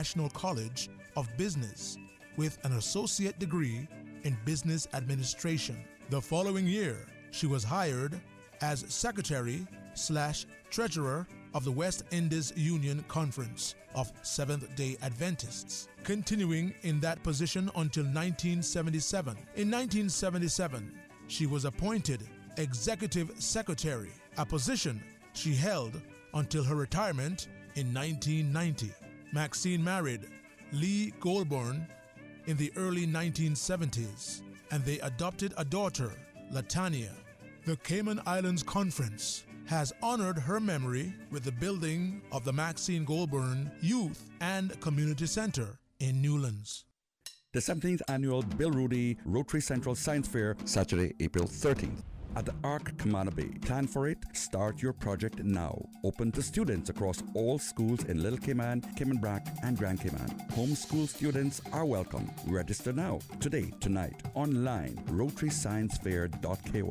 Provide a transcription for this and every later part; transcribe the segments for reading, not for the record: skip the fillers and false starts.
National College of Business with an associate degree in business administration. The following year, she was hired as secretary/treasurer of the West Indies Union Conference of Seventh-day Adventists, continuing in that position until 1977. In 1977, she was appointed executive secretary, a position she held until her retirement in 1990. Maxine married Lee Goulburn in the early 1970s, and they adopted a daughter, Latanya. The Cayman Islands Conference has honored her memory with the building of the Maxine Goulburn Youth and Community Center in Newlands. The 17th Annual Bill Rudy Rotary Central Science Fair, Saturday, April 13th. At the Arc Camana Bay. Plan for it. Start your project now. Open to students across all schools in Little Cayman, Cayman Brac, and Grand Cayman. Homeschool students are welcome. Register now. Today, tonight, online, rotarysciencefair.ky.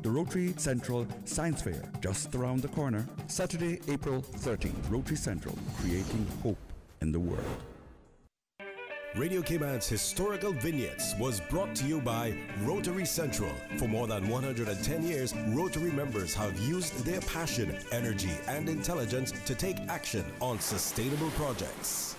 The Rotary Central Science Fair, just around the corner. Saturday, April 13th. Rotary Central, creating hope in the world. Radio Cayman's Historical Vignettes was brought to you by Rotary Central. For more than 110 years, Rotary members have used their passion, energy, and intelligence to take action on sustainable projects.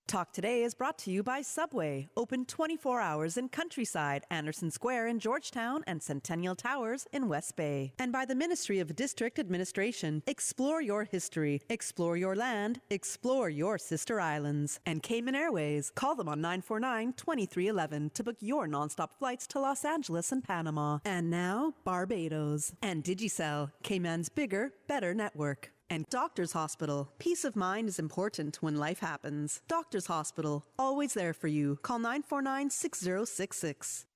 Talk Today is brought to you by Subway, open 24 hours in Countryside, Anderson Square in Georgetown, and Centennial Towers in West Bay. And by the Ministry of District Administration, explore your history, explore your land, explore your sister islands. And Cayman Airways, call them on 949-2311 to book your nonstop flights to Los Angeles and Panama. And now, Barbados. And Digicel, Cayman's bigger, better network. And Doctors Hospital. Peace of mind is important when life happens. Doctors Hospital, always there for you. Call 949-6066.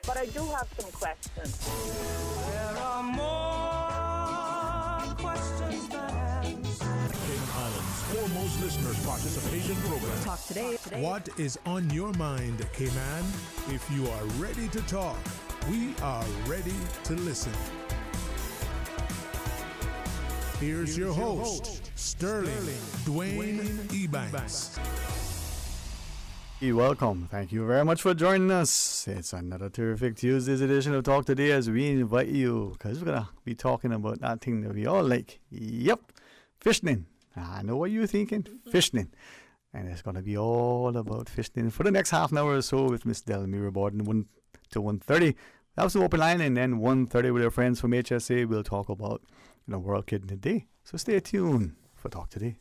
But I do have some questions. There are more questions than answers. Cayman Islands' foremost listeners participation program. Talk Today. What is on your mind, Cayman? If you are ready to talk, we are ready to listen. Here's your host, Sterling Dwayne Ebanks. Welcome. Thank you very much for joining us. It's another terrific Tuesday's edition of Talk Today as we invite you, because we're going to be talking about that thing that we all like. Yep, fishing. I know what you're thinking, fishing. And it's going to be all about fishing for the next half an hour or so with Miss Delmira Borden, 1 to 1:30. That was the open line, and then 1:30 with our friends from HSA. We'll talk about World Kidney Day. So stay tuned for Talk Today.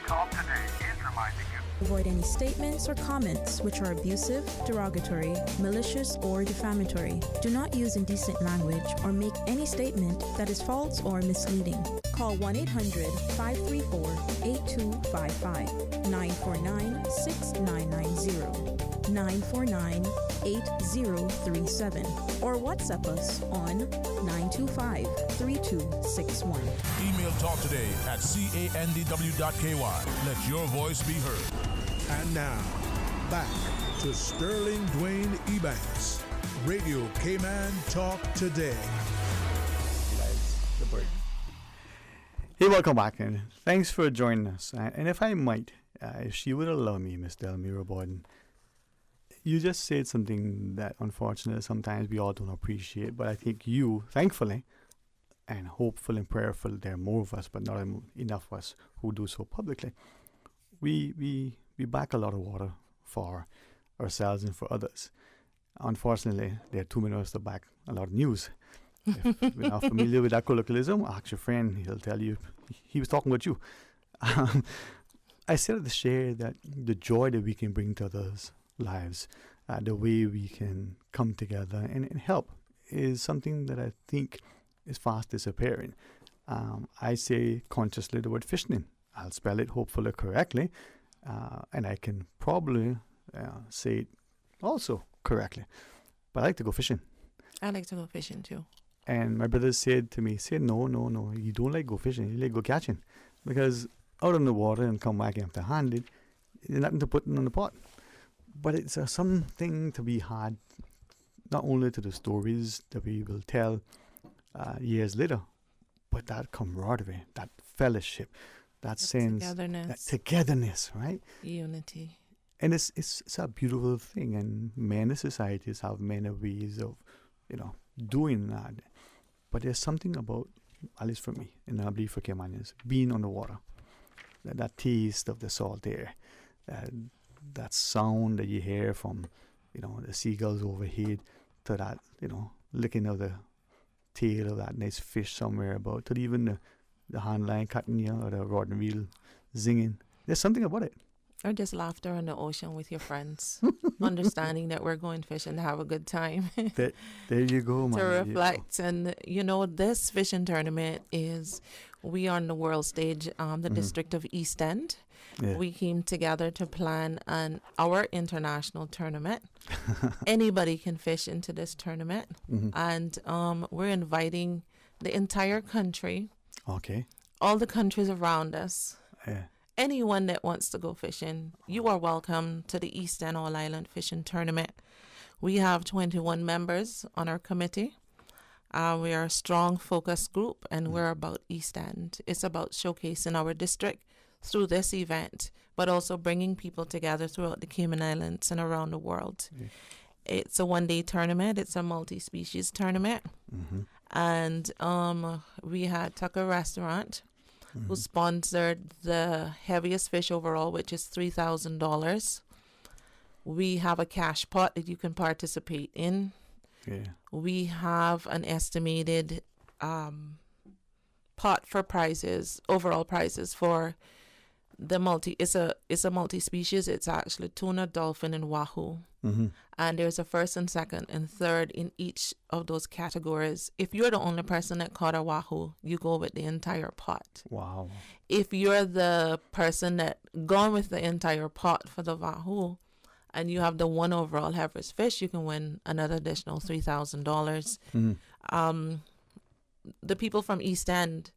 Talk Today is reminding you. Avoid any statements or comments which are abusive, derogatory, malicious, or defamatory. Do not use indecent language or make any statement that is false or misleading. Call 1-800-534-8255, 949-6990, 949-8037, or WhatsApp us on 925-3261. Email Talk Today at candw.ky. Let your voice be heard. And now, back to Sterling Dwayne Ebanks. Radio Cayman Talk Today. Hey, welcome back, and thanks for joining us. And if I might, if she would allow me, Miss Delmira Borden, you just said something that unfortunately sometimes we all don't appreciate, but I think you, thankfully, and hopeful and prayerful, there are more of us, but not enough of us who do so publicly. We back a lot of water for ourselves and for others. Unfortunately, there are too many of us to back a lot of news. If you're not familiar with that colloquialism, ask your friend, he'll tell you he was talking about you. I said to share that the joy that we can bring to others' lives, the way we can come together and help, is something that I think is fast disappearing. I say consciously the word fishing. I'll spell it hopefully correctly, and I can probably say it also correctly. But I like to go fishing. I like to go fishing too. And my brother said to me, no, you don't like go fishing, you like go catching. Because out in the water and come back empty-handed, there's nothing to put in the pot. But it's something to be had, not only to the stories that we will tell years later, but that camaraderie, that fellowship, that sense, that togetherness, right? Unity. And it's a beautiful thing, and many societies have many ways of, doing that. But there's something about, at least for me, and I believe for Caymanians, being on the water, that taste of the salt air, that sound that you hear from, the seagulls overhead, to that, licking of the tail of that nice fish somewhere about, to even the hand line cutting you, or the rod and reel zinging. There's something about it. Or just laughter on the ocean with your friends, understanding that we're going fishing to have a good time. There you go, man. To reflect. And, this fishing tournament we are on the world stage, the district of East End. Yeah. We came together to plan our international tournament. Anybody can fish into this tournament. And we're inviting the entire country. Okay. All the countries around us. Yeah. Anyone that wants to go fishing, you are welcome to the East End All Island Fishing Tournament. We have 21 members on our committee. We are a strong, focused group, and we're about East End. It's about showcasing our district through this event, but also bringing people together throughout the Cayman Islands and around the world. Yeah. It's a one-day tournament. It's a multi-species tournament. And we had Tucker Restaurant, who sponsored the heaviest fish overall, which is $3,000. We have a cash pot that you can participate in. Yeah. We have an estimated pot for prizes, overall prizes for the it's a multi-species. It's actually tuna, dolphin, and wahoo. And there's a first and second and third in each of those categories. If you're the only person that caught a wahoo, you go with the entire pot. Wow. If you're the person that gone with the entire pot for the wahoo, and you have the one overall heaviest fish, you can win another additional $3,000. The people from East End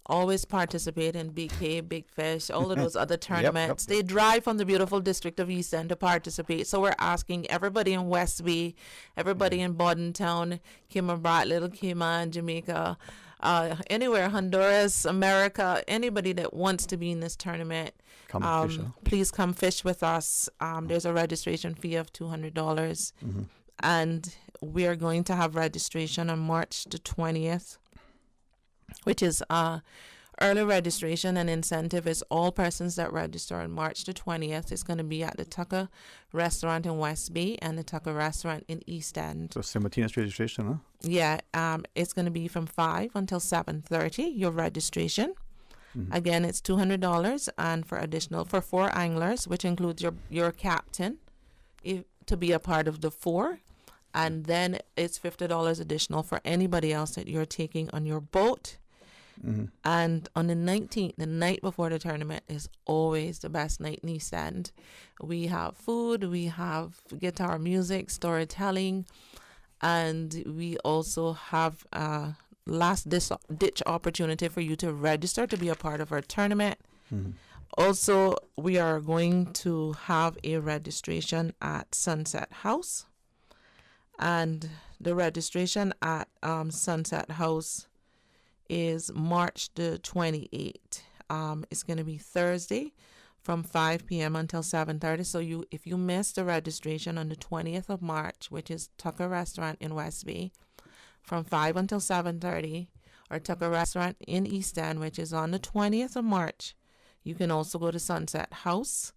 always participate in BK, Big Fish, all of those other tournaments. Yep. They drive from the beautiful district of East End to participate. So we're asking everybody in West Bay, everybody in Bordentown, Cayman Brac, Little Cayman, Jamaica, anywhere, Honduras, America, anybody that wants to be in this tournament, please come fish with us. There's a registration fee of $200. And we are going to have registration on March the 20th. Which is early registration and incentive is all persons that register on March the 20th. It's going to be at the Tucker Restaurant in West Bay and the Tucker Restaurant in East End. So simultaneous registration, huh? Yeah, it's going to be from 5 until 7:30, your registration. Again, it's $200, and for 4 anglers, which includes your captain, to be a part of the 4. And then it's $50 additional for anybody else that you're taking on your boat. And on the 19th, the night before the tournament, is always the best night in East End. We have food, we have guitar music, storytelling, and we also have a last-ditch opportunity for you to register to be a part of our tournament. Also, we are going to have a registration at Sunset House. And the registration at Sunset House is March the 28th. It's going to be Thursday from 5 p.m. until 7:30. So if you miss the registration on the 20th of March, which is Tucker Restaurant in West Bay, from 5 until 7:30, or Tucker Restaurant in East End, which is on the 20th of March, you can also go to Sunset House,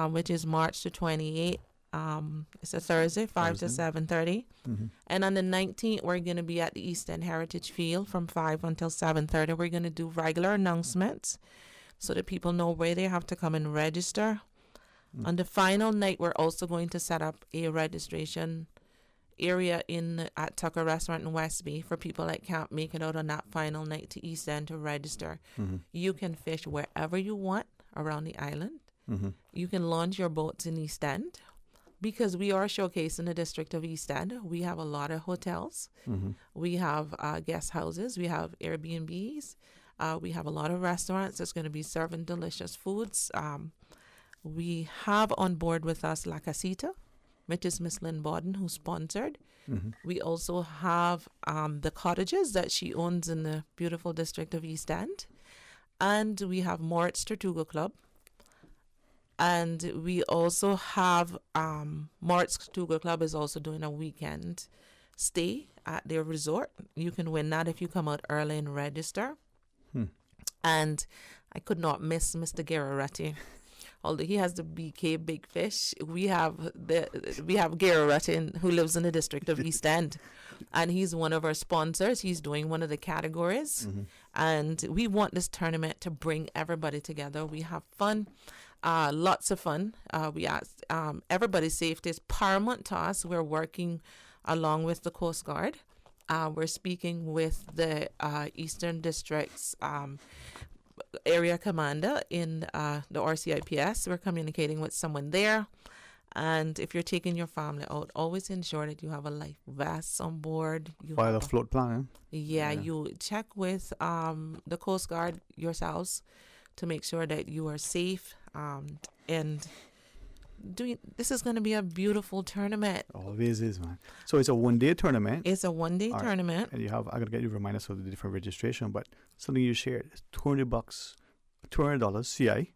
which is March the 28th. It's a Thursday, 5 to 7:30. And on the 19th, we're going to be at the East End Heritage Field from 5 until 7:30. We're going to do regular announcements so that people know where they have to come and register. On the final night, we're also going to set up a registration area at Tucker Restaurant in West Bay for people that can't make it out on that final night to East End to register. You can fish wherever you want around the island. You can launch your boats in East End. Because we are showcasing the district of East End, we have a lot of hotels. We have guest houses. We have Airbnbs. We have a lot of restaurants that's going to be serving delicious foods. We have on board with us La Casita, which is Miss Lynn Bawden, who sponsored. We also have the cottages that she owns in the beautiful district of East End. And we have Moritz Tortuga Club. And we also have Moritz Tortuga Club is also doing a weekend stay at their resort. You can win that if you come out early and register. And I could not miss Mr. Geraretti. Although he has the BK Big Fish, we have Geraretti who lives in the district of East End, and he's one of our sponsors. He's doing one of the categories, and we want this tournament to bring everybody together. We have fun, lots of fun. We ask everybody's safety is paramount to us. We're working along with the Coast Guard. We're speaking with the Eastern District's area commander in the RCIPS. We're communicating with someone there. And if you're taking your family out, always ensure that you have a life vest on board. File a float plan. Yeah, you check with the Coast Guard yourselves to make sure that you are safe. And this is going to be a beautiful tournament. Always is, man. So it's a one-day tournament. It's a one-day tournament. And I'm going to get you reminders of the different registration, but something you shared is $200, $200 CI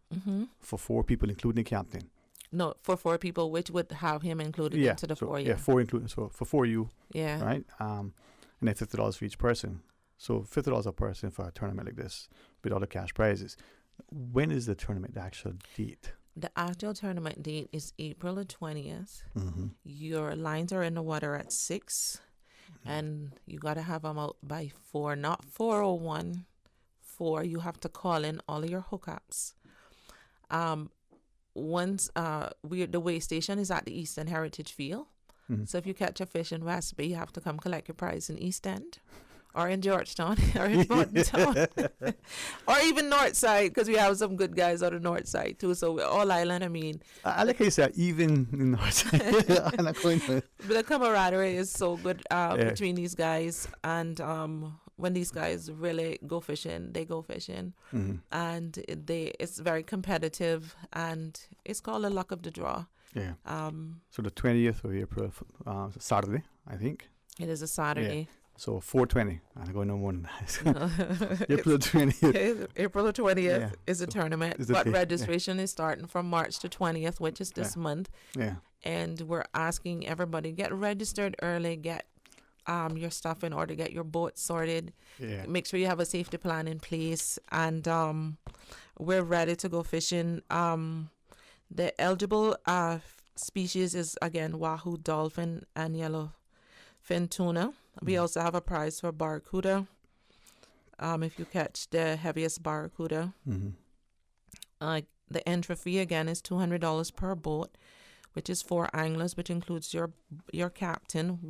for 4 people, including the captain. No, for 4 people, which would have him included into the 4 year. Yeah, 4 included. So for 4 you. Yeah. Right? And then $50 for each person. So $50 a person for a tournament like this with all the cash prizes. When is the tournament, the actual date? The actual tournament date is April the 20th. Your lines are in the water at 6, and you got to have them out by 4, not 4:01. 4, you have to call in all of your hookups. Once the weigh station is at the Eastern Heritage Field. So if you catch a fish in West Bay, you have to come collect your prize in East End. Or in Georgetown, or in Mortontown, or even Northside, because we have some good guys on the Northside too. So we're all island. I mean, I like how you said even in Northside. But the camaraderie is so good between these guys, and when these guys really go fishing, they go fishing, and it's very competitive, and it's called the luck of the draw. Yeah. So the 20th of April, Saturday, I think. It is a Saturday. Yeah. So 4:20. I'm going on one. April 20th. April the 20th is a tournament, but registration is starting from March the 20th, which is this month. Yeah. And we're asking everybody, get registered early, get your stuff in order, get your boat sorted. Yeah. Make sure you have a safety plan in place, and we're ready to go fishing. The eligible species is again wahoo, dolphin, and yellowfin tuna. We also have a prize for barracuda. If you catch the heaviest barracuda. The entry fee again is $200 per boat, which is 4 anglers, which includes your captain.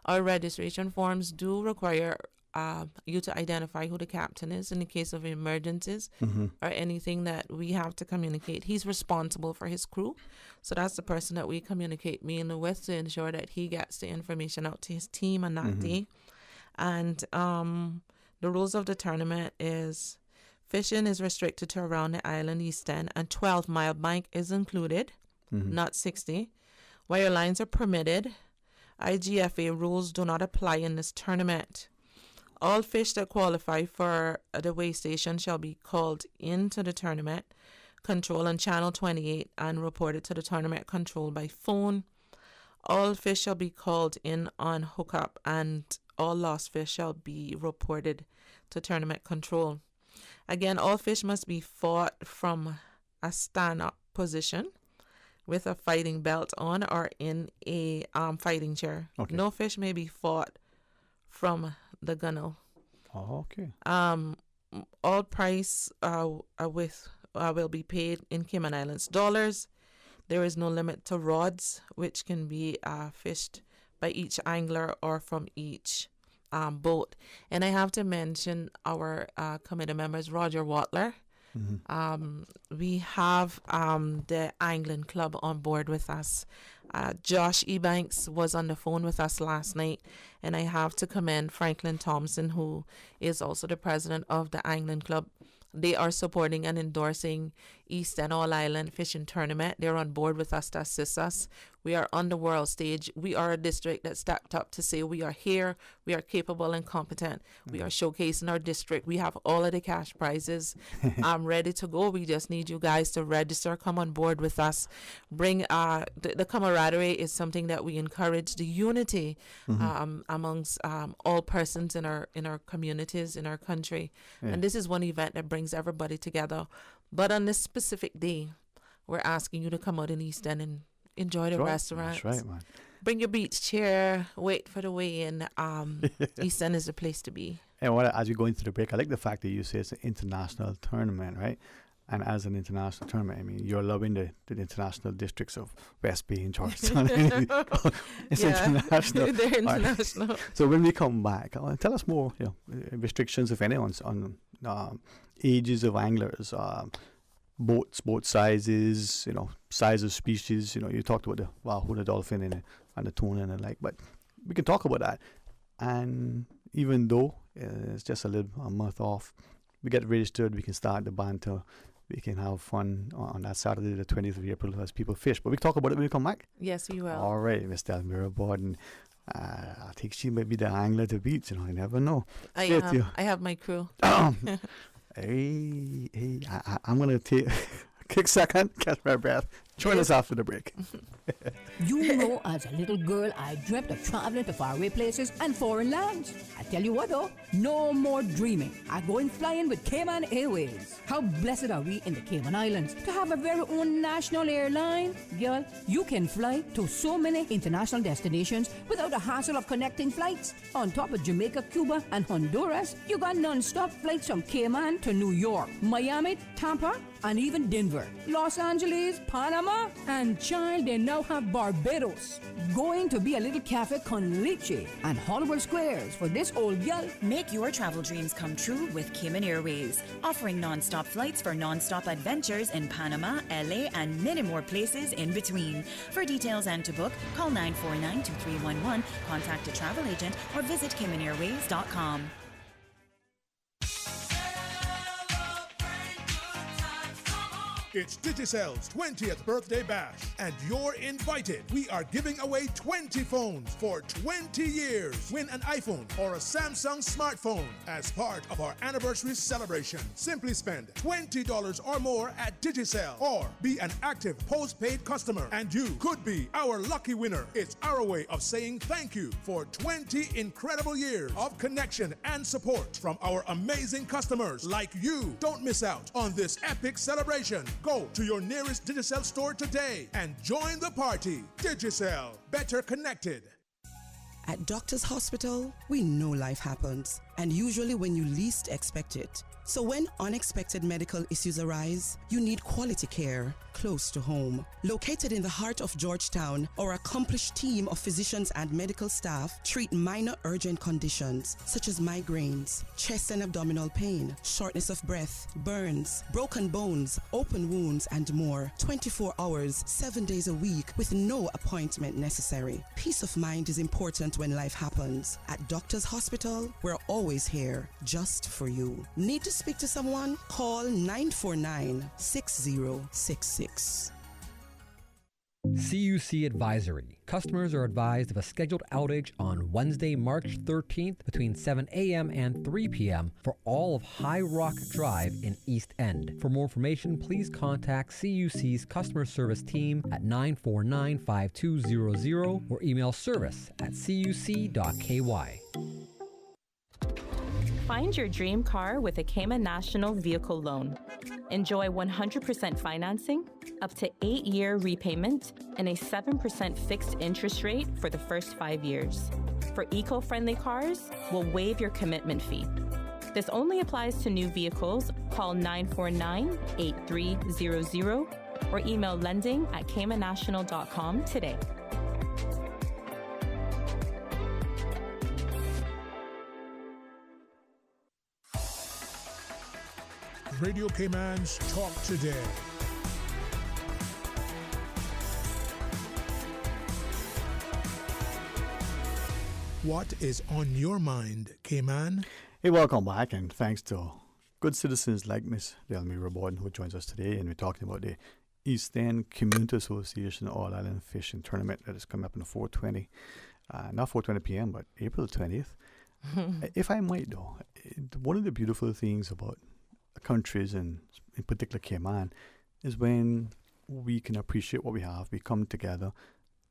Our registration forms do require you to identify who the captain is in the case of emergencies or anything that we have to communicate. He's responsible for his crew, so that's the person that we communicate mainly with to ensure that he gets the information out to his team on that day. And the rules of the tournament is fishing is restricted to around the island East End, and 12-mile bank is included, not 60. Wire lines are permitted. IGFA rules do not apply in this tournament. All fish that qualify for the weigh station shall be called into the tournament control on Channel 28 and reported to the tournament control by phone. All fish shall be called in on hookup, and all lost fish shall be reported to tournament control. Again, all fish must be fought from a stand-up position with a fighting belt on or in a fighting chair. Okay. No fish may be fought from the gunnel. Oh, okay. All price will be paid in Cayman Islands dollars. There is no limit to rods, which can be fished by each angler or from each boat. And I have to mention our committee members, Roger Watler. We have the Angling Club on board with us. Josh Ebanks was on the phone with us last night, and I have to commend Franklin Thompson, who is also the president of the Angling Club. They are supporting and endorsing East and All Island Fishing Tournament. They're on board with us to assist us. We are on the world stage. We are a district that stepped up to say we are here, we are capable and competent. We are showcasing our district. We have all of the cash prizes. I'm ready to go. We just need you guys to register, come on board with us. Bring the camaraderie is something that we encourage, the unity amongst all persons in our communities, in our country. Yeah. And this is one event that brings everybody together. But on this specific day, we're asking you to come out in East End and enjoy the restaurants. That's right, man. Bring your beach chair, wait for the weigh-in. East End is the place to be. And as we go into the break, I like the fact that you say it's an international tournament, right? And as an international tournament, I mean, you're loving the international districts of West Bay and Georgetown. It's international. They're international. Right. So when we come back, tell us more, restrictions, if any, on ages of anglers, boat sizes, size of species. You talked about the wahoo, the dolphin, and the tuna and the like. But we can talk about that. And even though it's just a month off, we get registered. We can start the banter. We can have fun on that Saturday, the 20th of April, as people fish. But we talk about it when we come back. Yes, we will. All right, Miss Elmira Borden. I think she might be the angler to beat. You never know. I have my crew. Hey, I'm going to take a quick second, catch my breath. Join us after the break. As a little girl, I dreamt of traveling to faraway places and foreign lands. I tell you what though, no more dreaming. I'm going flying with Cayman Airways. How blessed are we in the Cayman Islands to have a very own national airline? Girl, you can fly to so many international destinations without the hassle of connecting flights. On top of Jamaica, Cuba, and Honduras, you got non-stop flights from Cayman to New York, Miami, Tampa, and even Denver, Los Angeles, Panama, and child, they now have Barbados. Going to be a little cafe con leche and Hollywood Squares for this old gal. Make your travel dreams come true with Cayman Airways, offering non-stop flights for non-stop adventures in Panama, LA, and many more places in between. For details and to book, call 949-2311, contact a travel agent, or visit CaymanAirways.com. It's Digicel's 20th birthday bash, and you're invited. We are giving away 20 phones for 20 years. Win an iPhone or a Samsung smartphone as part of our anniversary celebration. Simply spend $20 or more at Digicel, or be an active postpaid customer, and you could be our lucky winner. It's our way of saying thank you for 20 incredible years of connection and support from our amazing customers like you. Don't miss out on this epic celebration. Go to your nearest Digicel store today and join the party. Digicel, better connected. At Doctors Hospital, we know life happens, and usually when you least expect it. So when unexpected medical issues arise, you need quality care close to home. Located in the heart of Georgetown, our accomplished team of physicians and medical staff treat minor urgent conditions such as migraines, chest and abdominal pain, shortness of breath, burns, broken bones, open wounds, and more. 24 hours, 7 days a week with no appointment necessary. Peace of mind is important when life happens. At Doctors Hospital, we're always here just for you. Need to speak to someone? Call 949-6066. CUC Advisory. Customers are advised of a scheduled outage on Wednesday, March 13th between 7 a.m. and 3 p.m. for all of High Rock Drive in East End. For more information, please contact CUC's customer service team at 949-5200 or email service@cuc.ky. Find your dream car with a Cayman National Vehicle Loan. Enjoy 100% financing, up to 8-year repayment, and a 7% fixed interest rate for the first 5 years. For eco-friendly cars, we'll waive your commitment fee. This only applies to new vehicles. Call 949-8300 or email lending@caymannational.com today. Radio Cayman's Talk Today. What is on your mind, Cayman? Hey, welcome back, and thanks to good citizens like Miss Delmira Borden, who joins us today, and we're talking about the East End Community Association All Island Fishing Tournament that is coming up on the 4:20, not 4:20 p.m., but April 20th. If I might, though, one of the beautiful things about countries, and in particular Cayman, is when we can appreciate what we have, we come together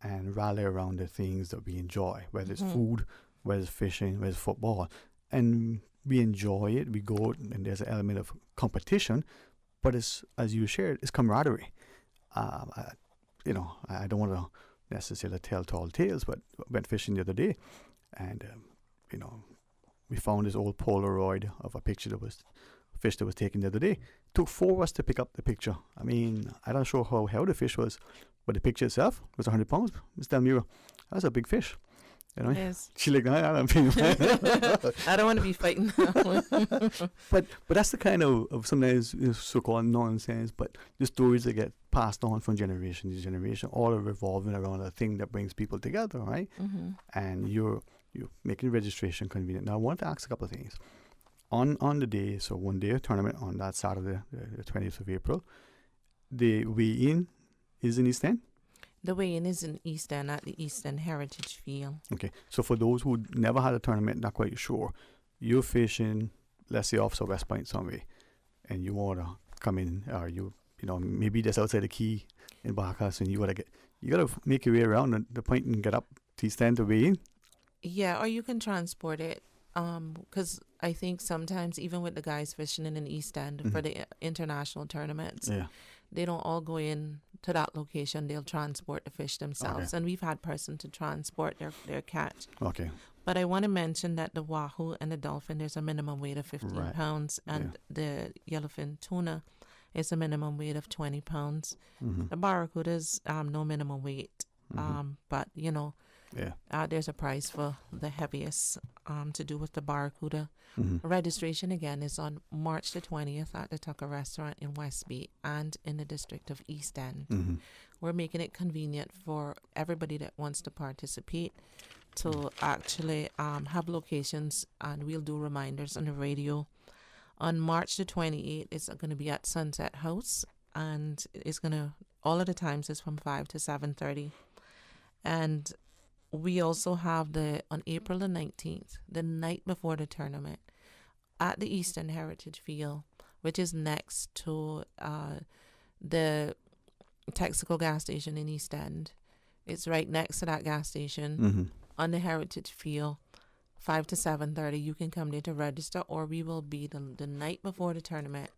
and rally around the things that we enjoy, whether it's food, whether it's fishing, whether it's football, and we enjoy it. We go out and there's an element of competition, but it's, as you shared, it's camaraderie. I don't want to necessarily tell tall tales, but I went fishing the other day, and we found this old Polaroid of a picture that was fish that was taken the other day. Took 4 of us to pick up the picture. I mean, I'm not sure how the fish was, but the picture itself was 100 pounds. Miss Delmira, that's a big fish. Yes. She like, I don't want to be fighting. but that's the kind of sometimes so-called nonsense, but the stories that get passed on from generation to generation, all are revolving around a thing that brings people together, right? And you're making registration convenient. Now, I want to ask a couple of things. On the day, so one day of tournament on that Saturday, the 20th of April, the weigh-in is in East End? The weigh-in is in East End at the East End Heritage Field. Okay, so for those who never had a tournament, not quite sure, you're fishing, let's say, off West Point somewhere, and you want to come in, or maybe just outside the quay in Barcas, and you got to make your way around the point and get up to East End to weigh in. Yeah, or you can transport it. Because I think sometimes even with the guys fishing in the East End for the international tournaments, they don't all go in to that location. They'll transport the fish themselves. And we've had person to transport their catch. Okay. But I want to mention that the wahoo and the dolphin, there's a minimum weight of 15 pounds. And the yellowfin tuna is a minimum weight of 20 pounds. The barracuda's no minimum weight. But, there's a prize for the heaviest to do with the barracuda. Registration again is on March the 20th at the Tucker Restaurant in West Bay and in the district of East End. We're making it convenient for everybody that wants to participate to actually have locations, and we'll do reminders on the radio. On March the 28th, it's going to be at Sunset House, and it's going to, all of the times is from 5 to 7:30. And we also have on April the 19th, the night before the tournament, at the Eastern Heritage Field, which is next to the Texaco gas station in East End. It's right next to that gas station on the Heritage Field, 5 to 7:30. You can come there to register, or we will be the night before the tournament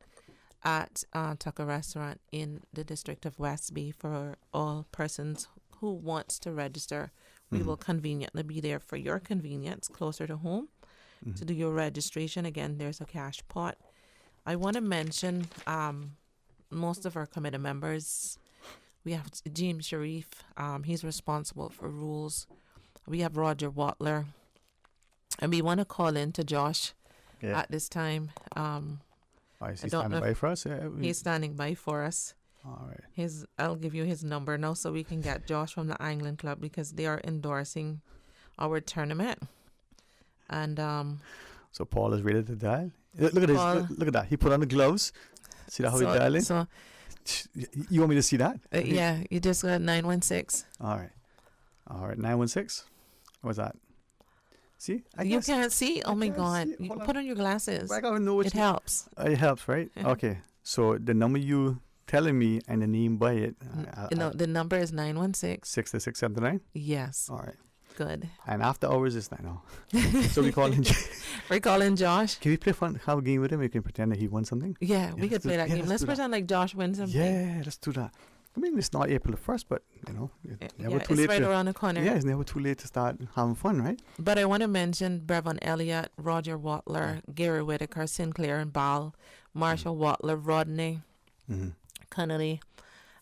at Tucker Restaurant in the district of West Bay for all persons who wants to register. We will conveniently be there for your convenience, closer to home, to do your registration. Again, there's a cash pot. I want to mention most of our committee members. We have James Sharif. He's responsible for rules. We have Roger Watler. And we want to call in to Josh at this time. Is he standing by for us? He's standing by for us. All right. I'll give you his number now so we can get Josh from the Angling Club, because they are endorsing our tournament. And so Paul is ready to dial. Look at this. Look at that. He put on the gloves. See how he's dialing? So, you want me to see that? Yeah, you just got 916. All right, 916. What's that? See? You can't see? Oh my God. You put on your glasses. I gotta know what it helps. It helps, right? Okay. So the number you telling me and the name by it. The number is 916 66679. Yes. All right. Good. And after hours is 9. So we call him. We're calling Josh. Can we have a game with him? We can pretend that he won something. Yeah, we could play that game. Let's pretend like Josh wins something. Yeah, let's do that. I mean, it's not April 1st, but it's never too late. It's right around the corner. Yeah, it's never too late to start having fun, right? But I want to mention Brevon Elliott, Roger Watler, Gary Whitaker, Sinclair and Ball, Marshall Watler, Rodney, Connolly,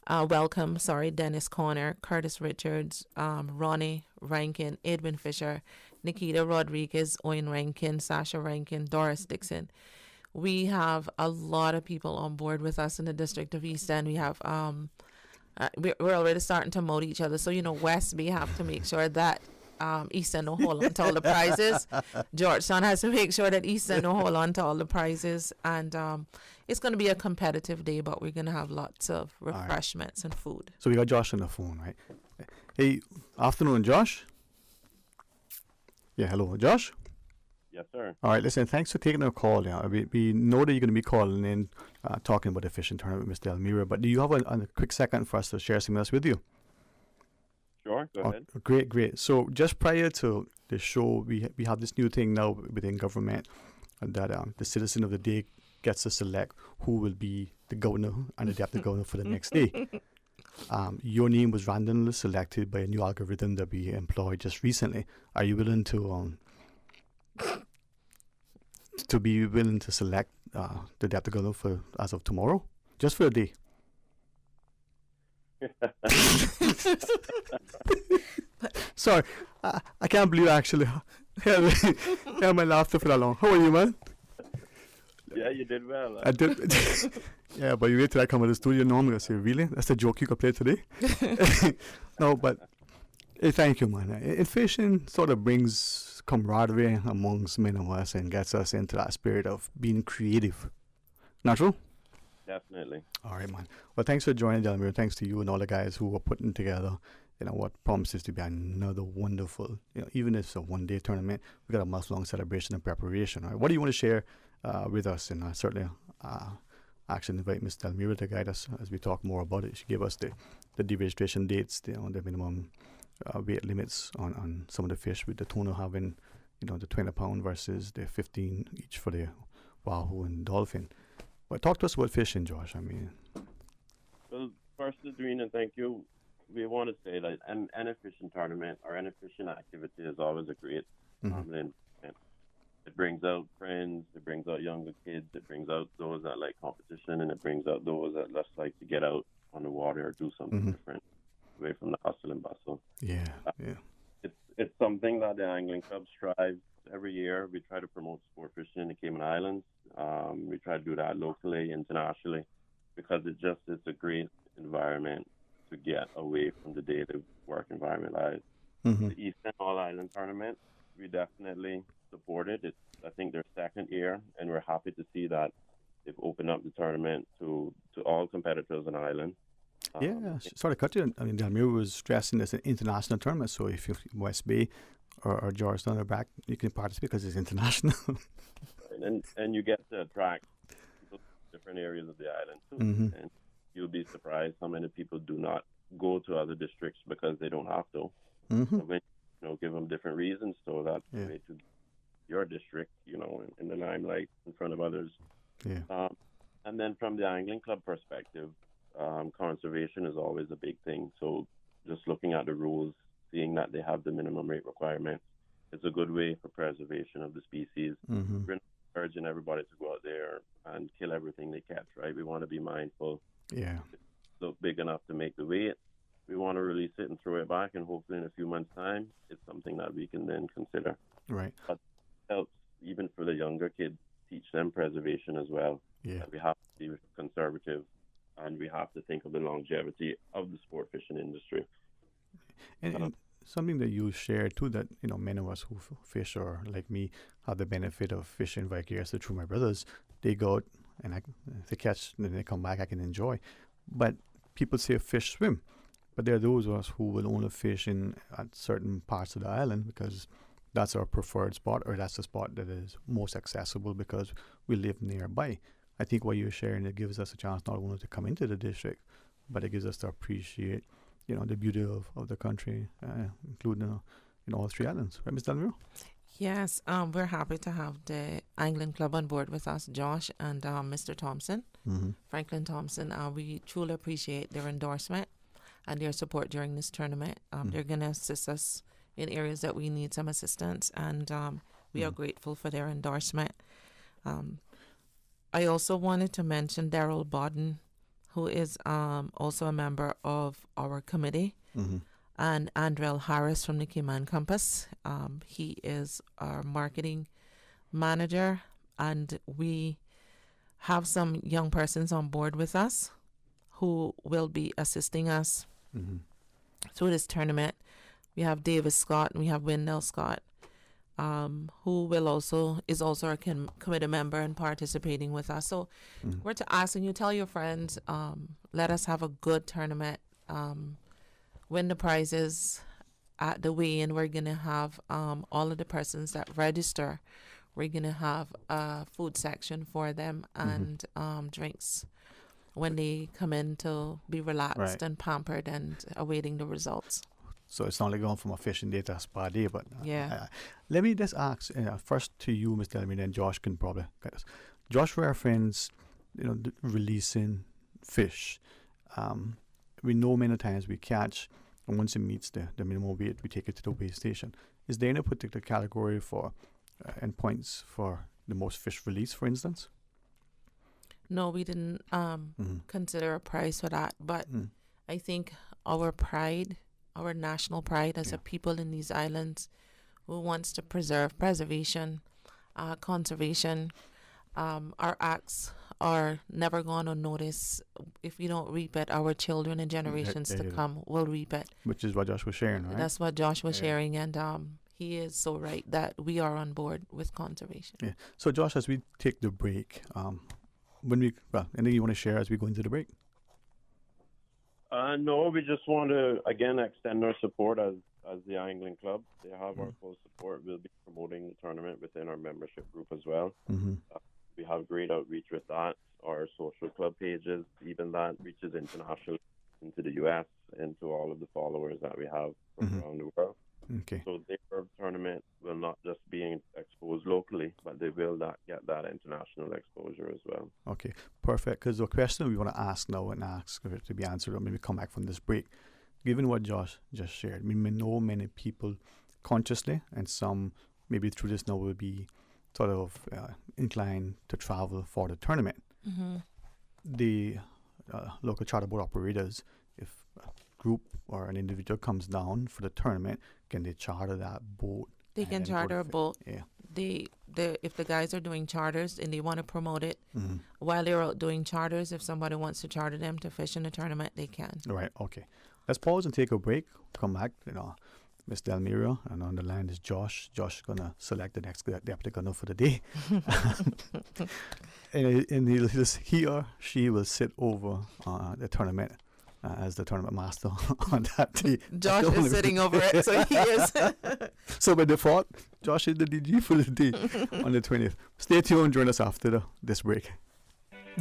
Dennis Conner, Curtis Richards, Ronnie Rankin, Edwin Fisher, Nikita Rodriguez, Owen Rankin, Sasha Rankin, Doris Dixon. We have a lot of people on board with us in the district of East End. We have we're already starting to mold each other. So West, we have to make sure that Eastern will hold on to all the prizes. Georgetown has to make sure that Eastern will hold on to all the prizes. And it's going to be a competitive day, but we're going to have lots of refreshments and food. So we got Josh on the phone, right? Hey, afternoon, Josh. Yeah, hello, Josh. Yes, sir. All right, listen, thanks for taking our call. Yeah, we know that you're going to be calling in, talking about the fishing tournament with Mr. Elmira, but do you have a quick second for us to share some of this with you? Sure, go ahead. Great. So just prior to the show, we have this new thing now within government that the citizen of the day gets to select who will be the governor and the deputy governor for the next day. Your name was randomly selected by a new algorithm that we employed just recently. Are you willing to be willing to select the deputy governor for as of tomorrow, just for a day? Sorry, I can't believe I actually held my laughter for that long. How are you, man? Yeah, you did well. I did. Yeah, but you wait till I come to the studio. No, I'm gonna say, really? That's the joke you could play today? No, but thank you, man. Fishing sort of brings camaraderie amongst many of us and gets us into that spirit of being creative. Not true? Definitely. All right, man. Well, thanks for joining, Delmira. Thanks to you and all the guys who are putting together, what promises to be another wonderful, even if it's a one-day tournament, we got a month-long celebration and preparation. All right? What do you want to share with us? And certainly actually invite Ms. Delmira to guide us as we talk more about it. She gave us the deregistration dates, the minimum weight limits on some of the fish, with the tuna having, the 20-pound versus the 15 each for the wahoo and dolphin. But talk to us about fishing, Josh. Well, first, Dwayne, and thank you. We want to say that any fishing tournament or any fishing activity is always a great event. It brings out friends, it brings out younger kids, it brings out those that like competition, and it brings out those that just like to get out on the water or do something different, away from the hustle and bustle. Yeah. It's something that the angling club strives every year. We try to promote sport fishing in the Cayman Islands. We try to do that locally, internationally, because it's a great environment to get away from the daily work environment. The Eastern All Island Tournament, we definitely support it. I think their second year, and we're happy to see that they've opened up the tournament to all competitors on the island. Sorry to cut you. Delmira was stressing this an international tournament, so if you're West Bay or Georgetown or back, you can participate because it's international. and you get to attract people from different areas of the island too. And you'll be surprised how many people do not go to other districts because they don't have to. So when, give them different reasons so that way to your district, in the limelight in front of others. And then from the angling club perspective, conservation is always a big thing. So just looking at the rules, seeing that they have the minimum rate requirement, it's a good way for preservation of the species. We're not encouraging everybody to go out there and kill everything they catch, right? We want to be mindful. Yeah. If it's so big enough to make the weight, we want to release it and throw it back, and hopefully in a few months' time, it's something that we can then consider. Right. But it helps, even for the younger kids, teach them preservation as well. Yeah. We have to be conservative, and we have to think of the longevity of the sport fishing industry. And something that you share too, that many of us who fish, or like me, have the benefit of fishing vicariously through my brothers. They go out and if they catch, then they come back, I can enjoy. But people say fish swim, but there are those of us who will only fish at certain parts of the island because that's our preferred spot, or that's the spot that is most accessible because we live nearby. I think what you're sharing, it gives us a chance not only to come into the district, but it gives us to appreciate, the beauty of the country, including all three islands. Right, Ms. Delmira? Yes, we're happy to have the Angling Club on board with us, Josh and Mr. Thompson, Franklin Thompson. We truly appreciate their endorsement and their support during this tournament. They're going to assist us in areas that we need some assistance, and we are grateful for their endorsement. I also wanted to mention Daryl Bodden, who is also a member of our committee, and Andrel Harris from the Cayman Campus. He is our marketing manager, and we have some young persons on board with us who will be assisting us through this tournament. We have Davis Scott and we have Wendell Scott, who is also a committee member and participating with us. So we're asking you, tell your friends, let us have a good tournament, win the prizes at the weigh-in. We're going to have all of the persons that register. We're going to have a food section for them and drinks when they come in to be relaxed and pampered and awaiting the results. So it's not like going from a fishing day to a spa day, but yeah. Let me just ask first to you, Ms. Delmina, and Josh can probably get us. Josh referenced, releasing fish. We know many times we catch, and once it meets the minimum weight, we take it to the weigh station. Is there any particular category for and points for the most fish release, for instance? No, we didn't consider a prize for that, but I think our pride, our national pride as a people in these islands who wants to preservation, conservation, our acts are never gone unnoticed. If we don't reap it, our children and generations to come will reap it. Which is what Josh was sharing, right? That's what Josh was sharing, and he is so right that we are on board with conservation. Yeah. So Josh, as we take the break, anything you want to share as we go into the break? No, we just want to, again, extend our support as the Angling Club. They have our full support. We'll be promoting the tournament within our membership group as well. We have great outreach with that. Our social club pages, even that reaches internationally into the U.S., into all of the followers that we have from around the world. Okay. So their tournament will not just be exposed locally, but they will get that international exposure as well. Okay, perfect. Because the question we want to ask now and ask for it to be answered, or maybe come back from this break, given what Josh just shared, we know many people consciously, and some maybe through this now will be sort of inclined to travel for the tournament. The local charter boat operators, if a group or an individual comes down for the tournament, can they charter that boat? They can charter a boat. Yeah. If the guys are doing charters and they want to promote it, while they're out doing charters, if somebody wants to charter them to fish in the tournament, they can. Right, okay. Let's pause and take a break. Come back, Miss Delmira, and on the line is Josh. Josh is going to select the next deputy gunner for the day. and he or she will sit over the tournament as the tournament master on that day. Josh is sitting over it, so he is. So by default, Josh is the DG for the day on the 20th. Stay tuned, join us after this break.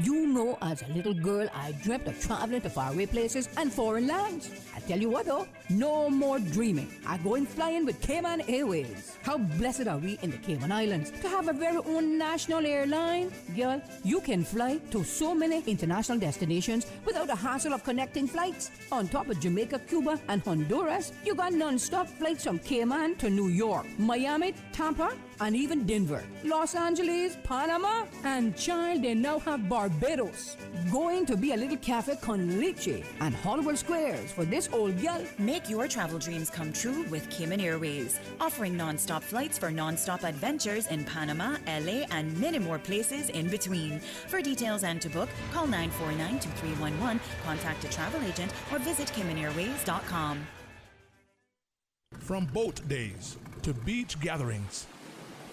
You know, as a little girl, I dreamt of traveling to faraway places and foreign lands. I tell you what though, no more dreaming. I'm going flying with Cayman Airways. How blessed are we in the Cayman Islands to have our very own national airline? Girl, you can fly to so many international destinations without the hassle of connecting flights. On top of Jamaica, Cuba, and Honduras, you got non-stop flights from Cayman to New York, Miami, Tampa, and even Denver, Los Angeles, Panama, and child, they now have Barbados. Going to be a little cafe con leche and Hollywood Squares for this old gal. Make your travel dreams come true with Cayman Airways, offering non-stop flights for non-stop adventures in Panama, LA, and many more places in between. For details and to book, call 949-2311, contact a travel agent, or visit CaymanAirways.com. From boat days to beach gatherings,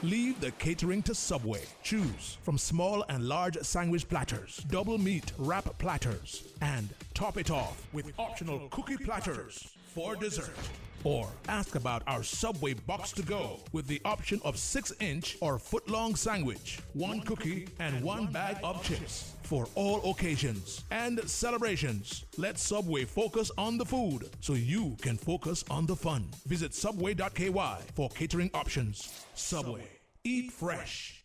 leave the catering to Subway. Choose from small and large sandwich platters, double meat wrap platters, and top it off with optional cookie platters for dessert. Or ask about our Subway box to go with the option of 6-inch or foot-long sandwich, 1 cookie, and 1 bag of chips for all occasions and celebrations. Let Subway focus on the food so you can focus on the fun. Visit subway.ky for catering options. Subway. Eat fresh.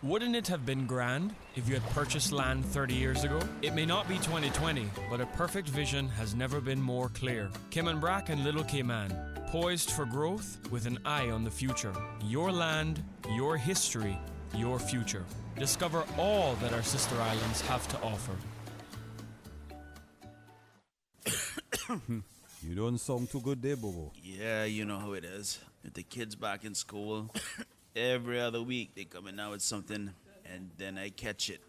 Wouldn't it have been grand if you had purchased land 30 years ago? It may not be 2020, but a perfect vision has never been more clear. Cayman Brac and Little Cayman, poised for growth with an eye on the future. Your land, your history, your future. Discover all that our sister islands have to offer. You don't sound too good there, Bobo. Yeah, you know how it is. With the kids back in school, every other week they coming out with something, and then I catch it.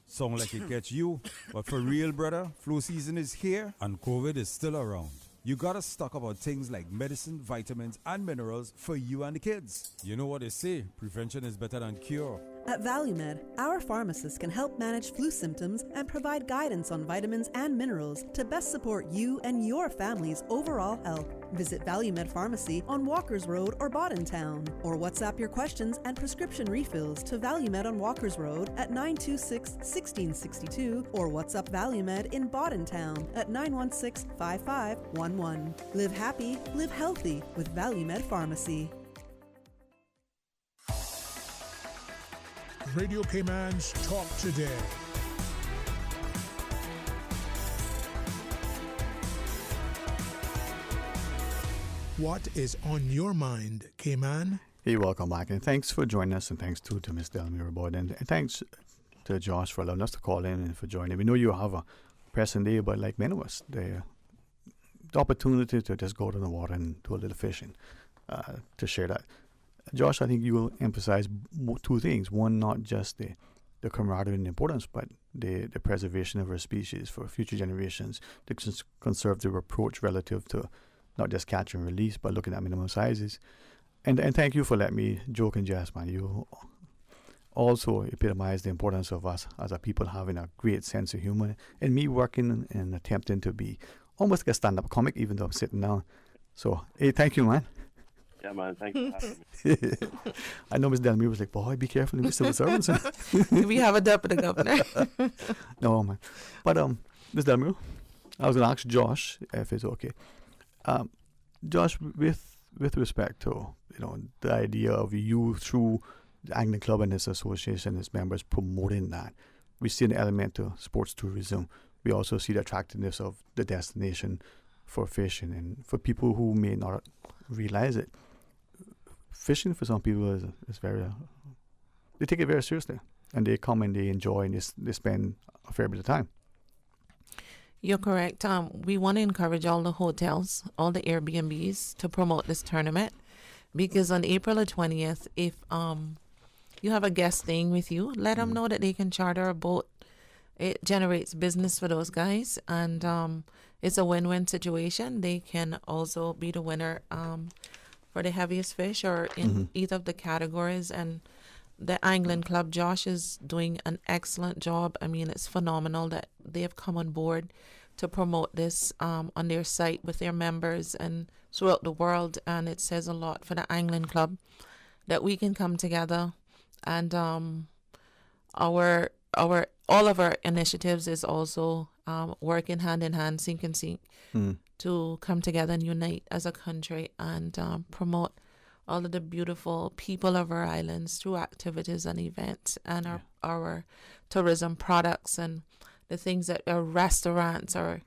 Sound like it catch you, but for real, brother, flu season is here, and COVID is still around. You gotta stock up on things like medicine, vitamins, and minerals for you and the kids. You know what they say, prevention is better than cure. At ValueMed, our pharmacists can help manage flu symptoms and provide guidance on vitamins and minerals to best support you and your family's overall health. Visit ValueMed Pharmacy on Walkers Road or Town, or WhatsApp your questions and prescription refills to ValueMed on Walkers Road at 926-1662 or WhatsApp ValueMed in Town at 916-5511. Live happy, live healthy with ValueMed Pharmacy. Radio Cayman's Talk Today. What is on your mind, Cayman? Hey, welcome back, and thanks for joining us, and thanks to Ms. Delmira Boyd, and thanks to Josh for allowing us to call in and for joining. We know you have a pressing day, but like many of us, the opportunity to just go to the water and do a little fishing, to share that. Josh, I think you will emphasize two things. One, not just the camaraderie and importance, but the preservation of our species for future generations, the conservative approach relative to not just catch and release, but looking at minimum sizes. And thank you for letting me joke and jest, man. You also epitomize the importance of us as a people having a great sense of humor, and me working and attempting to be almost like a stand-up comic, even though I'm sitting down. So, hey, thank you, man. Yeah, man, thank you for having me. I know Ms. Delmira was like, boy, be careful in the civil servants. We have a deputy governor. No, man. But, Ms. Delmira, I was going to ask Josh if it's okay. Josh, with respect to, the idea of you through the Angling Club and its association, its members promoting that, we see an element to sports tourism. We also see the attractiveness of the destination for fishing, and for people who may not realize it, fishing for some people is very, they take it very seriously, and they come and they enjoy and they spend a fair bit of time. You're correct. We want to encourage all the hotels, all the Airbnbs to promote this tournament, because on April the 20th, if you have a guest staying with you, let them know that they can charter a boat. It generates business for those guys, and it's a win-win situation. They can also be the winner for the heaviest fish or in either of the categories. And the Angling Club, Josh is doing an excellent job. I mean, it's phenomenal that they have come on board to promote this on their site with their members and throughout the world. And it says a lot for the Angling Club that we can come together, and all of our initiatives is also working hand in hand, sink and sink, to come together and unite as a country and promote all of the beautiful people of our islands through activities and events, and our tourism products and the things that our restaurants, our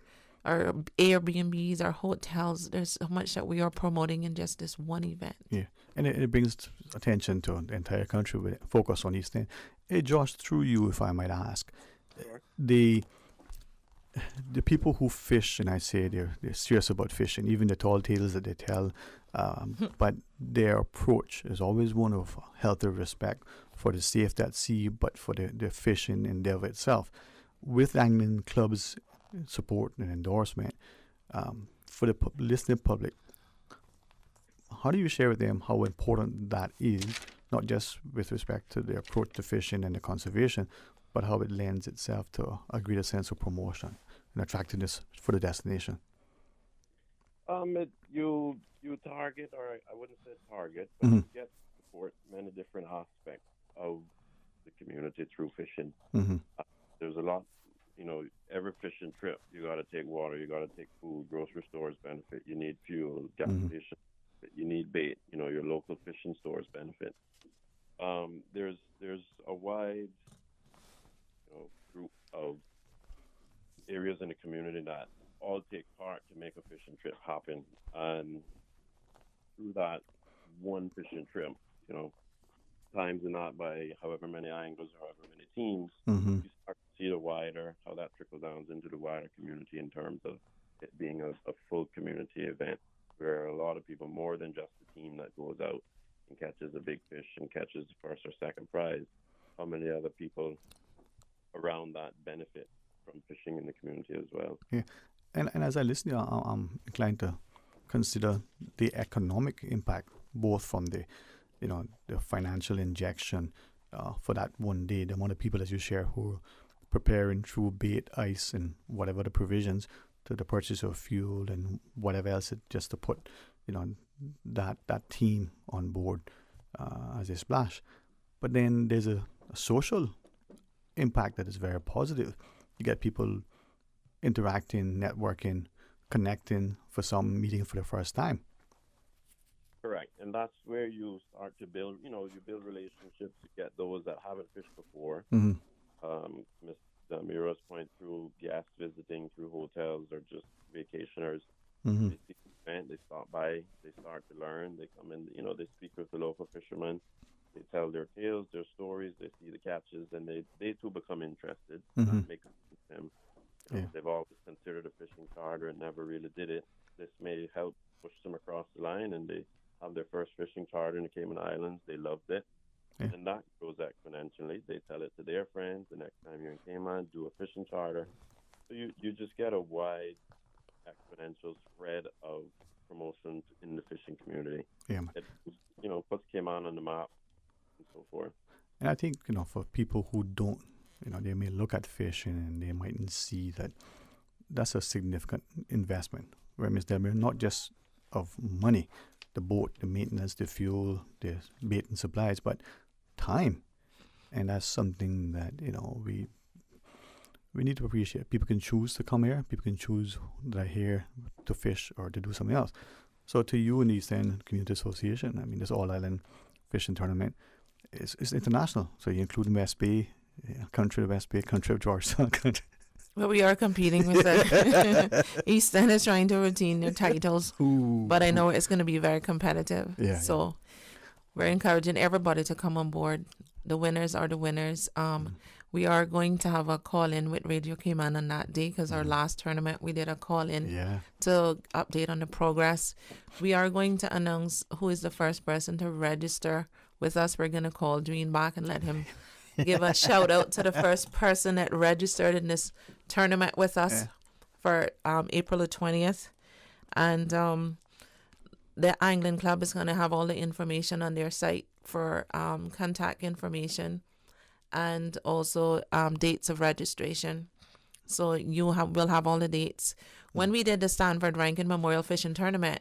Airbnbs, our hotels. There's so much that we are promoting in just this one event. Yeah, and it brings attention to the entire country with focus on these things. Hey, Josh, through you, if I might ask, the people who fish, and I say they're serious about fishing, even the tall tales that they tell, but their approach is always one of healthy respect for the safety at sea, but for the fishing endeavor itself. With Angling Club's support and endorsement, for the listening public, how do you share with them how important that is, not just with respect to the approach to fishing and the conservation, but how it lends itself to a greater sense of promotion and attractiveness for the destination? You target, or I wouldn't say target, but you get support many different aspects of the community through fishing. There's a lot, every fishing trip, you got to take water, you got to take food, grocery stores benefit, you need fuel, gas station, you need bait, your local fishing stores benefit. There's a wide group of areas in the community that all take part to make a fishing trip happen, and through that one fishing trip, times and not by however many anglers or however many teams, you start to see how that trickles down into the wider community in terms of it being a full community event where a lot of people, more than just the team that goes out and catches a big fish and catches the first or second prize, how many other people around that benefit from fishing in the community as well. Yeah. And as I listen, I'm inclined to consider the economic impact, both from the financial injection for that one day, the amount of people, as you share, who are preparing through bait, ice, and whatever the provisions, to the purchase of fuel and whatever else, just to put that team on board as a splash. But then there's a social impact that is very positive. You get people interacting, networking, connecting, for some meeting for the first time. Correct, and that's where you start to build. You build relationships. You get those that haven't fished before. Mm-hmm. Mr. Miro's point, through guests visiting, through hotels, or just vacationers. Mm-hmm. They see the event, they stop by, they start to learn. They come in, they speak with the local fishermen. They tell their tales, their stories. They see the catches, and they too become interested. Mm-hmm. That makes them. They've always considered a fishing charter and never really did it. This may help push them across the line, and they have their first fishing charter in the Cayman Islands. They loved it. Yeah. And that grows exponentially. They tell it to their friends. The next time you're in Cayman, do a fishing charter. So you just get a wide exponential spread of promotion in the fishing community. Yeah. It puts Cayman on the map and so forth. And I think, for people who don't, they may look at fishing and they mightn't see that that's a significant investment. Where Ms. Delmere, not just of money, the boat, the maintenance, the fuel, the bait and supplies, but time. And that's something that, we need to appreciate. People can choose to come here. People can choose that are here to fish or to do something else. So to you and the East End Community Association, this All Island Fishing Tournament is international. So you include West Bay, country of West Bay, country of Georgetown. Well, we are competing with the East End is trying to retain their titles. But I know it's going to be very competitive. So we're encouraging everybody to come on board. The winners are the winners. We are going to have a call-in with Radio Cayman on that day, because our last tournament we did a call-in to update on the progress. We are going to announce who is the first person to register with us. We're going to call Dwayne back and let him give a shout-out to the first person that registered in this tournament with us for April the 20th. And the Angling Club is going to have all the information on their site for contact information and also dates of registration. So we'll have all the dates. When we did the Stanford Rankin Memorial Fishing Tournament,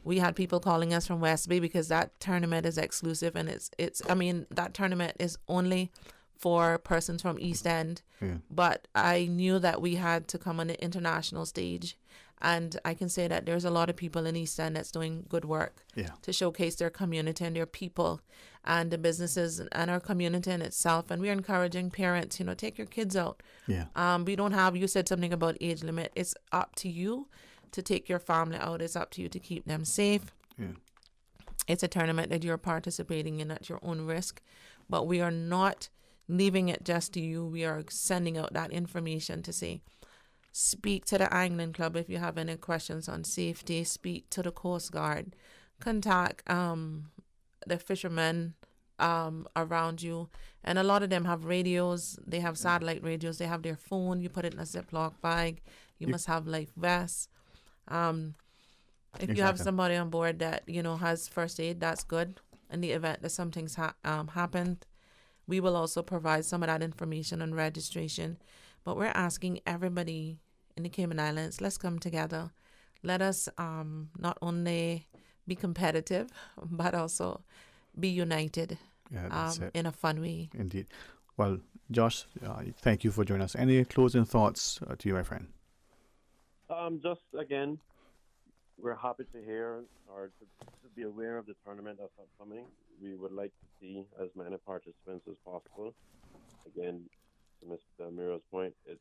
we had people calling us from West Bay because that tournament is exclusive, and that tournament is only for persons from East End. Yeah. But I knew that we had to come on the international stage, and I can say that there's a lot of people in East End that's doing good work to showcase their community and their people and the businesses and our community in itself. And we're encouraging parents, take your kids out. We don't have, you said something about age limit. It's up to you to take your family out. It's up to you to keep them safe. It's a tournament that you're participating in at your own risk, but we are not leaving it just to you. We are sending out that information to say, speak to the Angling Club if you have any questions on safety. Speak to the Coast Guard. Contact the fishermen around you. And a lot of them have radios. They have satellite radios. They have their phone. You put it in a Ziploc bag. You must have life vests. If you have somebody on board that, has first aid, that's good. In the event that something's happened, we will also provide some of that information on registration. But we're asking everybody in the Cayman Islands, let's come together. Let us not only be competitive, but also be united in a fun way. Indeed. Well, Josh, thank you for joining us. Any closing thoughts to you, my friend? Just, again, we're happy to hear or to be aware of the tournament that's upcoming. We would like to see as many participants as possible. Again, to Mr. Miro's point, it's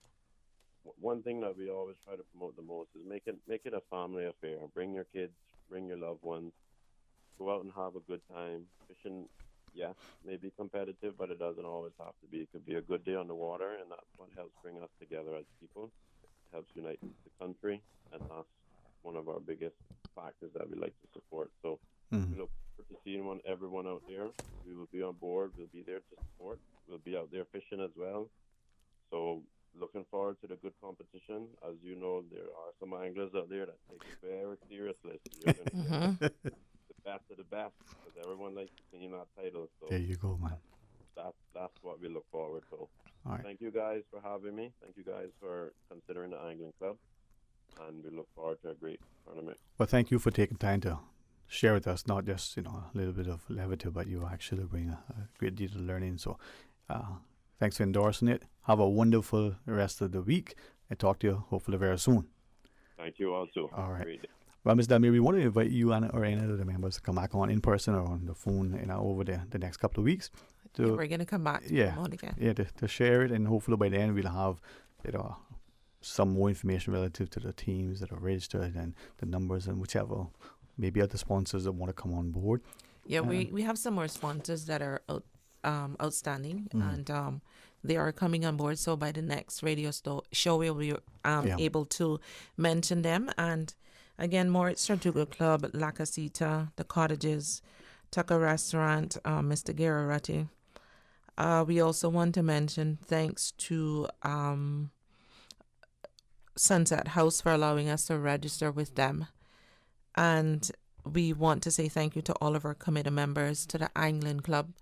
one thing that we always try to promote the most is make it a family affair. Bring your kids, bring your loved ones, go out and have a good time. Fishing, yes, may be competitive, but it doesn't always have to be. It could be a good day on the water, and that's what helps bring us together as people. It helps unite the country, and that's one of our biggest factors that we like to support. So we look forward to seeing everyone out there. We will be on board. We'll be there to support. We'll be out there fishing as well. So looking forward to the good competition. As you know, there are some anglers out there that take it very seriously. So you're going to get the best of the best, because everyone likes to clean our titles. So there you go, man. That's what we look forward to. All right. Thank you guys for having me. Thank you guys for considering the Angling Club. And we look forward to a great tournament. Well, thank you for taking time to share with us, not just, a little bit of levity, but you actually bring a great deal of learning. So thanks for endorsing it. Have a wonderful rest of the week, and talk to you hopefully very soon. Thank you also. All right. Great day. Well, Ms. Delmire, we want to invite you or any of the members to come back on in person or on the phone over the next couple of weeks. We're going to come back to promote again. Yeah, to share it, and hopefully by then we'll have some more information relative to the teams that are registered and the numbers and whichever, maybe other sponsors that want to come on board. Yeah, we have some more sponsors that are outstanding, and they are coming on board. So by the next radio show, we'll be able to mention them. And again, Moritz Tortuga Club, La Casita, The Cottages, Tucker Restaurant, Mr. Gararatti. We also want to mention thanks to Sunset House for allowing us to register with them. And we want to say thank you to all of our committee members, to the Angling Club,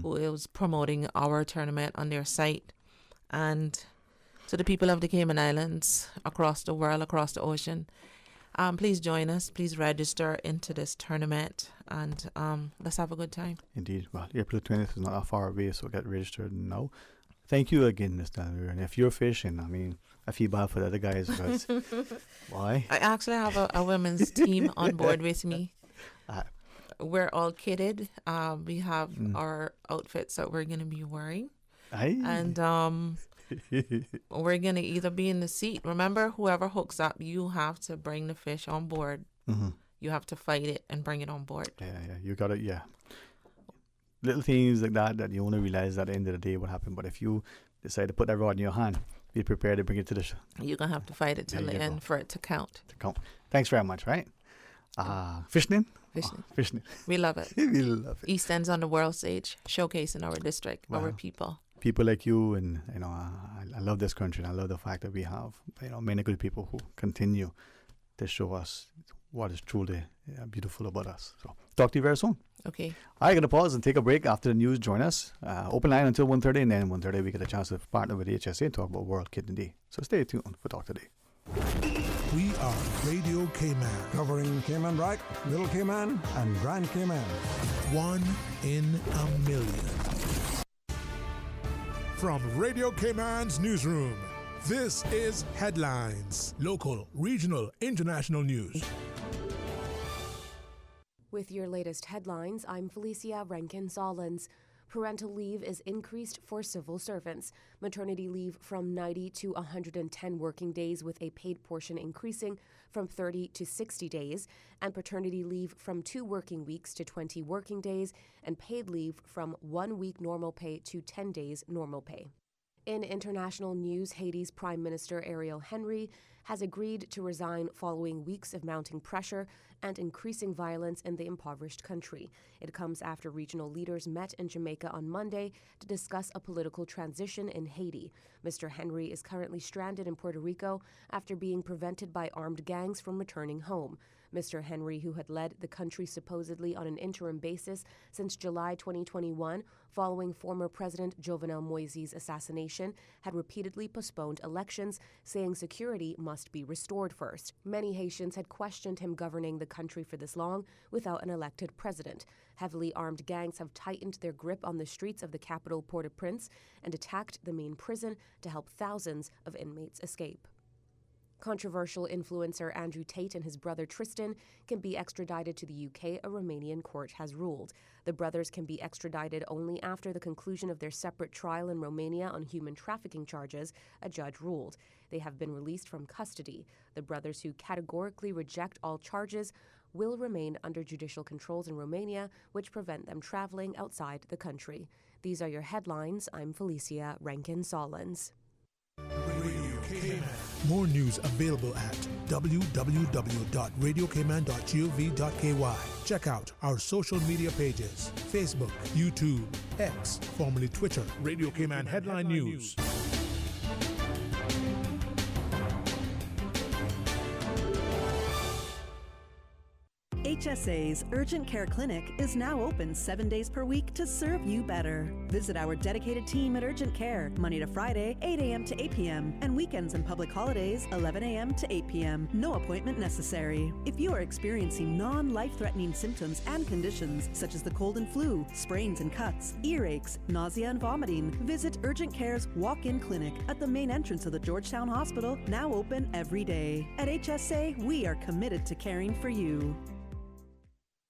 who is promoting our tournament on their site, and to the people of the Cayman Islands, across the world, across the ocean. Please join us. Please register into this tournament, and let's have a good time. Indeed. Well, April 20th is not that far away, so get registered now. Thank you again, Ms. Delmire. And if you're fishing, I feel bad for the other guys because why? I actually have a women's team on board with me. We're all kitted. We have our outfits that we're going to be wearing. And we're going to either be in the seat. Remember, whoever hooks up, you have to bring the fish on board. You have to fight it and bring it on board. Yeah. You got it, little things like that you only realize at the end of the day what happened. But if you decide to put that rod in your hand, be prepared to bring it to the you're going to have to fight it till the end for it to count. Thanks very much, right? Fishing? Fishing. We love it. We love it. East End's on the world stage, showcasing our district, our people. People like you, and I love this country, and I love the fact that we have many good people who continue to show us what is truly beautiful about us. So talk to you very soon. Okay. I'm going to pause and take a break. After the news, join us. Open line until 1:30, and then 1:30 we get a chance to partner with HSA and talk about World Kitten Day. So stay tuned for Talk Today. We are Radio Cayman, covering Cayman Brac, Little Cayman, and Grand Cayman. 1 in a million. From Radio Cayman's newsroom, this is Headlines. Local, regional, international news. With your latest headlines, I'm Felicia Rankin-Solins. Parental leave is increased for civil servants. Maternity leave from 90 to 110 working days, with a paid portion increasing from 30 to 60 days, and paternity leave from 2 working weeks to 20 working days, and paid leave from 1 week normal pay to 10 days normal pay. In international news, Haiti's Prime Minister Ariel Henry has agreed to resign following weeks of mounting pressure and increasing violence in the impoverished country. It comes after regional leaders met in Jamaica on Monday to discuss a political transition in Haiti. Mr. Henry is currently stranded in Puerto Rico after being prevented by armed gangs from returning home. Mr. Henry, who had led the country supposedly on an interim basis since July 2021, following former President Jovenel Moise's assassination, had repeatedly postponed elections, saying security must be restored first. Many Haitians had questioned him governing the country for this long without an elected president. Heavily armed gangs have tightened their grip on the streets of the capital, Port-au-Prince, and attacked the main prison to help thousands of inmates escape. Controversial influencer Andrew Tate and his brother Tristan can be extradited to the UK, a Romanian court has ruled. The brothers can be extradited only after the conclusion of their separate trial in Romania on human trafficking charges, a judge ruled. They have been released from custody. The brothers, who categorically reject all charges, will remain under judicial controls in Romania, which prevent them traveling outside the country. These are your headlines. I'm Felicia Rankin-Solins. More news available at www.radiocayman.gov.ky. Check out our social media pages: Facebook, YouTube, X, formerly Twitter, Radio Cayman Headline News. HSA's Urgent Care Clinic is now open 7 days per week to serve you better. Visit our dedicated team at Urgent Care Monday to Friday, 8 a.m. to 8 p.m. and weekends and public holidays, 11 a.m. to 8 p.m. No appointment necessary. If you are experiencing non-life-threatening symptoms and conditions such as the cold and flu, sprains and cuts, earaches, nausea and vomiting, visit Urgent Care's walk-in clinic at the main entrance of the Georgetown Hospital, now open every day. At HSA, we are committed to caring for you.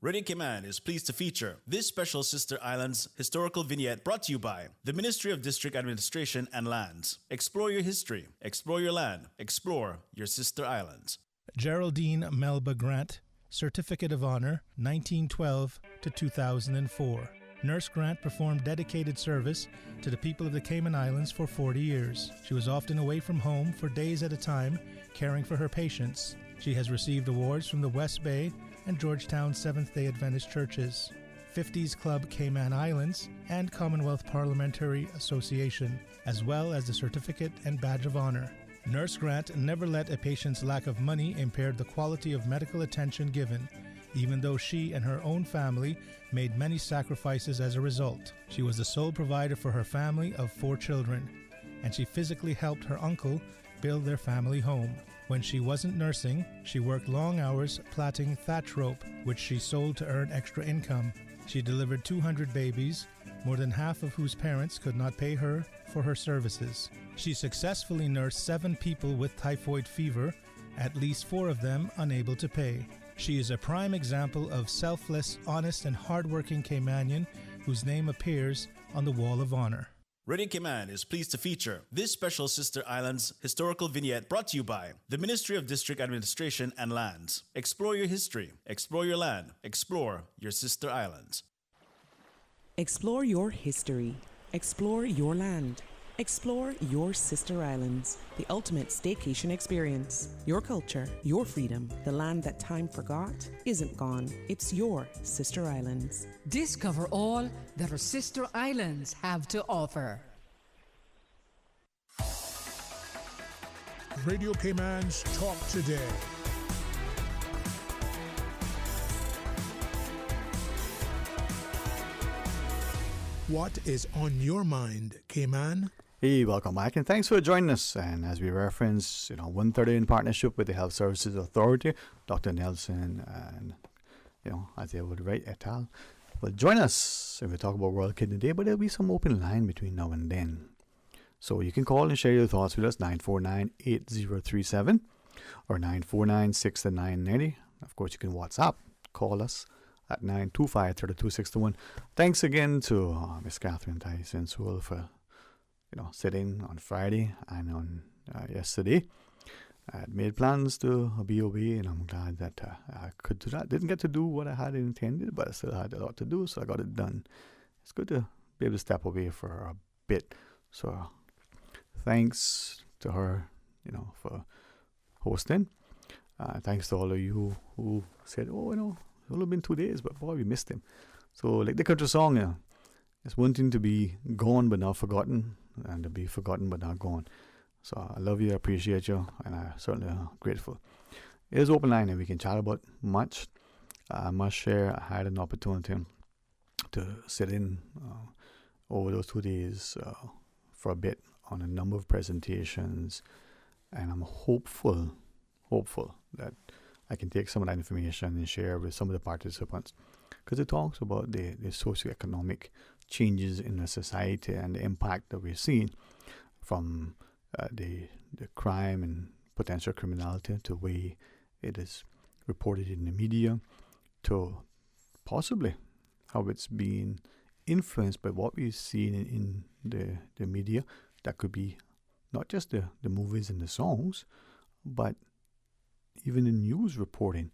Radio Cayman is pleased to feature this special Sister Islands historical vignette brought to you by the Ministry of District Administration and Lands. Explore your history, explore your land, explore your Sister Islands. Geraldine Melba Grant, Certificate of Honor, 1912 to 2004. Nurse Grant performed dedicated service to the people of the Cayman Islands for 40 years. She was often away from home for days at a time, caring for her patients. She has received awards from the West Bay and Georgetown Seventh-day Adventist Churches, 50s Club Cayman Islands, and Commonwealth Parliamentary Association, as well as the Certificate and Badge of Honor. Nurse Grant never let a patient's lack of money impair the quality of medical attention given, even though she and her own family made many sacrifices as a result. She was the sole provider for her family of 4 children, and she physically helped her uncle build their family home. When she wasn't nursing, she worked long hours plaiting thatch rope, which she sold to earn extra income. She delivered 200 babies, more than half of whose parents could not pay her for her services. She successfully nursed 7 people with typhoid fever, at least 4 of them unable to pay. She is a prime example of selfless, honest, and hardworking Caymanian whose name appears on the Wall of Honor. Radio Cayman is pleased to feature this special Sister Islands historical vignette brought to you by the Ministry of District Administration and Lands. Explore your history, explore your land, explore your Sister Islands. Explore your history, explore your land, explore your Sister Islands, the ultimate staycation experience. Your culture, your freedom, the land that time forgot isn't gone. It's your Sister Islands. Discover all that our Sister Islands have to offer. Radio Cayman's Talk Today. What is on your mind, Cayman? Hey, welcome back and thanks for joining us. And as we reference, 130 in partnership with the Health Services Authority, Dr. Nelson and, as they would write, et al. Well, join us if we talk about World Kidney Day, but there'll be some open line between now and then. So you can call and share your thoughts with us, 949-8037 or 949-6990. Of course, you can WhatsApp, call us at 925-3261. Thanks again to Miss Catherine Tyson Sewell for sitting on Friday and on yesterday. I had made plans to be away, and I'm glad that I could do that. Didn't get to do what I had intended, but I still had a lot to do, so I got it done. It's good to be able to step away for a bit. So thanks to her, for hosting. Thanks to all of you who said, it's only been 2 days, but boy, we missed him. So like the country song, it's one thing to be gone but not forgotten, and to be forgotten but not gone. So I love you, I appreciate you, and I certainly am grateful. It is open line and we can chat about much. I must share, I had an opportunity to sit in over those 2 days for a bit on a number of presentations, and I'm hopeful that I can take some of that information and share with some of the participants, because it talks about the socioeconomic changes in the society and the impact that we're seeing from the crime and potential criminality to the way it is reported in the media, to possibly how it's being influenced by what we've seen in the media. That could be not just the movies and the songs, but even the news reporting.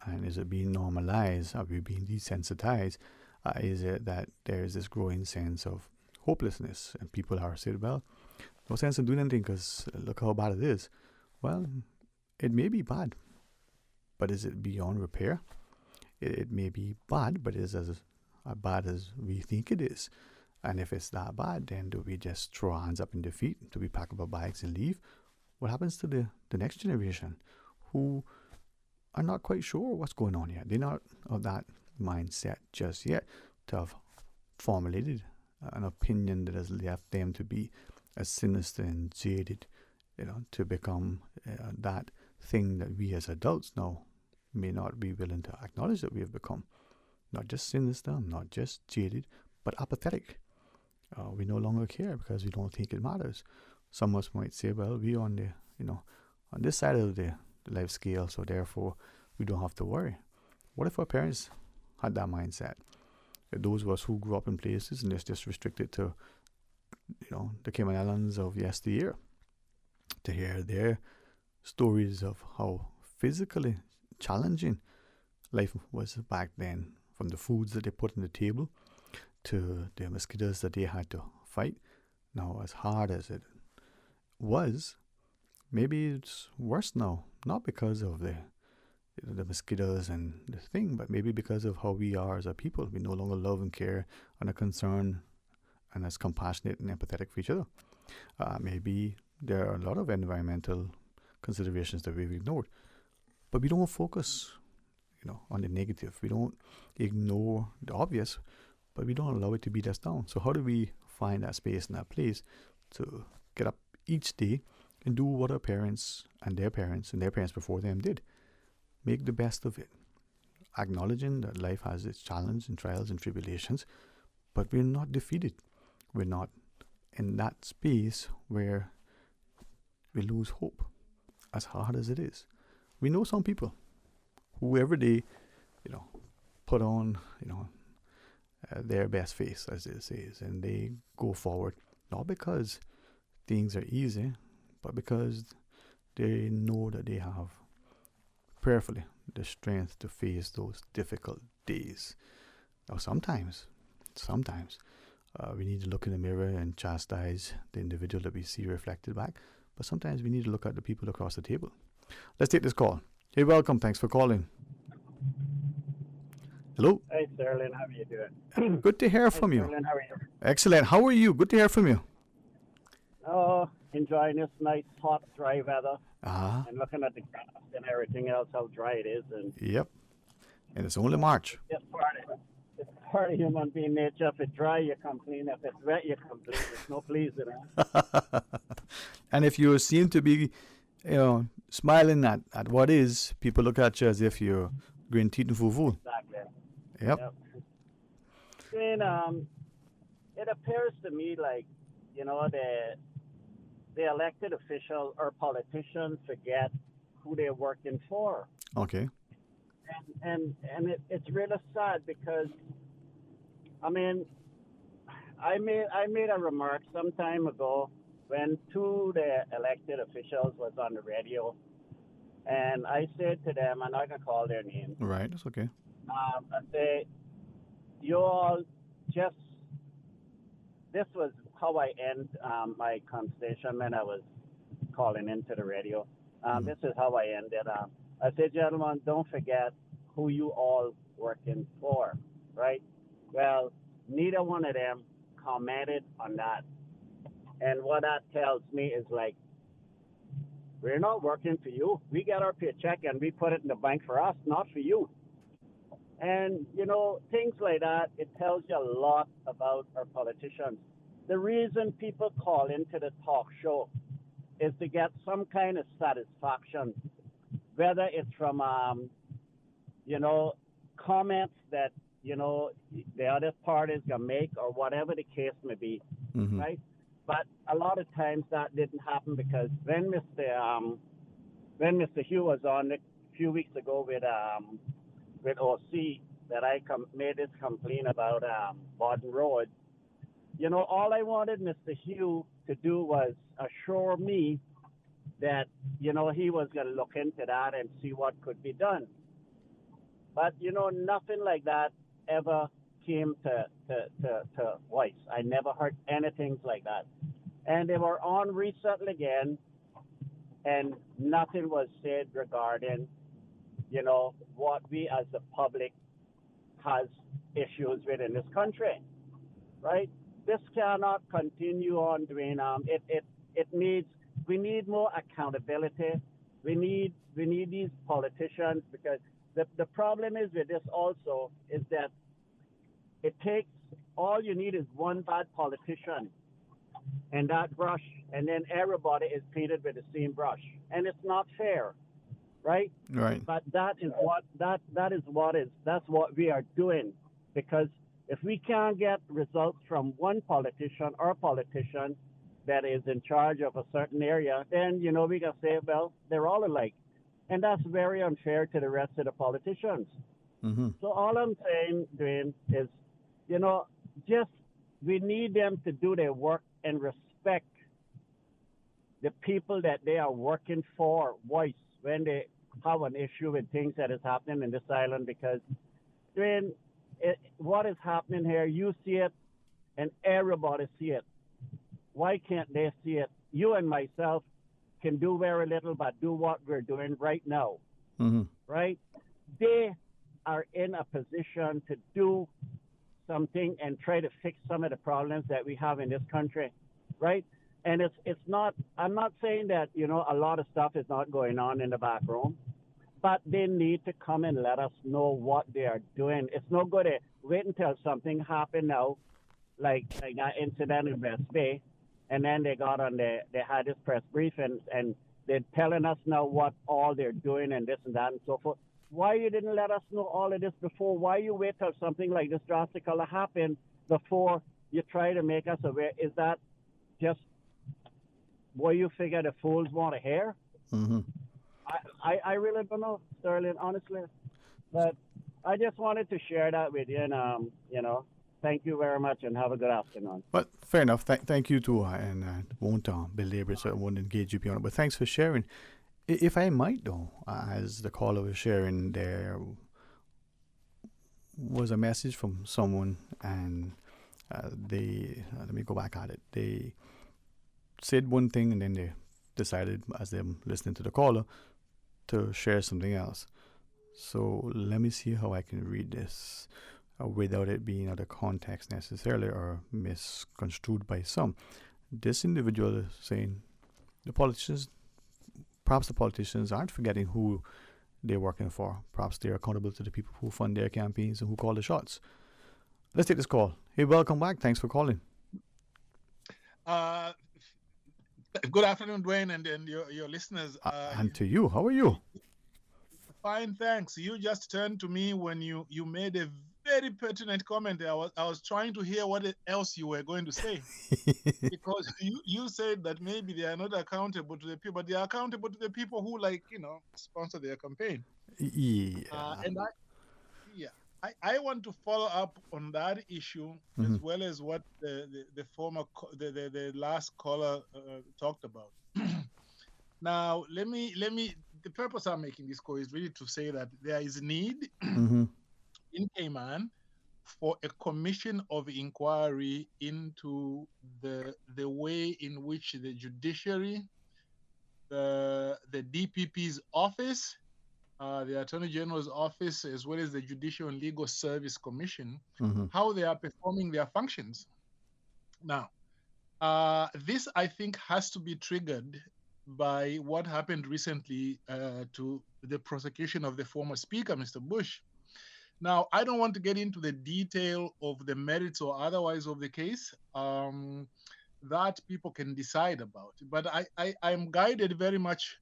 And is it being normalized? Are we being desensitized? Is it that there is this growing sense of hopelessness, and people are saying, well, no sense in doing anything because look how bad it is. Well, it may be bad, but is it beyond repair? It may be bad, but is as bad as we think it is. And if it's that bad, then do we just throw our hands up in defeat? Do we pack up our bags and leave? What happens to the next generation who are not quite sure what's going on yet. They're not of that mindset just yet to have formulated an opinion that has left them to be as sinister and jaded, to become that thing that we as adults now may not be willing to acknowledge that we have become. Not just sinister, not just jaded, but apathetic. We no longer care because we don't think it matters. Some of us might say, well, we're on the, on this side of the life scale, so therefore we don't have to worry. What if our parents had that mindset? Those of us who grew up in places and it's just restricted to, the Cayman Islands of yesteryear, to hear their stories of how physically challenging life was back then, from the foods that they put on the table to the mosquitoes that they had to fight. Now, as hard as it was, maybe it's worse now, not because of the mosquitoes and the thing, but maybe because of how we are as a people. We no longer love and care and are concerned and as compassionate and empathetic for each other. Maybe there are a lot of environmental considerations that we've ignored, but we don't focus, on the negative. We don't ignore the obvious, but we don't allow it to beat us down. So how do we find that space and that place to get up each day and do what our parents and their parents before them did? Make the best of it, acknowledging that life has its challenges and trials and tribulations, but we're not defeated. We're not in that space where we lose hope, as hard as it is. We know some people who every day, put on, their best face, as it says, and they go forward, not because things are easy, but because they know that they have prayerfully the strength to face those difficult days. Now, sometimes we need to look in the mirror and chastise the individual that we see reflected back, but sometimes we need to look at the people across the table. Let's take this call. Hey, welcome. Thanks for calling. Hello. Hey, Sterling. How are you doing? Good to hear from you. Sterling, how are you? Excellent. How are you? Good to hear from you. Oh, enjoying this nice, hot, dry weather. Ah. And looking at the grass and everything else, how dry it is. And Yep. And it's only March. It's part of human being nature. If it's dry, you complain. If it's wet, you complain. There's no pleasing. And if you seem to be, smiling at what is, people look at you as if you're green teeth and foo-foo. Exactly. Yep. And it appears to me like, the elected officials or politicians forget who they're working for. Okay. And it's really sad because, I made a remark some time ago when two of the elected officials was on the radio, and I said to them, I'm not going to call their names. Right, that's okay. I say, you all just, this was how I end my conversation when I was calling into the radio. This is how I ended. I said, gentlemen, don't forget who you all working for, right? Well, neither one of them commented on that. And what that tells me is like, we're not working for you. We get our paycheck and we put it in the bank for us, not for you. And, things like that, it tells you a lot about our politicians. The reason people call into the talk show is to get some kind of satisfaction, whether it's from, comments that, the other parties can make or whatever the case may be, right? But a lot of times that didn't happen because when Mr. Hugh was on a few weeks ago with OC, that I made this complaint about Borden Road, all I wanted Mr. Hugh to do was assure me that, he was going to look into that and see what could be done. But, nothing like that ever came to voice. I never heard anything like that. And they were on recently again, and nothing was said regarding, what we as the public has issues with in this country, right? This cannot continue on, Dwayne. We need more accountability. We need these politicians, because the problem is with this also is that it takes, all you need is one bad politician and that brush, and then everybody is painted with the same brush, and it's not fair, right? Right. But that's what we are doing, because if we can't get results from one politician or politician that is in charge of a certain area, then we can say, well, they're all alike, and that's very unfair to the rest of the politicians. Mm-hmm. So all I'm saying, Dwayne, is just we need them to do their work and respect the people that they are working for voice when they have an issue with things that is happening in this island, because what is happening here, you see it and everybody see it. Why can't they see it? You and myself can do very little but do what we're doing right now. Mm-hmm. Right? They are in a position to do something and try to fix some of the problems that we have in this country, right? And it's not, I'm not saying that, a lot of stuff is not going on in the back room, but they need to come and let us know what they are doing. It's not going to wait until something happened now, like that incident in West Bay, and then they had this press briefing and they're telling us now what all they're doing and this and that and so forth. Why you didn't let us know all of this before? Why you wait till something like this drastic happen before you try to make us aware? Is that just what you figure the fools want to hear? Mm-hmm. I really don't know, Sterling, honestly. But I just wanted to share that with you, and thank you very much, and have a good afternoon. Well, fair enough. Thank you too, and won't belabor it, so I won't engage you beyond it. But thanks for sharing. If I might, though, as the caller was sharing, there was a message from someone, and let me go back at it. They said one thing, and then they decided, as them listening to the caller, to share something else. So let me see how I can read this without it being out of context necessarily or misconstrued by some. This individual is saying perhaps the politicians aren't forgetting who they're working for. Perhaps they're accountable to the people who fund their campaigns and who call the shots. Let's take this call. Hey, welcome back. Thanks for calling. Good afternoon, Dwayne, and your listeners. And to you. How are you? Fine, thanks. You just turned to me when you made a very pertinent comment. I was trying to hear what else you were going to say, because you said that maybe they are not accountable to the people, but they are accountable to the people who sponsor their campaign. Yeah. I want to follow up on that issue, mm-hmm. as well as what the last caller talked about. Now, let me. The purpose I'm making this call is really to say that there is need mm-hmm. in Cayman for a commission of inquiry into the way in which the judiciary, the DPP's office, the Attorney General's office, as well as the Judicial and Legal Service Commission, mm-hmm. how they are performing their functions. Now, this, I think, has to be triggered by what happened recently to the prosecution of the former Speaker, Mr. Bush. Now, I don't want to get into the detail of the merits or otherwise of the case. That people can decide about. But I'm guided very much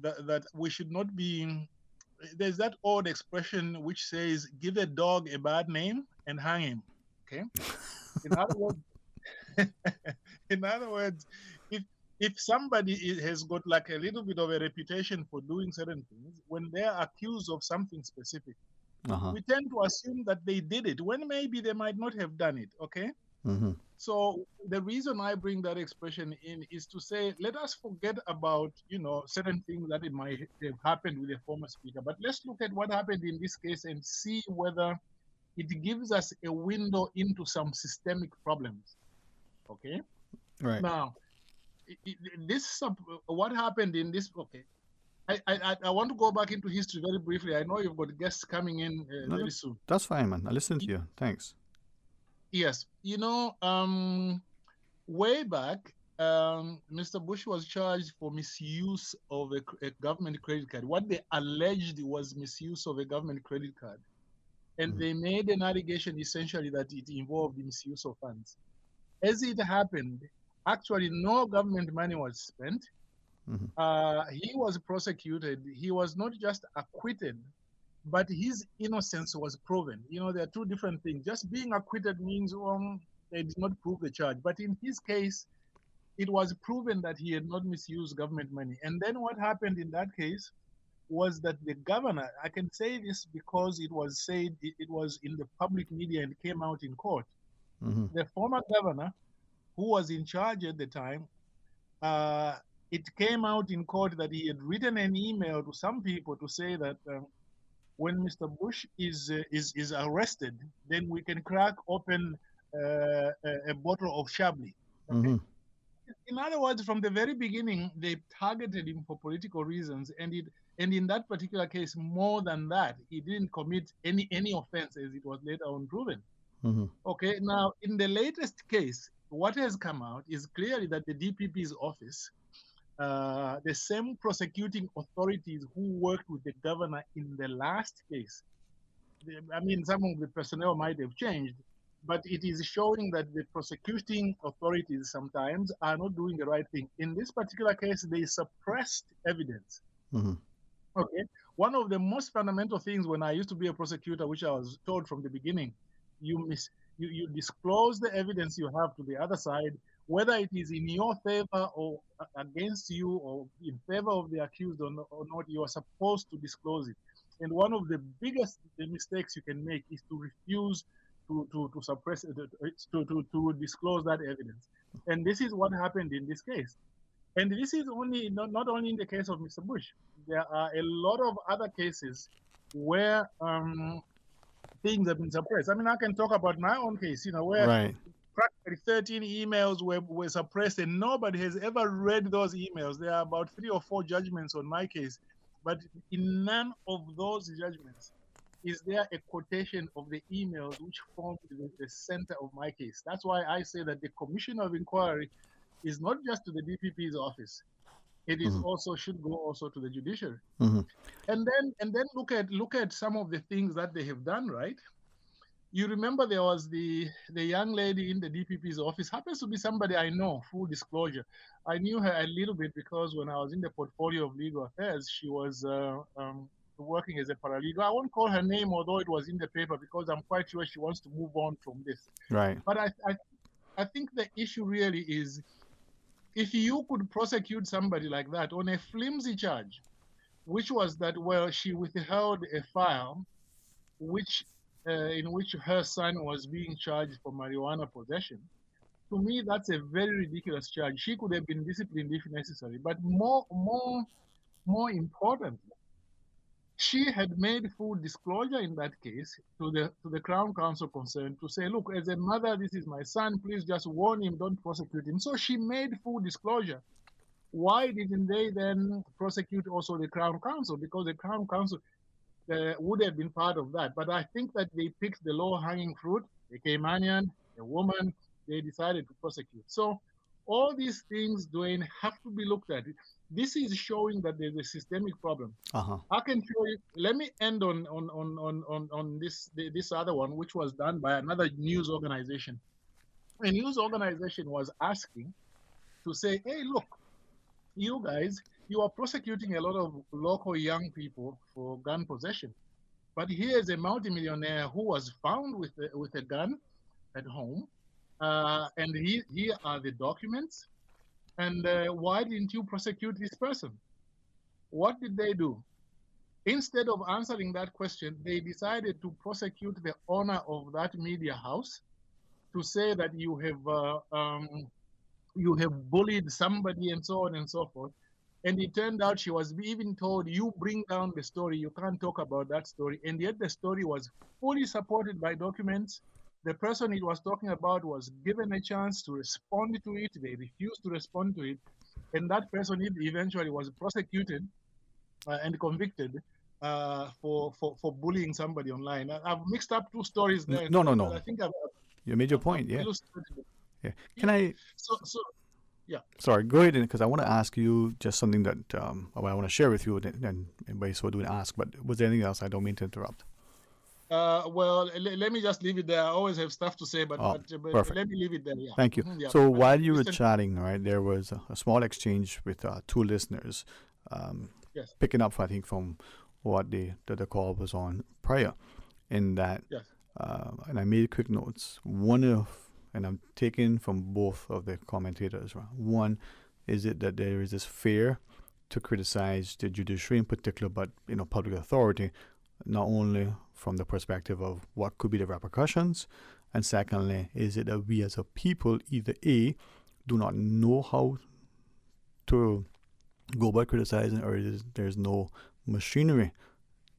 that we should not be... There's that old expression which says, give a dog a bad name and hang him, okay? In other words, if somebody has got like a little bit of a reputation for doing certain things, when they're accused of something specific, we tend to assume that they did it, when maybe they might not have done it, okay? Mm-hmm. So the reason I bring that expression in is to say, let us forget about, certain things that it might have happened with the former speaker, but let's look at what happened in this case and see whether it gives us a window into some systemic problems, okay? Right. Now, what happened in this, okay, I want to go back into history very briefly. I know you've got guests coming in very soon. That's fine, man. I listen to you. Thanks. Yes. Way back, Mr. Bush was charged for misuse of a government credit card. What they alleged was misuse of a government credit card. And they made an allegation essentially that it involved misuse of funds. As it happened, actually no government money was spent. He was prosecuted. He was not just acquitted, but his innocence was proven. You know, there are two different things. Just being acquitted means they did not prove the charge. But in his case, it was proven that he had not misused government money. And then what happened in that case was that the governor, I can say this because it was said, it was in the public media and came out in court. The former governor, who was in charge at the time, it came out in court that he had written an email to some people to say that when Mr. Bush is arrested, then we can crack open a bottle of Chablis. Okay? In other words, from the very beginning, they targeted him for political reasons, and in that particular case, more than that, he didn't commit any offense, as it was later on proven. Okay, now in the latest case, what has come out is clearly that the DPP's office, the same prosecuting authorities who worked with the governor in the last case, I mean, some of the personnel might have changed, but it is showing that the prosecuting authorities sometimes are not doing the right thing. In this particular case, they suppressed evidence. Okay. One of the most fundamental things when I used to be a prosecutor, which I was told from the beginning, you disclose the evidence you have to the other side, whether it is in your favor or against you or in favor of the accused or not, you are supposed to disclose it. And one of the biggest mistakes you can make is to refuse to suppress it, to disclose that evidence. And this is what happened in this case. And this is not only in the case of Mr. Bush. There are a lot of other cases where things have been suppressed. I mean, I can talk about my own case, you know, where practically 13 emails were suppressed and nobody has ever read those emails. There are about 3 or 4 judgments on my case, but in none of those judgments is there a quotation of the emails which formed the center of my case. That's why I say that the Commission of Inquiry is not just to the DPP's office. It is also should go also to the judiciary. And then look at some of the things that they have done, right? You remember there was the young lady in the DPP's office, happens to be somebody I know, full disclosure. I knew her a little bit because when I was in the portfolio of legal affairs, she was working as a paralegal. I won't call her name, although it was in the paper, because I'm quite sure she wants to move on from this. Right. But I think the issue really is, if you could prosecute somebody like that on a flimsy charge, which was that, well, she withheld a file in which her son was being charged for marijuana possession, to me, that's a very ridiculous charge. She could have been disciplined if necessary. But more importantly, she had made full disclosure in that case to the Crown Counsel concerned to say, look, as a mother, this is my son, please just warn him, don't prosecute him. So she made full disclosure. Why didn't they then prosecute also the Crown Counsel? Because the Crown Counsel would have been part of that. But I think that they picked the low-hanging fruit, a Caymanian, a woman, they decided to prosecute. So all these things, Dwayne, have to be looked at. This is showing that there's a systemic problem. I can show you. Let me end on this other one, which was done by another news organization. A news organization was asking to say, hey, look, you guys, you are prosecuting a lot of local young people for gun possession. But here's a multimillionaire who was found with a gun at home. And here are the documents. And why didn't you prosecute this person? What did they do? Instead of answering that question, they decided to prosecute the owner of that media house to say that you have bullied somebody and so on and so forth. And it turned out she was even told, you bring down the story, you can't talk about that story. And yet the story was fully supported by documents. The person it was talking about was given a chance to respond to it. They refused to respond to it. And that person eventually was prosecuted and convicted for bullying somebody online. I've mixed up 2 stories there. No. I think You made your point, yeah. illustrated it. Yeah. Can I? So Sorry, go ahead, because I want to ask you just something that I want to share with you, and by so doing ask. But was there anything else? I don't mean to interrupt. Well, let me just leave it there. I always have stuff to say, but perfect. let me leave it there. Yeah. Thank you. Yeah. So while you were chatting, right, there was a small exchange with two listeners, yes. picking up, I think, from what the call was on prior, in that, yes. And I made quick notes. And I'm taking from both of the commentators. Right? One, is it that there is this fear to criticize the judiciary in particular, but public authority, not only from the perspective of what could be the repercussions, and secondly, is it that we as a people either A, do not know how to go about criticizing, or there's no machinery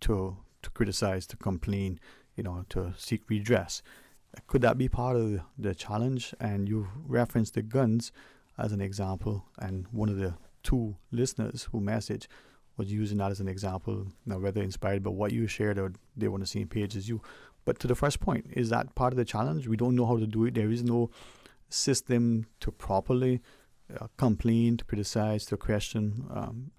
to criticize, to complain, to seek redress. Could that be part of the challenge? And you referenced the guns as an example, and one of the two listeners who messaged was using that as an example. Now, whether inspired by what you shared or they want to see in page as you. But to the first point, is that part of the challenge? We don't know how to do it. There is no system to properly complain, to criticize, to question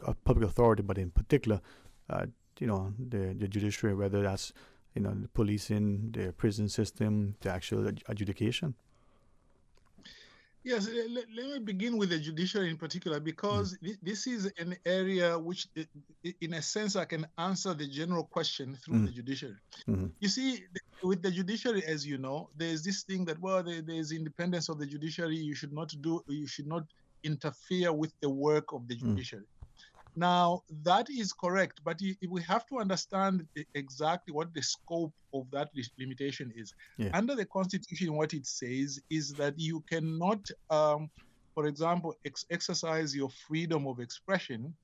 a public authority, but in particular, the judiciary, whether that's the policing, the prison system, the actual adjudication. Yes, let me begin with the judiciary in particular, because this is an area which, in a sense, I can answer the general question through the judiciary. You see, with the judiciary, as you know, there's this thing that, there's independence of the judiciary. You should not interfere with the work of the judiciary. Now, that is correct, but we have to understand exactly what the scope of that limitation is. Yeah. Under the Constitution, what it says is that you cannot, for example, exercise your freedom of expression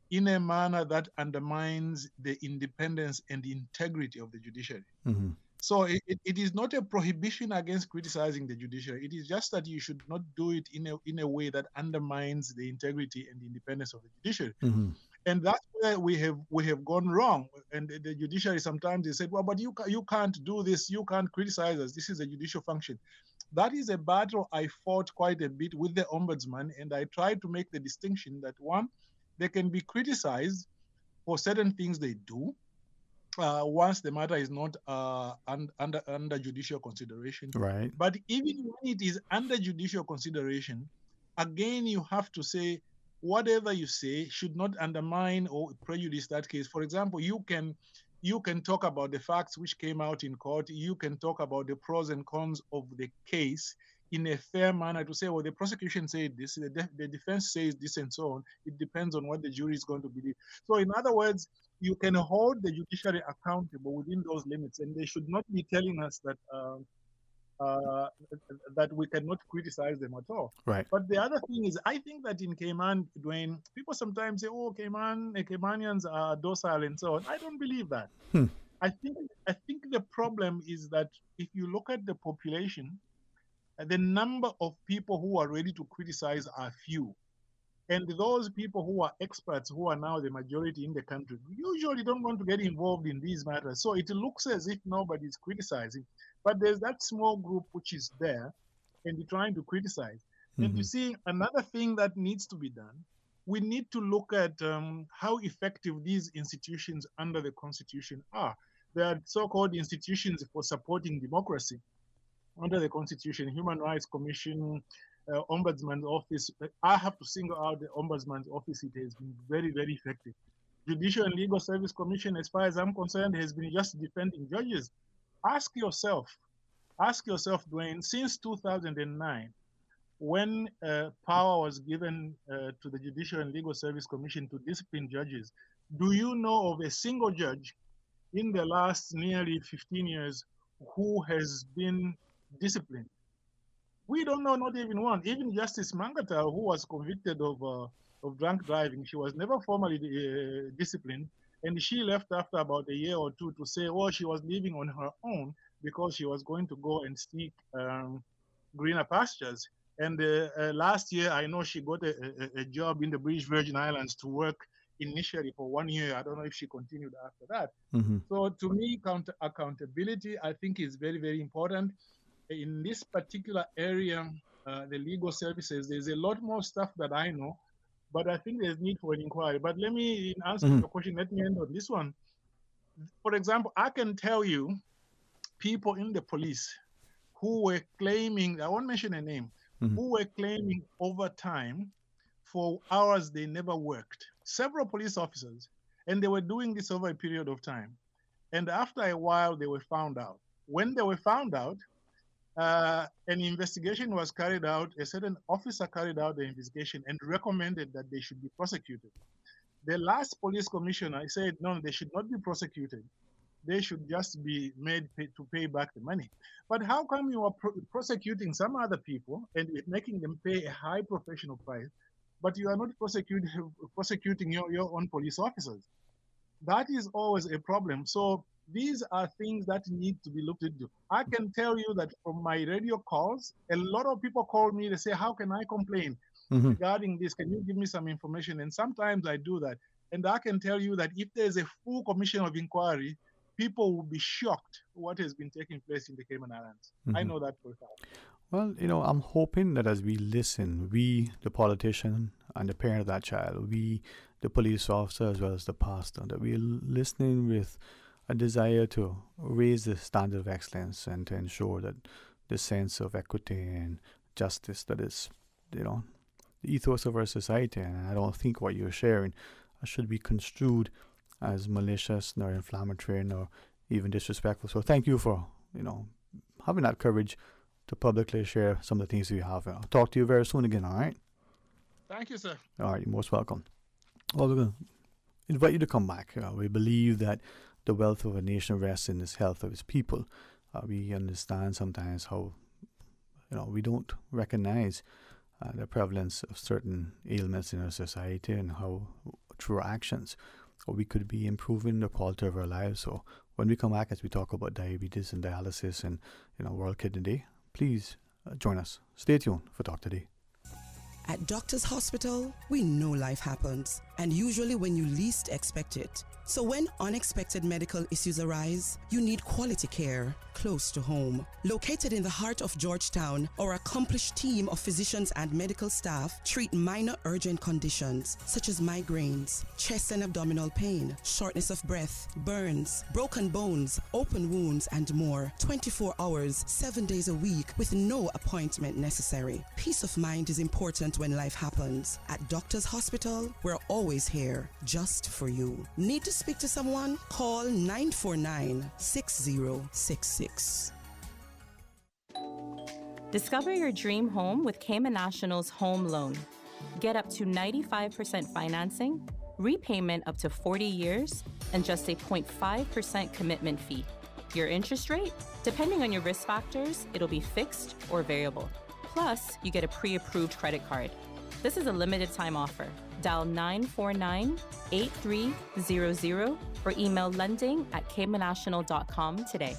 in a manner that undermines the independence and integrity of the judiciary. Mm-hmm. So it is not a prohibition against criticizing the judiciary. It is just that you should not do it in a way that undermines the integrity and the independence of the judiciary. Mm-hmm. And that's where we have gone wrong. And the judiciary sometimes they said, but you can't do this. You can't criticize us. This is a judicial function. That is a battle I fought quite a bit with the ombudsman, and I tried to make the distinction that one, they can be criticized for certain things they do. Once the matter is not under judicial consideration. Right. But even when it is under judicial consideration, again, you have to say whatever you say should not undermine or prejudice that case. For example, you can talk about the facts which came out in court. You can talk about the pros and cons of the case in a fair manner to say, the prosecution said this, the defense says this, and so on. It depends on what the jury is going to believe. So in other words, you can hold the judiciary accountable within those limits, and they should not be telling us that that we cannot criticize them at all. Right. But the other thing is, I think that in Cayman, Dwayne, people sometimes say, Caymanians are docile and so on. I don't believe that. I think the problem is that if you look at the population, the number of people who are ready to criticize are few. And those people who are experts, who are now the majority in the country, usually don't want to get involved in these matters. So it looks as if nobody's criticizing. But there's that small group which is there and they're trying to criticize. Mm-hmm. And you see, another thing that needs to be done, we need to look at how effective these institutions under the Constitution are. There are so-called institutions for supporting democracy under the Constitution, Human Rights Commission, Ombudsman's Office. I have to single out the Ombudsman's Office. It has been very, very effective. Judicial and Legal Service Commission, as far as I'm concerned, has been just defending judges. Ask yourself, Dwayne, since 2009, when power was given to the Judicial and Legal Service Commission to discipline judges, do you know of a single judge in the last nearly 15 years who has been disciplined? We don't know, not even one. Even Justice Mangata, who was convicted of drunk driving, she was never formally disciplined, and she left after about a year or two to say, she was living on her own because she was going to go and seek greener pastures. And last year, I know she got a job in the British Virgin Islands to work initially for 1 year. I don't know if she continued after that. Mm-hmm. So to me, accountability, I think, is very, very important. In this particular area, the legal services. There's a lot more stuff that I know, but I think there's need for an inquiry. But let me, in answer to your question, let me end on this one. For example, I can tell you people in the police who were claiming, I won't mention a name, who were claiming overtime for hours they never worked. Several police officers, and they were doing this over a period of time. And after a while, they were found out. When they were found out, an investigation was carried out. A certain officer carried out the investigation and recommended that they should be prosecuted. The last police commissioner said, no, they should not be prosecuted. They should just be made to pay back the money. But how come you are prosecuting some other people and making them pay a high professional price, but you are not prosecuting your own police officers? That is always a problem. So these are things that need to be looked into. I can tell you that from my radio calls, a lot of people call me to say, how can I complain regarding this? Can you give me some information? And sometimes I do that. And I can tell you that if there's a full commission of inquiry, people will be shocked what has been taking place in the Cayman Islands. I know that for a fact. Well, I'm hoping that as we listen, we, the politician and the parent of that child, we, the police officer as well as the pastor, that we're listening with a desire to raise the standard of excellence and to ensure that the sense of equity and justice that is, the ethos of our society. And I don't think what you're sharing should be construed as malicious, nor inflammatory, nor even disrespectful. So thank you for, having that courage to publicly share some of the things you have. I'll talk to you very soon again, all right? Thank you, sir. All right, you're most welcome. Well, we're going to invite you to come back. We believe that the wealth of a nation rests in the health of its people. We understand sometimes how, we don't recognize the prevalence of certain ailments in our society and how through our actions we could be improving the quality of our lives. So when we come back, as we talk about diabetes and dialysis and World Kidney Day, please join us. Stay tuned for Talk Today. At Doctors Hospital, we know life happens, and usually when you least expect it. So when unexpected medical issues arise, you need quality care close to home. Located in the heart of Georgetown, our accomplished team of physicians and medical staff treat minor urgent conditions such as migraines, chest and abdominal pain, shortness of breath, burns, broken bones, open wounds, and more. 24 hours, 7 days a week with no appointment necessary. Peace of mind is important when life happens. At Doctors Hospital, we're always here just for you. Need to speak to someone? Call 949-6066. Discover your dream home with Cayman National's home loan. Get up to 95% financing, repayment up to 40 years, and just a 0.5% commitment fee. Your interest rate? Depending on your risk factors, it'll be fixed or variable. Plus, you get a pre-approved credit card. This is a limited time offer. Dial 949-8300 or email lending@caymannational.com today.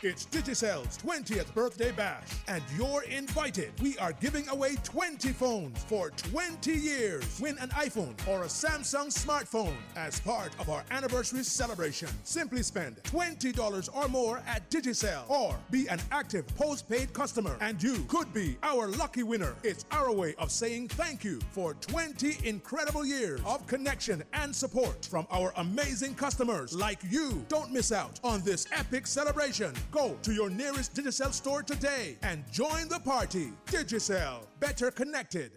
It's Digicell's 20th birthday bash, and you're invited. We are giving away 20 phones for 20 years. Win an iPhone or a Samsung smartphone as part of our anniversary celebration. Simply spend $20 or more at Digicell or be an active postpaid customer, and you could be our lucky winner. It's our way of saying thank you for 20 incredible years of connection and support from our amazing customers like you. Don't miss out on this epic celebration. Go to your nearest Digicell store today and join the party. Digicell, better connected.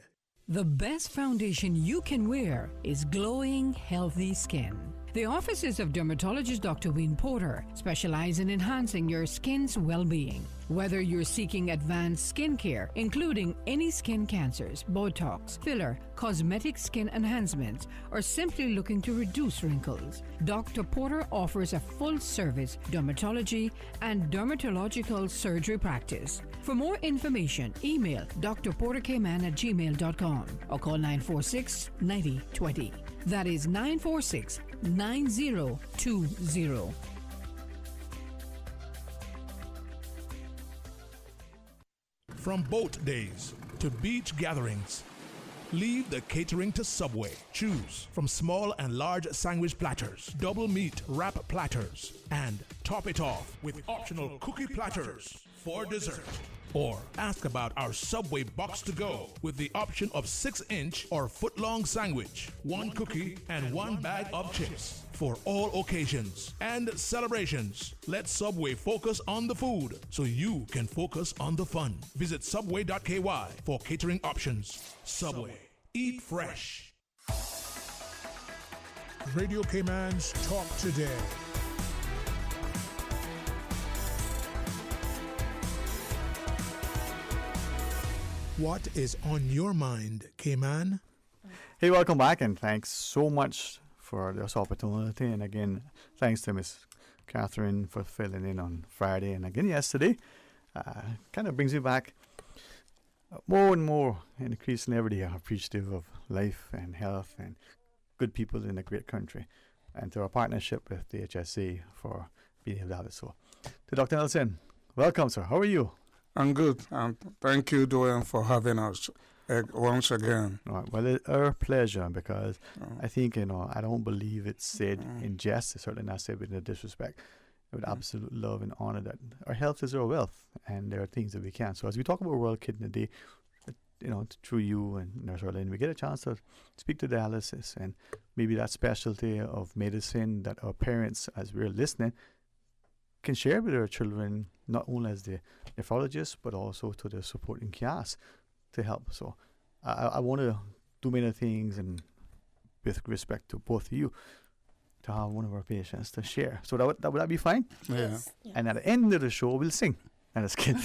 The best foundation you can wear is glowing, healthy skin. The offices of dermatologist Dr. Dwayne Porter specialize in enhancing your skin's well-being. Whether you're seeking advanced skincare, including any skin cancers, Botox, filler, cosmetic skin enhancements, or simply looking to reduce wrinkles, Dr. Porter offers a full-service dermatology and dermatological surgery practice. For more information, email drporterkman@gmail.com or call 946-9020. That is 946-9020. From boat days to beach gatherings, leave the catering to Subway. Choose from small and large sandwich platters, double meat wrap platters, and top top it off with optional cookie platters for dessert. Or ask about our Subway box to go with the option of 6-inch or foot-long sandwich, 1 cookie, and 1 bag of chips. For all occasions and celebrations, let Subway focus on the food so you can focus on the fun. Visit subway.ky for catering options. Subway. Eat fresh. Radio Cayman's Talk Today. What is on your mind, Cayman? Hey, welcome back, and thanks so much for this opportunity. And again, thanks to Miss Catherine for filling in on Friday and again yesterday. Kind of brings me back more and more, increasingly every day, appreciative of life and health and good people in a great country, and to our partnership with the HSA for being able to have it. So, to Dr. Nelson, welcome, sir. How are you? I'm good. Thank you, Dwayne, for having us once again. All right. Well, it's our pleasure, because I think, I don't believe it's said in jest, it's certainly not said with no disrespect. With absolute love and honor that our health is our wealth, and there are things that we can. So as we talk about World Kidney Day, through you and Nurse Arlene, we get a chance to speak to dialysis and maybe that specialty of medicine that our parents, as we're listening, can share with our children, not only as the nephrologists, but also to the supporting cast to help. So I want to do many things, and with respect to both of you, to have one of our patients to share. So would that be fine? Yes. Yeah. And at the end of the show, we'll sing. And it's good.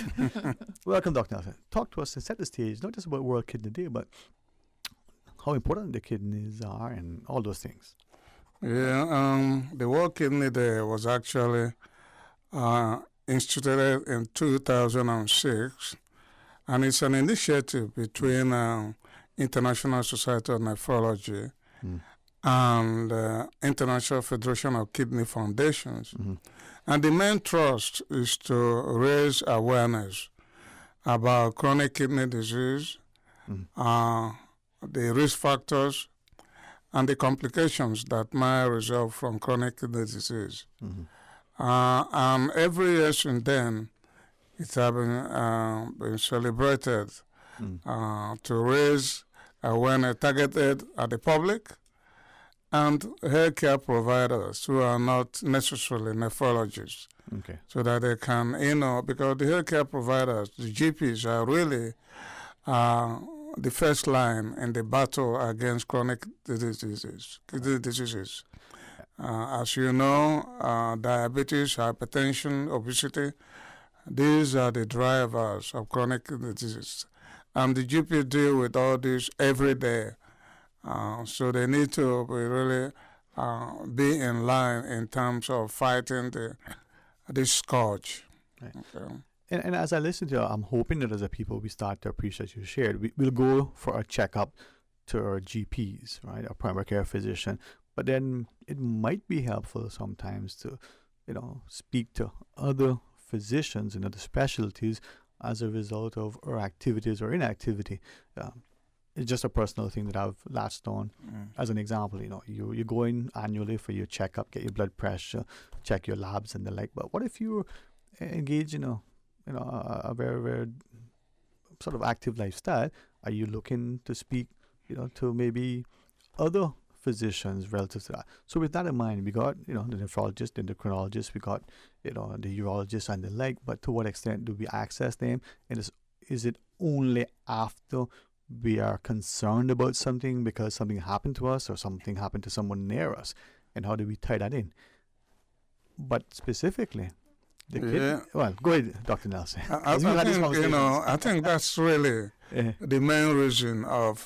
Welcome, Dr. Nelson. Talk to us and set the stage, not just about World Kidney Day, but how important the kidneys are and all those things. Yeah, the World Kidney Day was actually instituted in 2006, and it's an initiative between International Society of Nephrology and International Federation of Kidney Foundations. And the main thrust is to raise awareness about chronic kidney disease, the risk factors, and the complications that might result from chronic kidney disease. And every year since then, it has been celebrated to raise awareness targeted at the public and healthcare providers who are not necessarily nephrologists. Okay. So that they can, because the healthcare providers, the GPs, are really the first line in the battle against chronic diseases, kidney diseases. As you know, diabetes, hypertension, obesity, these are the drivers of chronic kidney disease. And the GP deal with all this every day. So they need to be really be in line in terms of fighting this scourge. Right. Okay. And as I listen to you, I'm hoping that as a people we start to appreciate you shared. We'll go for a checkup to our GPs, right, our primary care physician. But then it might be helpful sometimes to, speak to other physicians in other specialties as a result of our activities or inactivity. It's just a personal thing that I've latched on. As an example, you go in annually for your checkup, get your blood pressure, check your labs and the like. But what if you engage in a very, very sort of active lifestyle? Are you looking to speak, to maybe other physicians relative to that? So with that in mind, we got, the nephrologist, the endocrinologist, we got, the urologist and the like. But to what extent do we access them? And is it only after we are concerned about something because something happened to us or something happened to someone near us? And how do we tie that in? But specifically, well, go ahead, Dr. Nelson. I think that's really the main reason of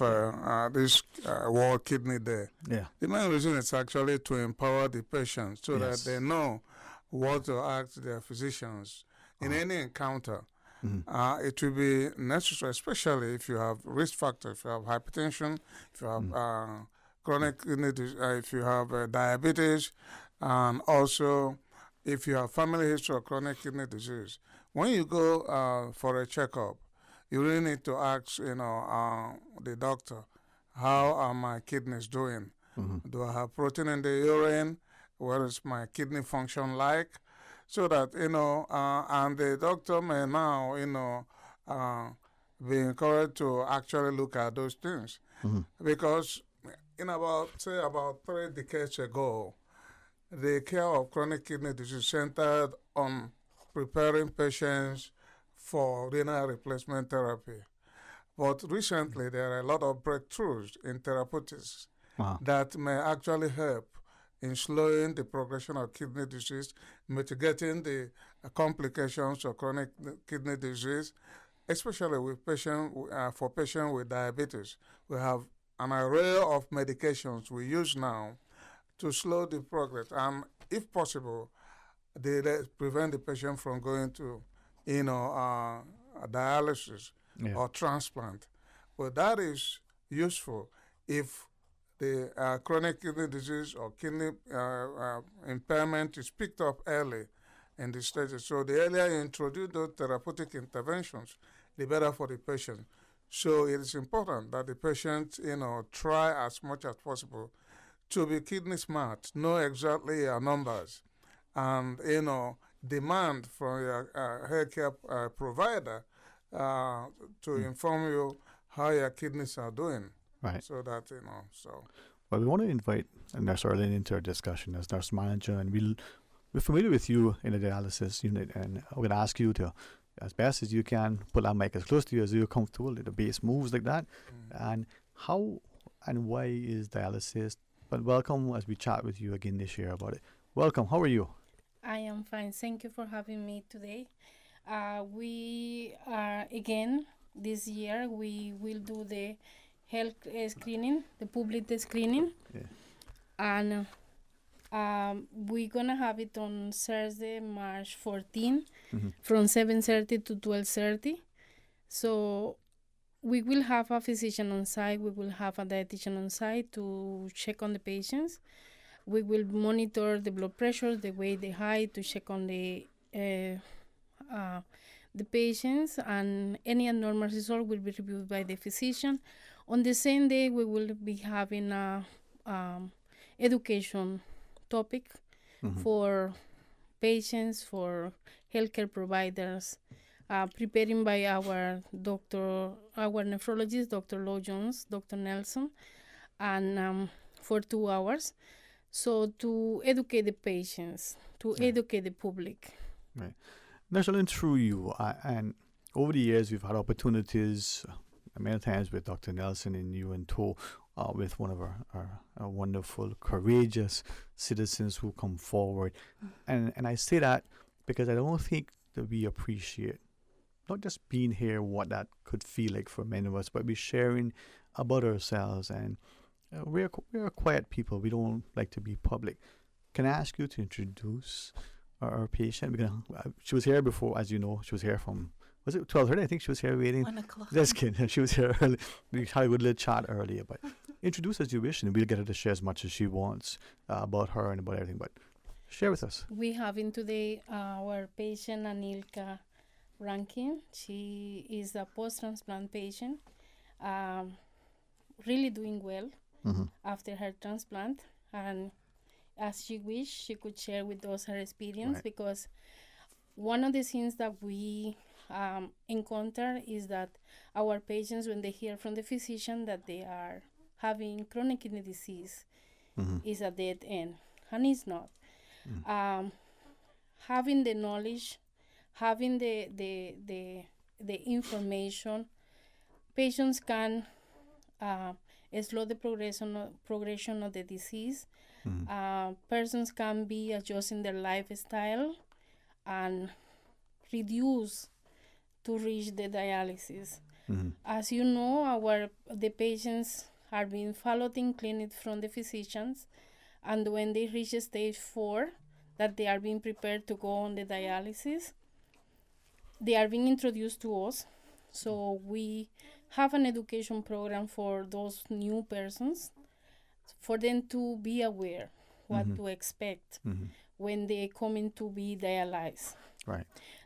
this World Kidney Day. Yeah. The main reason is actually to empower the patients so that they know what to ask their physicians in any encounter. It will be necessary, especially if you have risk factors, if you have hypertension, if you have chronic kidney disease, if you have diabetes, and also if you have family history of chronic kidney disease. When you go for a checkup, you really need to ask, the doctor, how are my kidneys doing? Do I have protein in the urine? What is my kidney function like? so that, and the doctor may now, be encouraged to actually look at those things. Because about 3 decades ago, the care of chronic kidney disease centered on preparing patients for renal replacement therapy. But recently, there are a lot of breakthroughs in therapeutics that may actually help in slowing the progression of kidney disease, mitigating the complications of chronic kidney disease, especially with for patients with diabetes. We have an array of medications we use now to slow the progress, and if possible, they prevent the patient from going to, dialysis or transplant. But that is useful if the chronic kidney disease or kidney impairment is picked up early in the stages. So the earlier you introduce those therapeutic interventions, the better for the patient. So it is important that the patient, try as much as possible to be kidney smart, know exactly your numbers, and, demand from your healthcare provider to inform you how your kidneys are doing. Right. So that, Well, we want to invite Nurse Arlene into our discussion as nurse manager, and we're familiar with you in the dialysis unit, and we're going to ask you to, as best as you can, put that mic as close to you as you're comfortable, the base moves like that. And how and why is dialysis? But welcome as we chat with you again this year about it. Welcome. How are you? I am fine. Thank you for having me today. We are, again, this year, we will do the health screening, the public screening. Yeah. And we're going to have it on Thursday, March 14, from 7:30 to 12:30. So we will have a physician on site. We will have a dietitian on site to check on the patients. We will monitor the blood pressure, the weight, the height, to check on the patients, and any abnormal result will be reviewed by the physician. On the same day, we will be having a education topic for patients, for healthcare providers, preparing by our nephrologist, Dr. Lowe Jones, Dr. Nelson, and for 2 hours. So to educate the patients, to educate the public. Right. Nurse Arlene, through you, and over the years, we've had opportunities many times with Dr. Nelson and you in tow, with one of our wonderful, courageous citizens who come forward. And I say that because I don't think that we appreciate not just being here, what that could feel like for many of us, but we're sharing about ourselves. And we're quiet people. We don't like to be public. Can I ask you to introduce our patient? She was here before, as you know. She was here from, was it 12:30? I think she was here waiting. 1 o'clock. Just kidding. She was here early. We had a good little chat earlier. But introduce as you wish, and we'll get her to share as much as she wants about her and about everything. But share with us. We have in today our patient Anilka Rankin. She is a post-transplant patient, really doing well after her transplant. And as she wished, she could share with us her experience, because one of the things that we encounter is that our patients, when they hear from the physician that they are having chronic kidney disease, is a dead end, and it's not. Having the knowledge, having the information, patients can slow the progression of the disease. Persons can be adjusting their lifestyle and reduce to reach the dialysis. As you know, the patients are being followed in clinic from the physicians, and when they reach stage 4, that they are being prepared to go on the dialysis, they are being introduced to us. So we have an education program for those new persons, for them to be aware what to expect when they come in to be dialyzed. Right.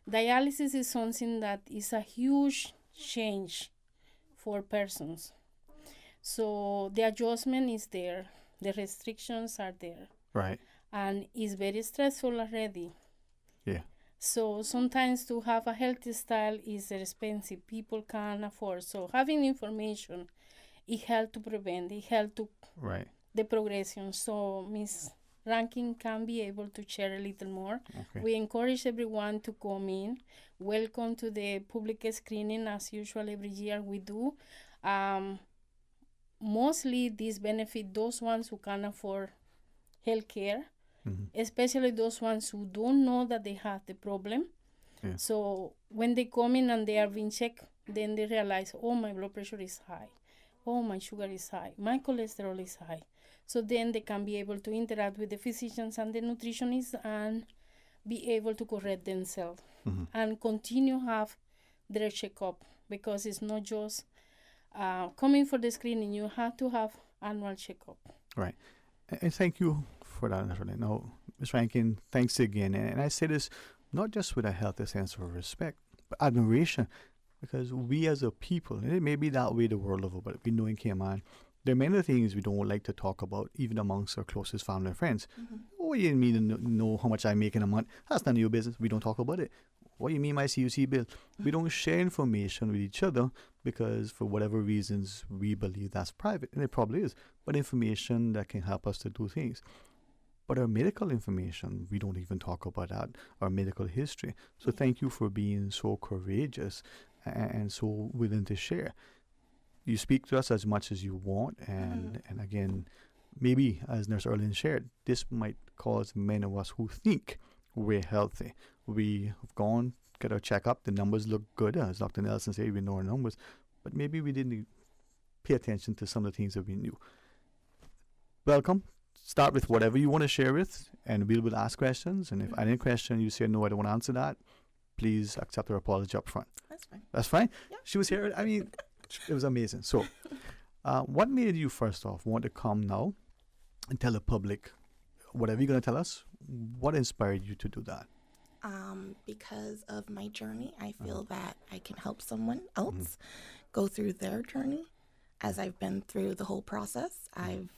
Dialysis is something that is a huge change for persons. So the adjustment is there, the restrictions are there. Right. And it's very stressful already. Yeah. So sometimes to have a healthy style is expensive. People can't afford. So having information, it helps to prevent, it helps to Right. the progression. So Miss Rankin can be able to share a little more. Okay. We encourage everyone to come in. Welcome to the public screening as usual every year we do. Mostly these benefit those ones who can afford health care, especially those ones who don't know that they have the problem. Yeah. So when they come in and they are being checked, then they realize, oh, my blood pressure is high. Oh, my sugar is high. My cholesterol is high. So then they can be able to interact with the physicians and the nutritionists and be able to correct themselves and continue have their checkup, because it's not just coming for the screening. You have to have annual checkup. Right. And thank you for that, Natalie. Now, Ms. Rankin, thanks again. And I say this not just with a healthy sense of respect, but admiration, because we as a people, and it may be that way the world over, but we know in Cayman, there are many things we don't like to talk about, even amongst our closest family and friends. What do you mean to know how much I make in a month? That's none of your business. We don't talk about it. What do you mean my CUC bill? We don't share information with each other because for whatever reasons we believe that's private, and it probably is, but information that can help us to do things. But our medical information, we don't even talk about that, our medical history. So thank you for being so courageous and so willing to share. You speak to us as much as you want, and again, maybe as Nurse Erlin shared, this might cause many of us who think we're healthy. We have gone, get our checkup, the numbers look good, as Dr. Nelson said, we know our numbers, but maybe we didn't pay attention to some of the things that we knew. Welcome. Start with whatever you want to share with, and we will ask questions, and if any question you say, no, I don't want to answer that, please accept our apology up front. That's fine. That's fine? Yeah. She was here, I mean, it was amazing. So, what made you, first off, want to come now and tell the public whatever you're going to tell us? What inspired you to do that? Because of my journey, I feel that I can help someone else go through their journey. As I've been through the whole process, I've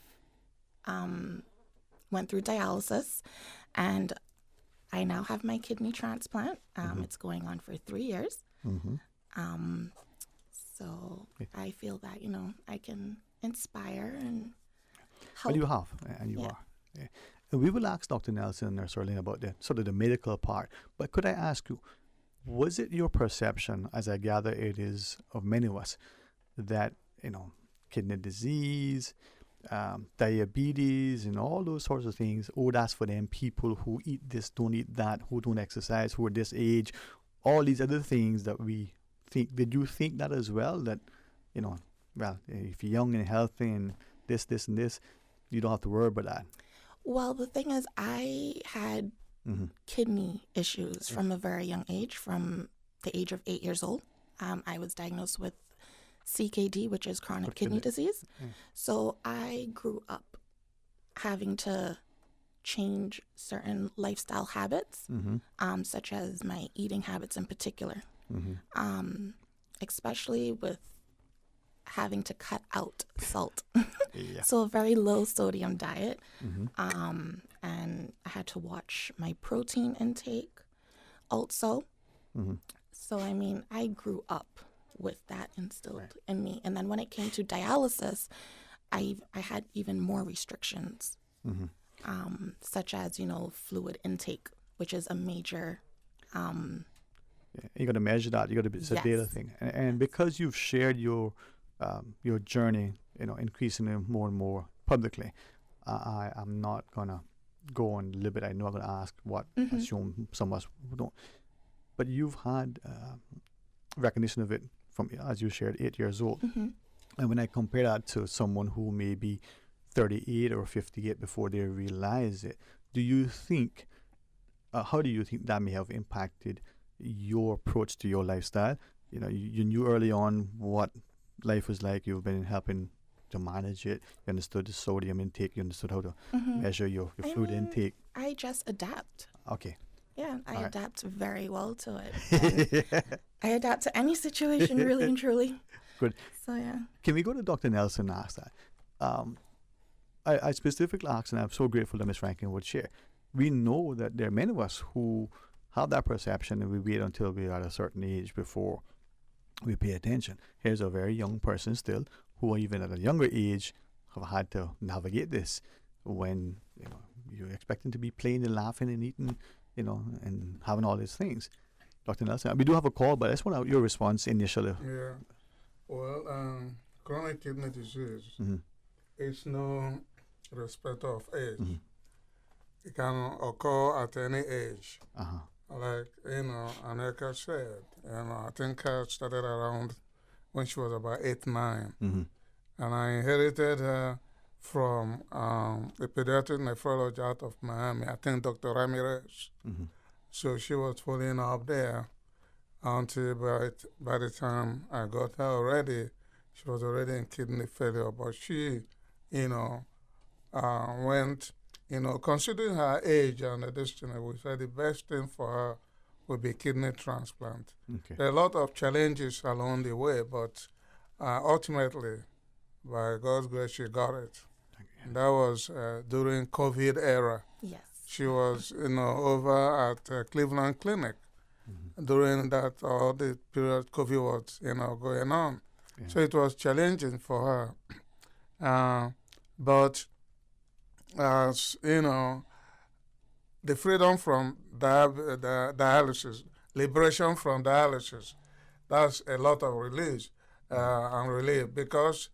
went through dialysis, and I now have my kidney transplant. It's going on for 3 years. So I feel that, I can inspire and help. Well, you have, and you are. Yeah. And we will ask Dr. Nelson and Nurse Erlin about the sort of the medical part. But could I ask you, was it your perception, as I gather it is of many of us, that, kidney disease, diabetes, and all those sorts of things, that's for them people who eat this, don't eat that, who don't exercise, who are this age, all these other things that we think. Did you think that as well? That, if you're young and healthy and this, and this, you don't have to worry about that? Well, the thing is, I had kidney issues from a very young age, from the age of 8 years old. I was diagnosed with CKD, which is chronic kidney disease. So I grew up having to change certain lifestyle habits, such as my eating habits in particular, especially with having to cut out salt. So a very low sodium diet. And I had to watch my protein intake also. So, I grew up with that instilled in me. And then when it came to dialysis, I had even more restrictions, such as, fluid intake, which is a major... you got to measure that. You got to. It's a data thing, and because you've shared your journey, increasingly more and more publicly, I'm not gonna go on limit. I'm not gonna ask what assume some of us don't, but you've had recognition of it from, as you shared, 8 years old, and when I compare that to someone who may be 38 or 58 before they realize it, do you think? How do you think that may have impacted your approach to your lifestyle? You knew early on what life was like. You've been helping to manage it. You understood the sodium intake. You understood how to measure your fluid intake. I just adapt. Okay. Yeah, I adapt very well to it. I adapt to any situation, really and truly. Good. So, yeah. Can we go to Dr. Nelson and ask that? I specifically asked, and I'm so grateful that Ms. Rankin would share. We know that there are many of us who have that perception and we wait until we're at a certain age before we pay attention. Here's a very young person still who even at a younger age have had to navigate this when you're expecting to be playing and laughing and eating, and having all these things. Dr. Nelson, we do have a call, but I just want your response initially. Yeah. Well, chronic kidney disease is no respect of age. It can occur at any age. Like, America said, I think I started around when she was about 8, 9. And I inherited her from a pediatric nephrologist out of Miami, I think Dr. Ramirez. So she was following up there until by the time I got her already, she was already in kidney failure. But she, went, considering her age and the destiny, we said the best thing for her would be kidney transplant. There are a lot of challenges along the way, but ultimately, by God's grace, she got it. That was during COVID era. Yes. She was, over at Cleveland Clinic during that all the period COVID was, going on. Yeah. So it was challenging for her. But as the freedom from dialysis, liberation from dialysis, that's a lot of release and relief because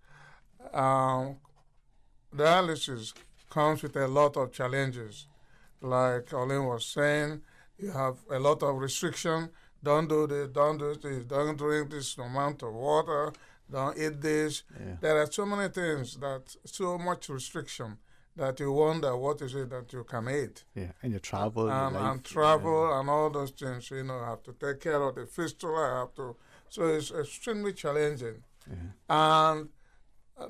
dialysis comes with a lot of challenges. Like Colleen was saying, you have a lot of restriction. Don't do this, don't do this, don't drink this amount of water, don't eat this. Yeah. There are so many things so much restriction that you wonder what is it that you can eat. Yeah, and you travel. And travel and all those things, have to take care of the fistula, so it's extremely challenging. Yeah. And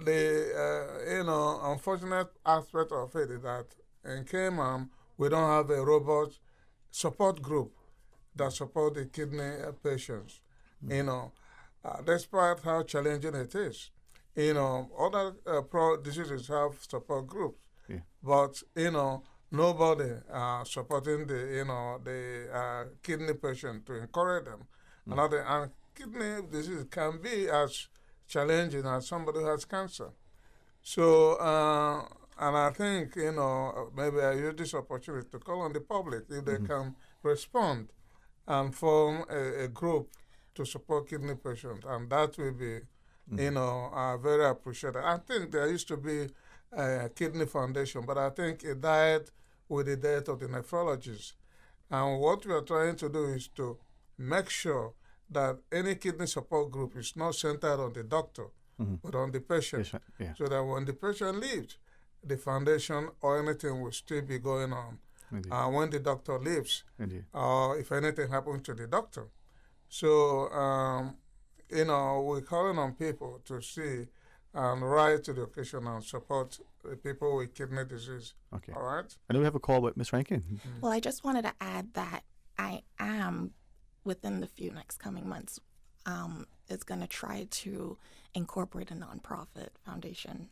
the unfortunate aspect of it is that in KMAM, we don't have a robust support group that support the kidney patients. Despite how challenging it is, other diseases have support groups, but nobody supporting the kidney patient to encourage them. And kidney disease can be as challenging as somebody who has cancer. So, and I think, maybe I use this opportunity to call on the public if they can respond and form a group to support kidney patients. And that will be, very appreciated. I think there used to be a kidney foundation, but I think it died with the death of the nephrologist. And what we are trying to do is to make sure that any kidney support group is not centered on the doctor, but on the patient. So that when the patient leaves, the foundation or anything will still be going on. When the doctor leaves, or if anything happens to the doctor. So, we're calling on people to see and rise to the occasion and support the people with kidney disease. Okay. All right? I know we have a call with Ms. Rankin. Well, I just wanted to add that I am, within the few next coming months, is going to try to incorporate a nonprofit foundation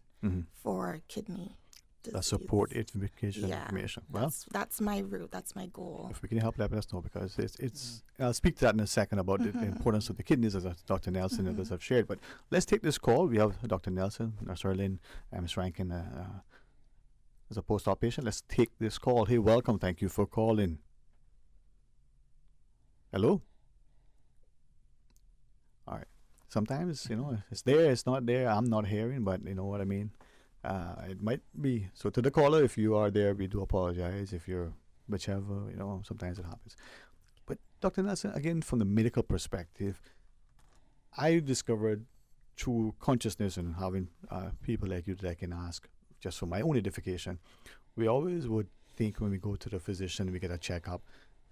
for kidney disease. Support information. Well, that's my route. That's my goal. If we can help, let us know, because it's I'll speak to that in a second about the importance of the kidneys, as Dr. Nelson and others have shared. But let's take this call. We have Dr. Nelson, Nurse Erlin, and Ms. Rankin as a post-op patient. Let's take this call. Hey, welcome. Thank you for calling. Hello? All right. Sometimes, it's there, it's not there. I'm not hearing, but you know what I mean? It might be. So to the caller, if you are there, we do apologize. If you're whichever, sometimes it happens. But Dr. Nelson, again, from the medical perspective, I discovered through consciousness and having people like you that I can ask just for my own edification, we always would think when we go to the physician, we get a checkup,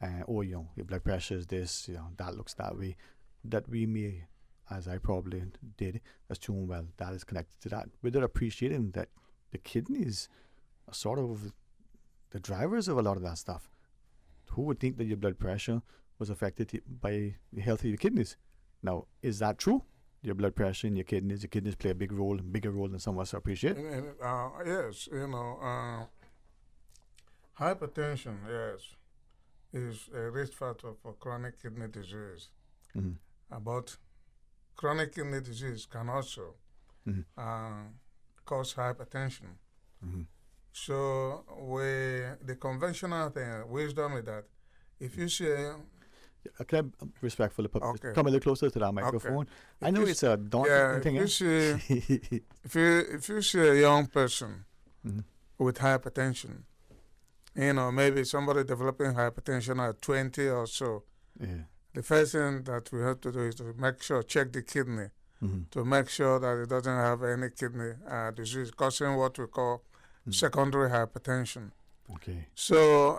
your blood pressure is this, that looks that way, that we may, as I probably did, assume, well, that is connected to that, without appreciating that the kidneys are sort of the drivers of a lot of that stuff. Who would think that your blood pressure was affected by the health of your kidneys? Now, is that true? Your blood pressure in your kidneys play a bigger role than some of us appreciate? Yes, hypertension, yes. is a risk factor for chronic kidney disease. Mm-hmm. But chronic kidney disease can also cause hypertension. Mm-hmm. So the conventional wisdom is that if you see Can I respectfully Okay. come a little closer to that microphone? Okay. I know it's a daunting thing. If you see a young person with hypertension, maybe somebody developing hypertension at 20 or so, the first thing that we have to do is to check the kidney to make sure that it doesn't have any kidney disease causing what we call secondary hypertension. Okay. So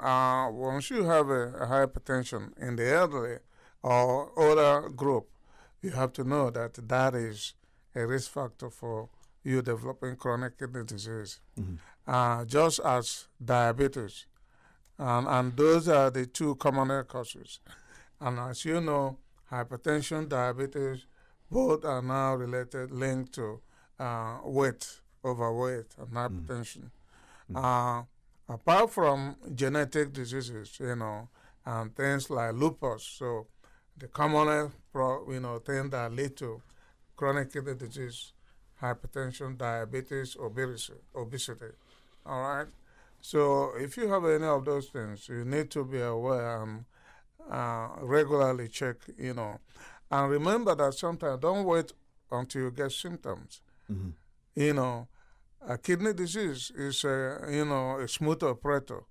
once you have a hypertension in the elderly or older group, you have to know that that is a risk factor for you developing chronic kidney disease, just as diabetes. And those are the two common causes. And as you know, hypertension, diabetes, both are now linked to overweight, and hypertension. Apart from genetic diseases, and things like lupus, so the commonest, thing that lead to chronic kidney disease, hypertension, diabetes, obesity. All right. So if you have any of those things, you need to be aware and regularly check. And remember that sometimes don't wait until you get symptoms. Kidney disease is a smooth operator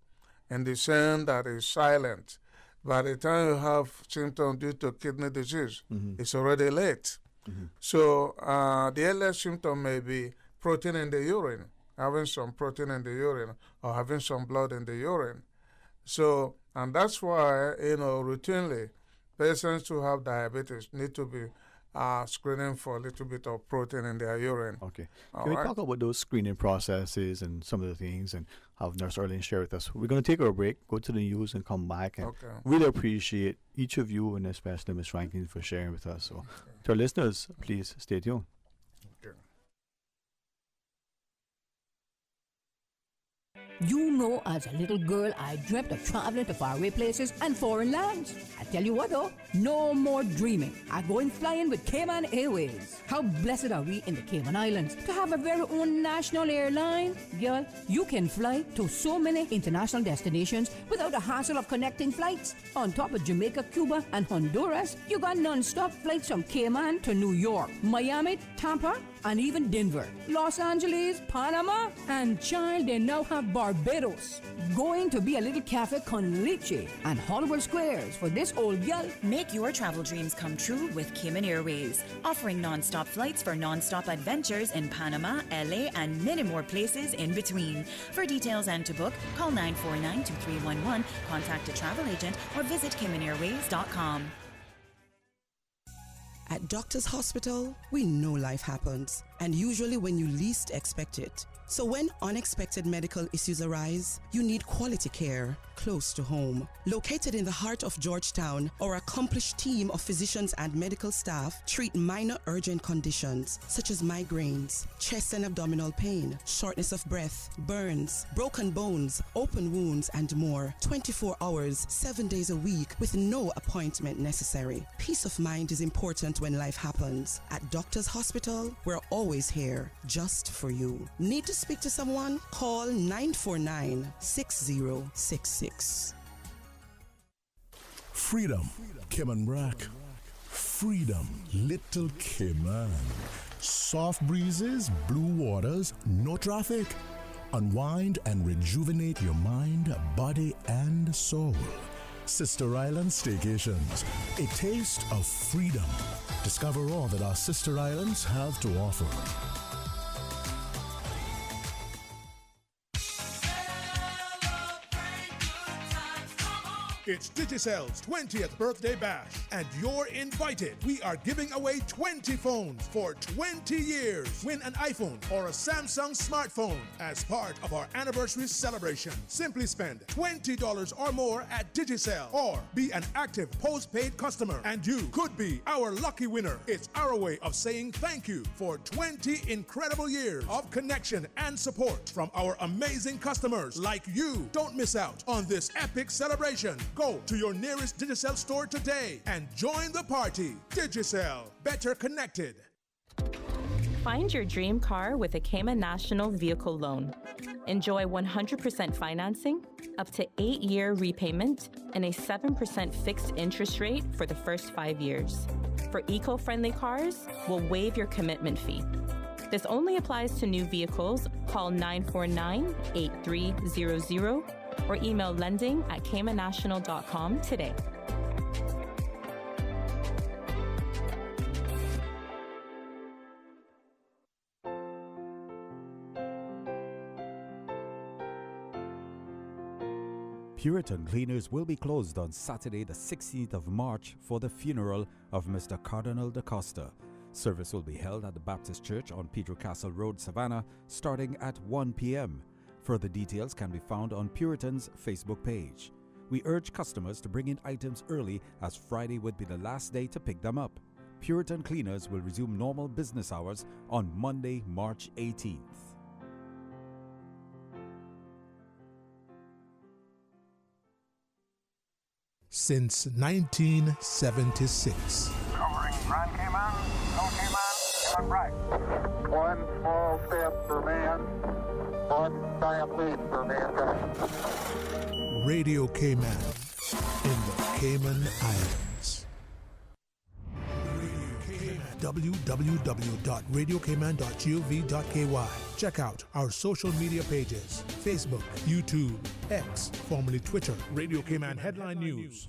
in the sense that it's silent. By the time you have symptoms due to kidney disease, it's already late. So the earliest symptom may be protein in the urine, having some protein in the urine or having some blood in the urine. So, and that's why, routinely, patients who have diabetes need to be screening for a little bit of protein in their urine. Okay. Can we talk about those screening processes and some of the things and have Nurse Arlene share with us? We're going to take a break, go to the news, and come back. And really appreciate each of you, and especially Ms. Rankin, for sharing with us. So, to our listeners, please stay tuned. You know, as a little girl, I dreamt of traveling to faraway places and foreign lands. I tell you what though, no more dreaming. I'm going flying with Cayman Airways. How blessed are we in the Cayman Islands to have a very own national airline? Girl, you can fly to so many international destinations without the hassle of connecting flights. On top of Jamaica, Cuba, and Honduras, you got non-stop flights from Cayman to New York, Miami, Tampa, and even Denver, Los Angeles, Panama, and child, they now have Barbados. Going to be a little cafe con leche and Hollywood Squares for this old gal. Make your travel dreams come true with Cayman Airways, offering non-stop flights for non-stop adventures in Panama, LA, and many more places in between. For details and to book, call 949-2311, contact a travel agent, or visit CaymanAirways.com. At Doctors Hospital, we know life happens, and usually when you least expect it. So when unexpected medical issues arise, you need quality care close to home. Located in the heart of Georgetown, our accomplished team of physicians and medical staff treat minor urgent conditions such as migraines, chest and abdominal pain, shortness of breath, burns, broken bones, open wounds, and more. 24 hours, 7 days a week with no appointment necessary. Peace of mind is important when life happens. At Doctors Hospital, we're always here just for you. Need to speak to someone? Call 949-6066. Freedom, Cayman Brack. Freedom, Little Cayman. Soft breezes, blue waters, no traffic. Unwind and rejuvenate your mind, body, and soul. Sister Island Staycations, a taste of freedom. Discover all that our sister islands have to offer. It's Digicel's 20th birthday bash, and you're invited. We are giving away 20 phones for 20 years. Win an iPhone or a Samsung smartphone as part of our anniversary celebration. Simply spend $20 or more at Digicel or be an active postpaid customer, and you could be our lucky winner. It's our way of saying thank you for 20 incredible years of connection and support from our amazing customers like you. Don't miss out on this epic celebration. Go to your nearest Digicel store today and join the party. Digicel, better connected. Find your dream car with a Cayman National Vehicle Loan. Enjoy 100% financing, up to 8-year repayment, and a 7% fixed interest rate for the first 5 years. For eco-friendly cars, we'll waive your commitment fee. This only applies to new vehicles. Call 949-8300 or email lending@caymannational.com today. Puritan Cleaners will be closed on Saturday, the 16th of March for the funeral of Mr. Cardinal da Costa. Service will be held at the Baptist Church on Pedro Castle Road, Savannah, starting at 1 p.m. Further details can be found on Puritan's Facebook page. We urge customers to bring in items early, as Friday would be the last day to pick them up. Puritan Cleaners will resume normal business hours on Monday, March 18th. Since 1976. Covering Grand Cayman, Little Cayman, Cayman Bright. One small step for man, one giant leap for mankind. Radio Cayman in the Cayman Islands. www.radiocayman.gov.ky. Check out our social media pages: Facebook, YouTube, X, formerly Twitter, Radio Cayman Headline News.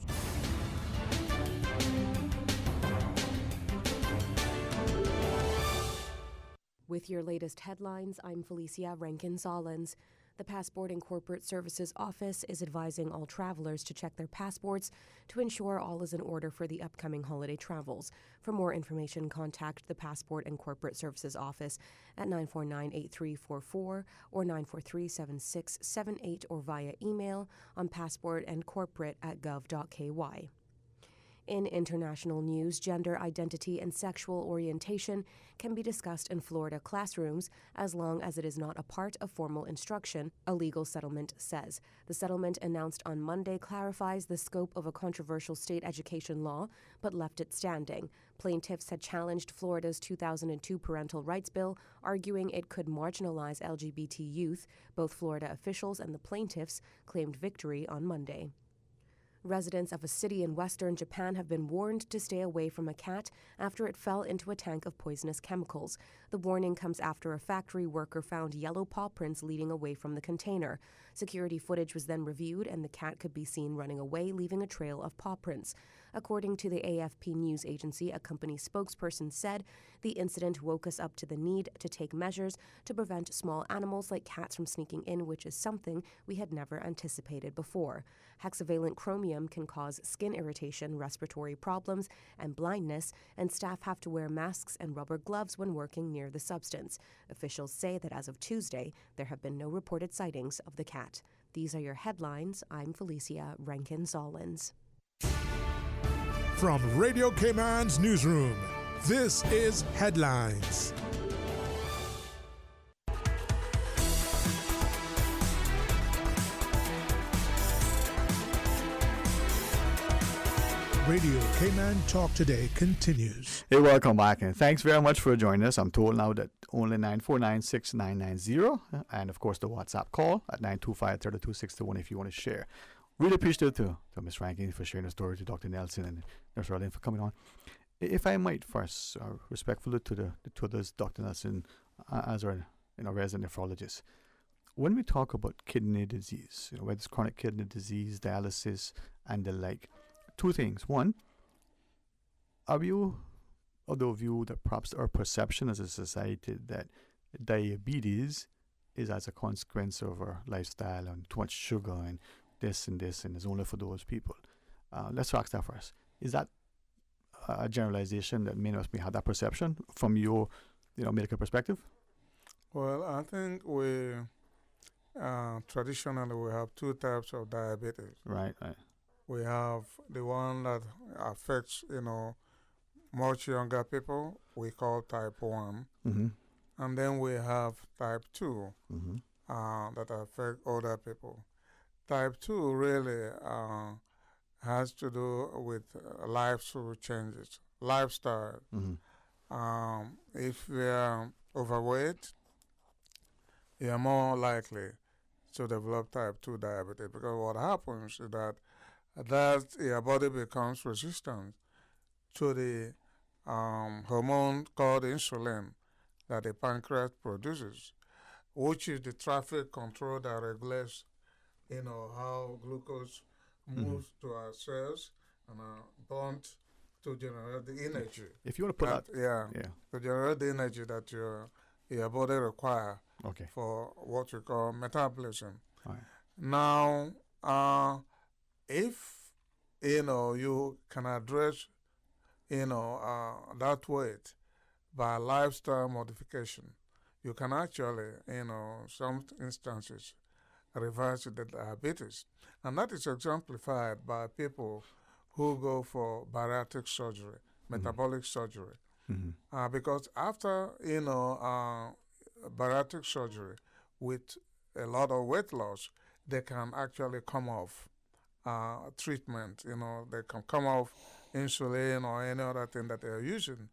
With your latest headlines, I'm Felicia Rankin-Solins. The Passport and Corporate Services Office is advising all travelers to check their passports to ensure all is in order for the upcoming holiday travels. For more information, contact the Passport and Corporate Services Office at 949-8344 or 943-7678 or via email on passportandcorporate@gov.ky. In international news, gender identity and sexual orientation can be discussed in Florida classrooms as long as it is not a part of formal instruction, a legal settlement says. The settlement announced on Monday clarifies the scope of a controversial state education law, but left it standing. Plaintiffs had challenged Florida's 2002 parental rights bill, arguing it could marginalize LGBT youth. Both Florida officials and the plaintiffs claimed victory on Monday. Residents of a city in western Japan have been warned to stay away from a cat after it fell into a tank of poisonous chemicals. The warning comes after a factory worker found yellow paw prints leading away from the container. Security footage was then reviewed, and the cat could be seen running away, leaving a trail of paw prints. According to the AFP news agency, a company spokesperson said, "The incident woke us up to the need to take measures to prevent small animals like cats from sneaking in, which is something we had never anticipated before." Hexavalent chromium can cause skin irritation, respiratory problems, and blindness, and staff have to wear masks and rubber gloves when working near the substance. Officials say that as of Tuesday, there have been no reported sightings of the cat. These are your headlines. I'm Felicia Rankin-Solins. From Radio Cayman's newsroom, this is Headlines. Radio Cayman Talk Today continues. Hey, welcome back, and thanks very much for joining us. I'm told now that only 949-6990, and of course the WhatsApp call at 925-3261 if you want to share. Really appreciate to Ms. Rankin for sharing the story, to Dr. Nelson and Nurse Arlene for coming on. If I might first, respectfully to the two others, Dr. Nelson as our resident nephrologist, when we talk about kidney disease, whether it's chronic kidney disease, dialysis, and the like, two things. One, are you of the view that perhaps our perception as a society that diabetes is as a consequence of our lifestyle and too much sugar and this and it's only for those people? let's ask that first. Is that a generalization that many of us may have that perception from your, medical perspective? Well, I think we traditionally we have two types of diabetes. Right. We have the one that affects, much younger people. We call type 1. Mm-hmm. And then we have type 2 Mm-hmm. that affect older people. Type 2 really has to do with lifestyle changes, lifestyle. Mm-hmm. If we are overweight, you are more likely to develop type 2 diabetes, because what happens is that your body becomes resistant to the hormone called insulin that the pancreas produces, which is the traffic control that regulates, how glucose moves to our cells and are burnt to generate the energy. If you want to put to generate the energy that your body requires okay. for what we call metabolism. All right. Now, if you can address that weight by lifestyle modification, you can actually, some instances, reverse the diabetes. And that is exemplified by people who go for bariatric surgery, metabolic surgery. Mm-hmm. Because after, bariatric surgery with a lot of weight loss, they can actually come off treatment. They can come off insulin or any other thing that they're using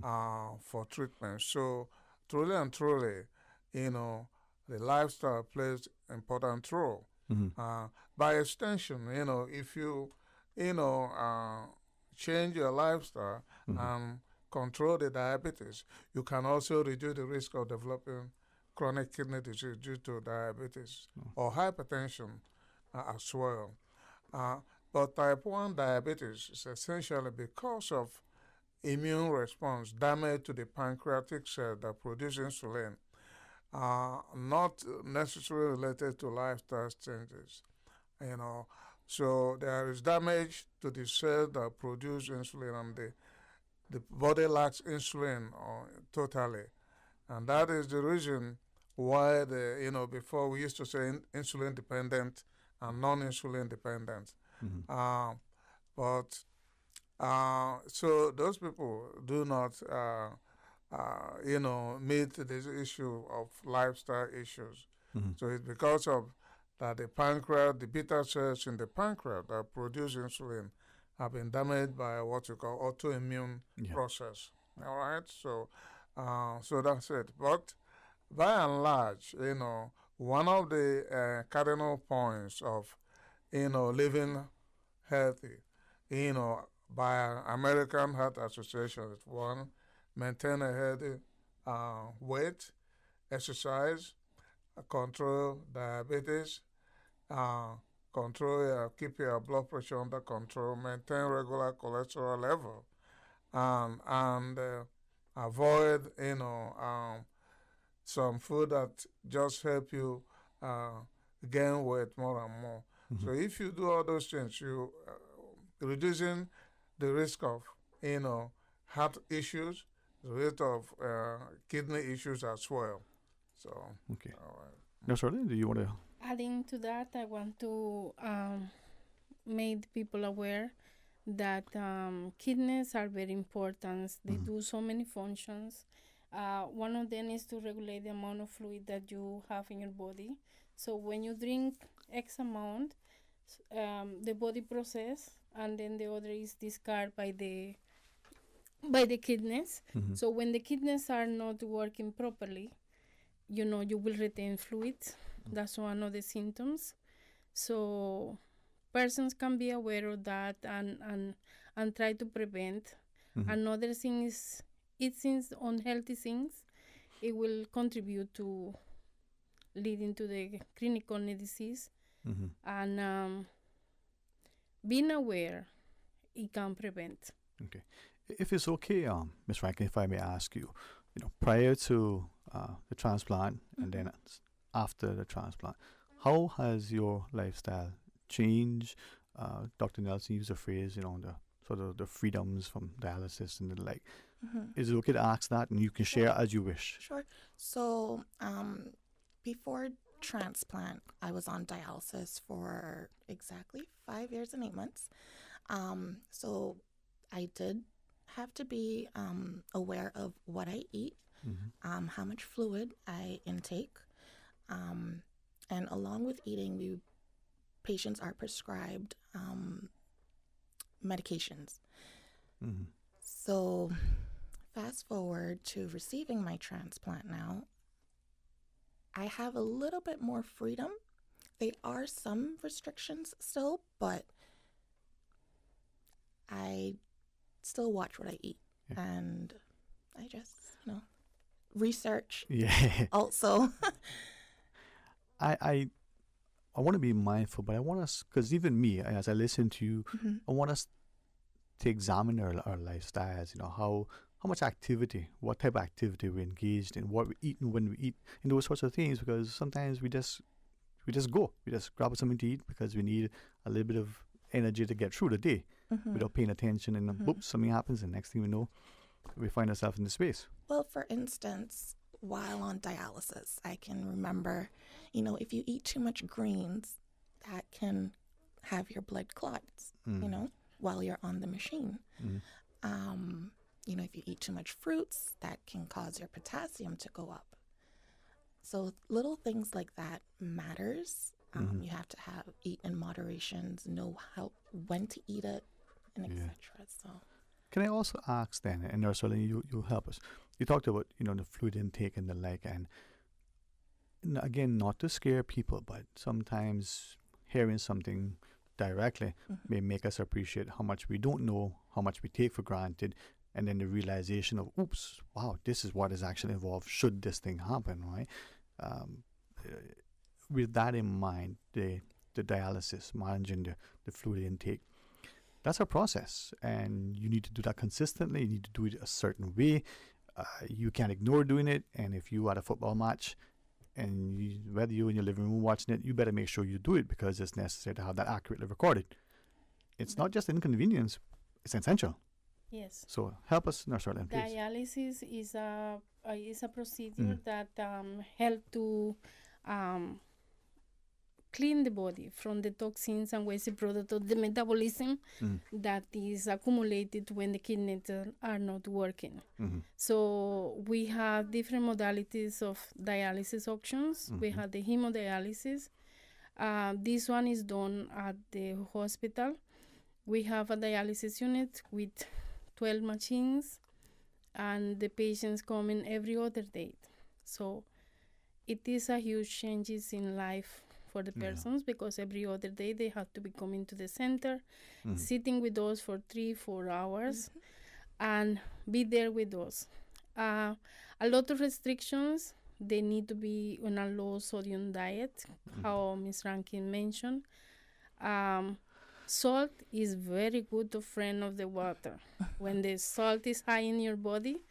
for treatment. So truly and truly, the lifestyle plays an important role. Mm-hmm. By extension, if you, change your lifestyle and control the diabetes, you can also reduce the risk of developing chronic kidney disease due to diabetes or hypertension as well. But type 1 diabetes is essentially because of immune response, damage to the pancreatic cell that produce insulin, not necessarily related to lifestyle changes. So there is damage to the cell that produce insulin, and the body lacks insulin totally. And that is the reason why before we used to say insulin dependent and non-insulin dependent. Mm-hmm. So those people do not, meet this issue of lifestyle issues. Mm-hmm. So it's because of that the pancreas, the beta cells in the pancreas that produce insulin have been damaged by what you call autoimmune process. All right, so that's it. But by and large, one of the cardinal points of living healthy, by American Heart Association is one, maintain a healthy weight, exercise, control diabetes, keep your blood pressure under control, maintain regular cholesterol level, and avoid, some food that just help you gain weight more and more. Mm-hmm. So if you do all those things, you reducing the risk of, heart issues, the risk of kidney issues as well. So, okay. All right. No, Shirley, do you want to? Adding to that, I want to make people aware that kidneys are very important. They do so many functions. One of them is to regulate the amount of fluid that you have in your body. So when you drink X amount, the body process, and then the other is discarded by the kidneys. Mm-hmm. So when the kidneys are not working properly, you will retain fluids. That's one of the symptoms. So persons can be aware of that and try to prevent. Mm-hmm. Another thing is eating unhealthy things. It will contribute to leading to the chronic kidney disease. Mm-hmm. And being aware, it can prevent. Okay. If it's okay, Ms. Rankin, if I may ask you, prior to the transplant and then after the transplant, how has your lifestyle changed? Dr. Nelson used a phrase, the sort of the freedoms from dialysis and the like. Is it okay to ask that, and you can share as you wish? Sure. So before transplant, I was on dialysis for exactly 5 years and 8 months. So I did have to be aware of what I eat, how much fluid I intake, and along with eating, patients are prescribed medications. So fast forward to receiving my transplant now, I have a little bit more freedom. There are some restrictions still, but I still watch what I eat. And I just, research also. I want to be mindful, but I want us, because even me, as I listen to you, I want us to examine our lifestyles, how much activity, what type of activity we're engaged in, what we eat and when we eat, and those sorts of things, because sometimes we just grab something to eat because we need a little bit of energy to get through the day without paying attention, and boop, something happens, and next thing we know, we find ourselves in the space. Well, for instance, while on dialysis, I can remember, if you eat too much greens, that can have your blood clots, while you're on the machine. If you eat too much fruits, that can cause your potassium to go up. So little things like that matters. You have to eat in moderations, know when to eat it, and etc. So, can I also ask then, and Nurse Arlene, you help us. You talked about the fluid intake and the like, and again, not to scare people, but sometimes hearing something directly may make us appreciate how much we don't know, how much we take for granted, and then the realization of, oops, wow, this is what is actually involved should this thing happen, right? With that in mind, the dialysis, managing the fluid intake, that's a process, and you need to do that consistently. You need to do it a certain way. You can't ignore doing it, and if you at a football match, and whether you're in your living room watching it, you better make sure you do it because it's necessary to have that accurately recorded. It's not just an inconvenience, it's essential. Yes. So help us, Nurse Arlene, please. Dialysis is a procedure that help to clean the body from the toxins and waste product of the metabolism that is accumulated when the kidneys are not working. So we have different modalities of dialysis options. We have the hemodialysis. This one is done at the hospital. We have a dialysis unit with 12 machines, and the patients come in every other day. So it is a huge changes in life for the persons because every other day they have to be coming to the center, sitting with us for 3-4 hours, and be there with us. A lot of restrictions. They need to be on a low sodium diet, how Ms. Rankin mentioned. Salt is very good friend of the water. When the salt is high in your body,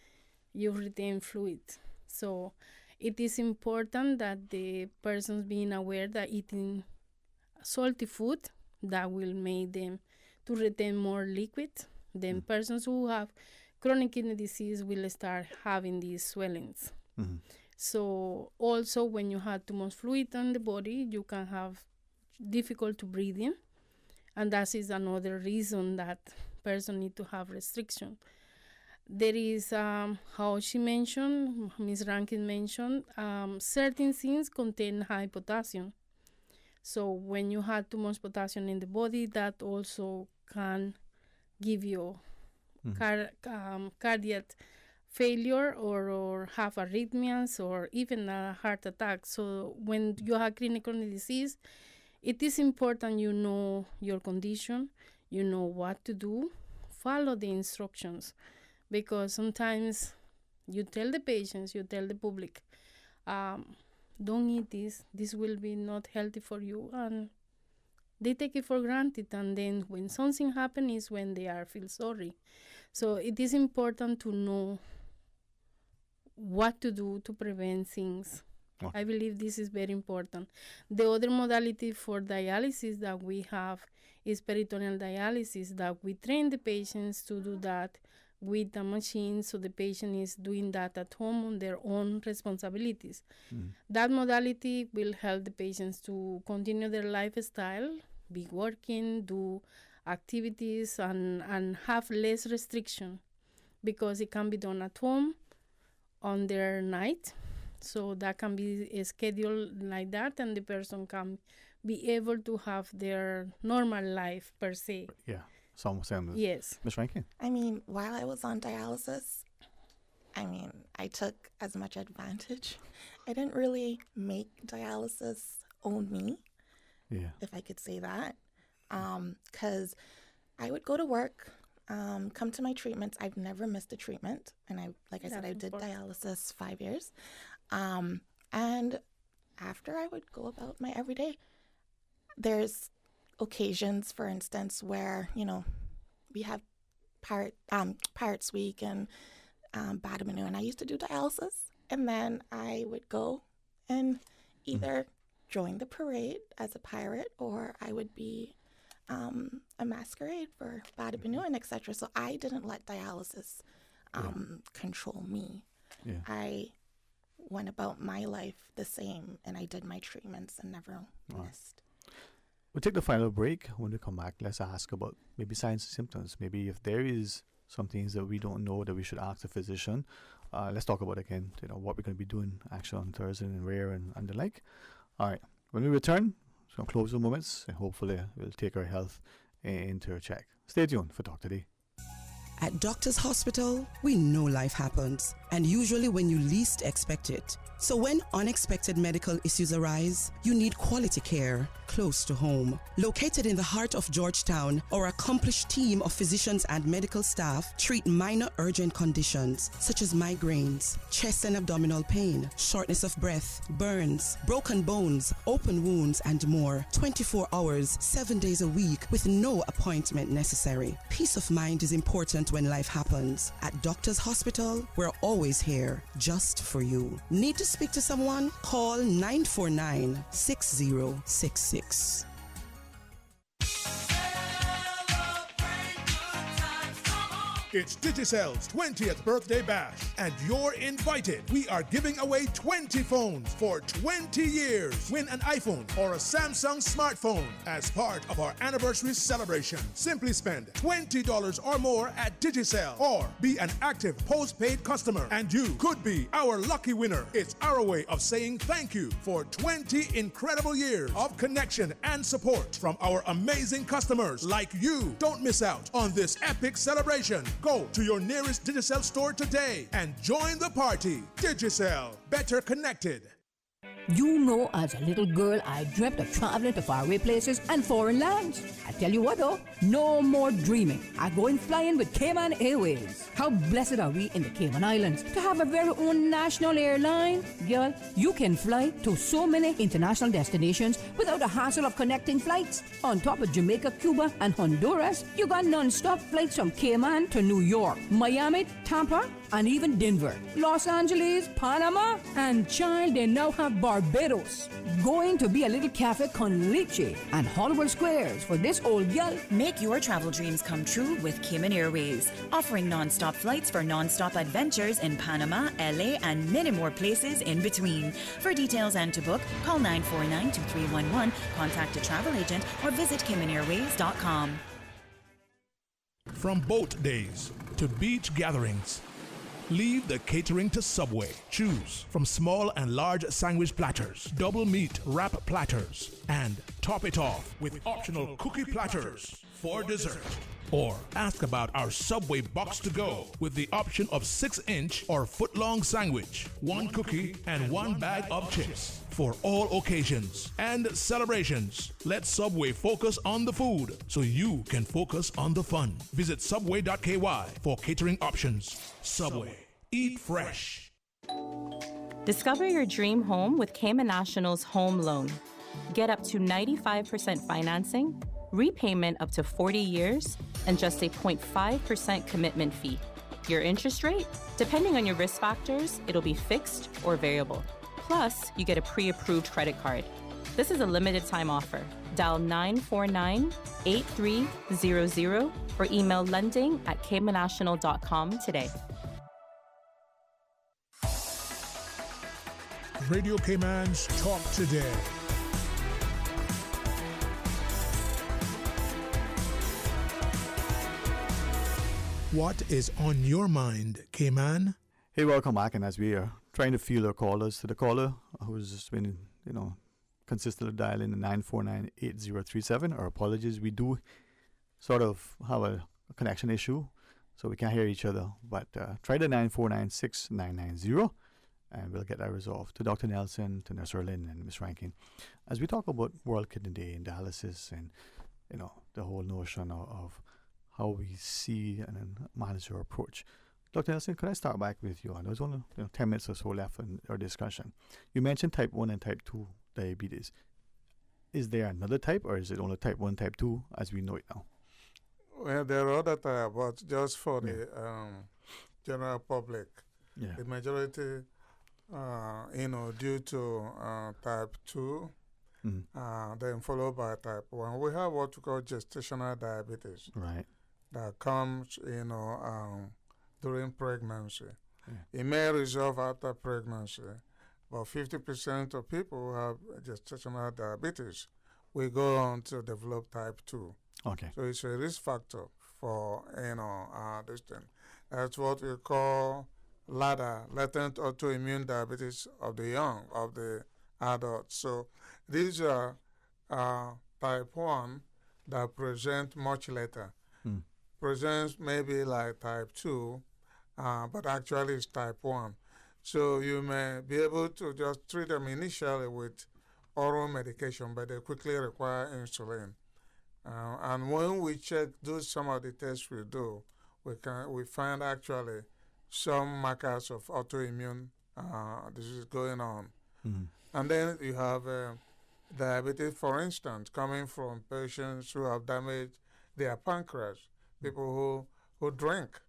you retain fluid. So it is important that the persons being aware that eating salty food that will make them to retain more liquid. Then persons who have chronic kidney disease will start having these swellings. So also when you have too much fluid in the body, you can have difficult to breathe in. And that is another reason that person need to have restriction. There is, how she mentioned, Ms. Rankin mentioned, certain things contain high potassium. So when you have too much potassium in the body, that also can give you cardiac failure or have arrhythmias or even a heart attack. So when you have clinical disease, it is important you know your condition, you know what to do, follow the instructions. Because sometimes you tell the patients, you tell the public, don't eat this will be not healthy for you, and they take it for granted, and then when something happens is when they feel sorry. So it is important to know what to do to prevent things. Okay. I believe this is very important. The other modality for dialysis that we have is peritoneal dialysis, that we train the patients to do that with the machine, so the patient is doing that at home on their own responsibilities. That modality will help the patients to continue their lifestyle, be working, do activities, and have less restriction, because it can be done at home on their night. So that can be scheduled like that, and the person can be able to have their normal life per se. Yeah, some semblance. Yes. Ms. Rankin? I mean, while I was on dialysis, I took as much advantage. I didn't really make dialysis own me, if I could say that, because I would go to work, come to my treatments. I've never missed a treatment, and I did dialysis 5 years. And after I would go about my everyday, there's occasions, for instance, where, we have Pirates Week and Bad Manu, and I used to do dialysis, and then I would go and either join the parade as a pirate, or I would be a masquerade for Bad Manu and etc. So I didn't let dialysis control me. Yeah. I went about my life the same, and I did my treatments and never missed. We'll take the final break. When we come back, let's ask about maybe signs and symptoms. Maybe if there is some things that we don't know that we should ask the physician. Let's talk about again, what we're going to be doing actually on Thursday and where and the like. All right. When we return, some closing moments, and hopefully we'll take our health into a check. Stay tuned for Talk Today. At Doctors Hospital, we know life happens, and usually when you least expect it. So when unexpected medical issues arise, you need quality care close to home. Located in the heart of Georgetown, our accomplished team of physicians and medical staff treat minor urgent conditions such as migraines, chest and abdominal pain, shortness of breath, burns, broken bones, open wounds, and more. 24 hours, 7 days a week with no appointment necessary. Peace of mind is important when life happens. At Doctors Hospital, we're always here just for you. Need to speak to someone? Call 949-6066. It's Digicel's 20th birthday bash, and you're invited. We are giving away 20 phones for 20 years. Win an iPhone or a Samsung smartphone as part of our anniversary celebration. Simply spend $20 or more at Digicel, or be an active postpaid customer, and you could be our lucky winner. It's our way of saying thank you for 20 incredible years of connection and support from our amazing customers like you. Don't miss out on this epic celebration. Go to your nearest Digicel store today and join the party. Digicel, better connected. You know, as a little girl, I dreamt of traveling to faraway places and foreign lands. I tell you what though, no more dreaming. I'm going flying with Cayman Airways. How blessed are we in the Cayman Islands to have a very own national airline? Girl, you can fly to so many international destinations without the hassle of connecting flights. On top of Jamaica, Cuba, and Honduras, you got non-stop flights from Cayman to New York, Miami, Tampa, and even Denver, Los Angeles, Panama, and child, they now have Barbados. Going to be a little cafe con leche and Hollywood Squares for this old gal. Make your travel dreams come true with Cayman Airways, offering non-stop flights for non-stop adventures in Panama, LA, and many more places in between. For details and to book, call 949-2311, contact a travel agent, or visit CaymanAirways.com. From boat days to beach gatherings, leave the catering to Subway. Choose from small and large sandwich platters, double meat wrap platters, and top it off with optional cookie platters for dessert. Or ask about our Subway box to go with the option of 6-inch or foot-long sandwich, 1 cookie, and 1 bag of chips. For all occasions and celebrations, let Subway focus on the food so you can focus on the fun. Visit subway.ky for catering options. Subway. Eat fresh. Discover your dream home with Cayman National's home loan. Get up to 95% financing, repayment up to 40 years, and just a 0.5% commitment fee. Your interest rate? Depending on your risk factors, it'll be fixed or variable. Plus, you get a pre-approved credit card. This is a limited time offer. Dial 949-8300 or email lending@caymanational.com today. Radio Cayman's Talk Today. What is on your mind, Cayman? Hey, welcome back. And as we are trying to field our callers, to the caller who's been, consistently dialing the 949-8037, our apologies. We do sort of have a connection issue, so we can't hear each other. But try the 949-6990, and we'll get that resolved. To Dr. Nelson, to Nurse Erlin, and Ms. Rankin, as we talk about World Kidney Day and dialysis and, the whole notion of how we see and manage our approach. Dr. Nelson, could I start back with you? I know there's only 10 minutes or so left in our discussion. You mentioned type 1 and type 2 diabetes. Is there another type, or is it only type 1, type 2 as we know it now? Well, there are other types, but just for the general public, the majority, due to type 2, then followed by type 1. We have what we call gestational diabetes. Right. That comes, during pregnancy. It may resolve after pregnancy, but 50% of people who have gestational diabetes will go on to develop type 2. Okay. So it's a risk factor for, this thing. That's what we call LADA, latent autoimmune diabetes of the young, of the adults. So these are type 1 that present much later. Presents maybe like type 2, but actually it's type 1. So you may be able to just treat them initially with oral medication, but they quickly require insulin. And when we do some of the tests we do, we find actually some markers of autoimmune disease going on. And then you have diabetes, for instance, coming from patients who have damaged their pancreas, people who drink,